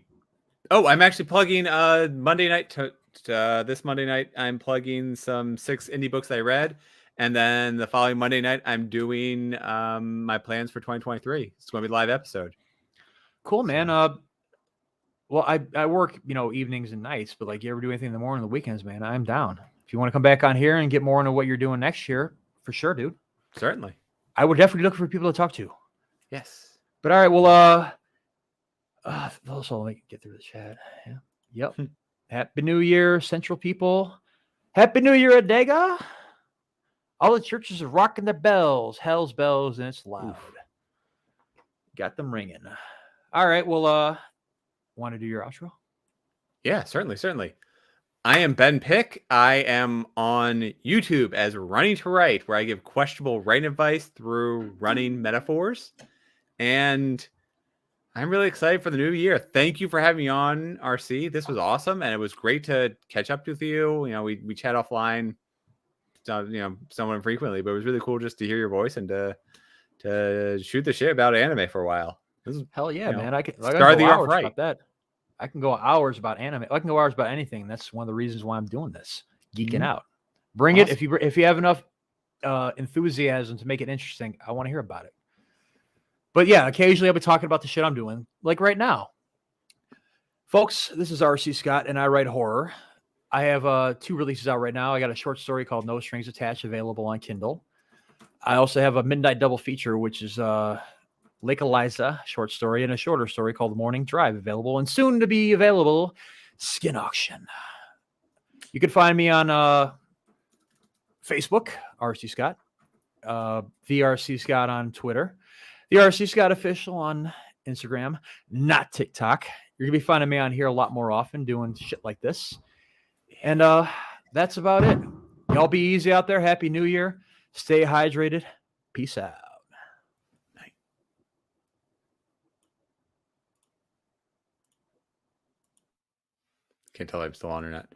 Oh, I'm actually plugging Monday night this Monday night. I'm plugging some 6 indie books I read, and then the following Monday night I'm doing my plans for 2023. It's going to be a live episode. Cool, man. Well, I work, evenings and nights, but like you ever do anything in the morning, the weekends, man, I'm down. If you want to come back on here and get more into what you're doing next year, for sure, dude. Certainly. I would definitely look for people to talk to. Yes. But all right, well, also let me get through the chat. Yeah. Yep. Happy New Year, Central people. Happy New Year, Adega. All the churches are rocking their bells, hell's bells, and it's loud. Oof. Got them ringing. All right, well, want to do your outro? Yeah, certainly. I am Ben Pick. I am on YouTube as Running to Write, where I give questionable writing advice through running metaphors. And I'm really excited for the new year. Thank you for having me on, RC. This was awesome, and it was great to catch up with you. We chat offline, somewhat infrequently, but it was really cool just to hear your voice and to shoot the shit about anime for a while. This is, hell yeah, man! I can start the year off right. About that. I can go hours about anime. I can go hours about anything. That's one of the reasons why I'm doing this. Geeking out. Bring awesome. It if you have enough enthusiasm to make it interesting. I want to hear about it. But yeah, occasionally I'll be talking about the shit I'm doing, like right now. Folks, this is RC Scott, and I write horror. I have 2 releases out right now. I got a short story called No Strings Attached, available on Kindle. I also have a midnight double feature, which is Lake Eliza short story, and a shorter story called Morning Drive, available and soon to be available, Skin Auction. You can find me on Facebook, RC Scott, the RC Scott on Twitter, the RC Scott Official on Instagram, not TikTok. You're going to be finding me on here a lot more often doing shit like this. And that's about it. Y'all be easy out there. Happy New Year. Stay hydrated. Peace out. Can't tell if I'm still on or not.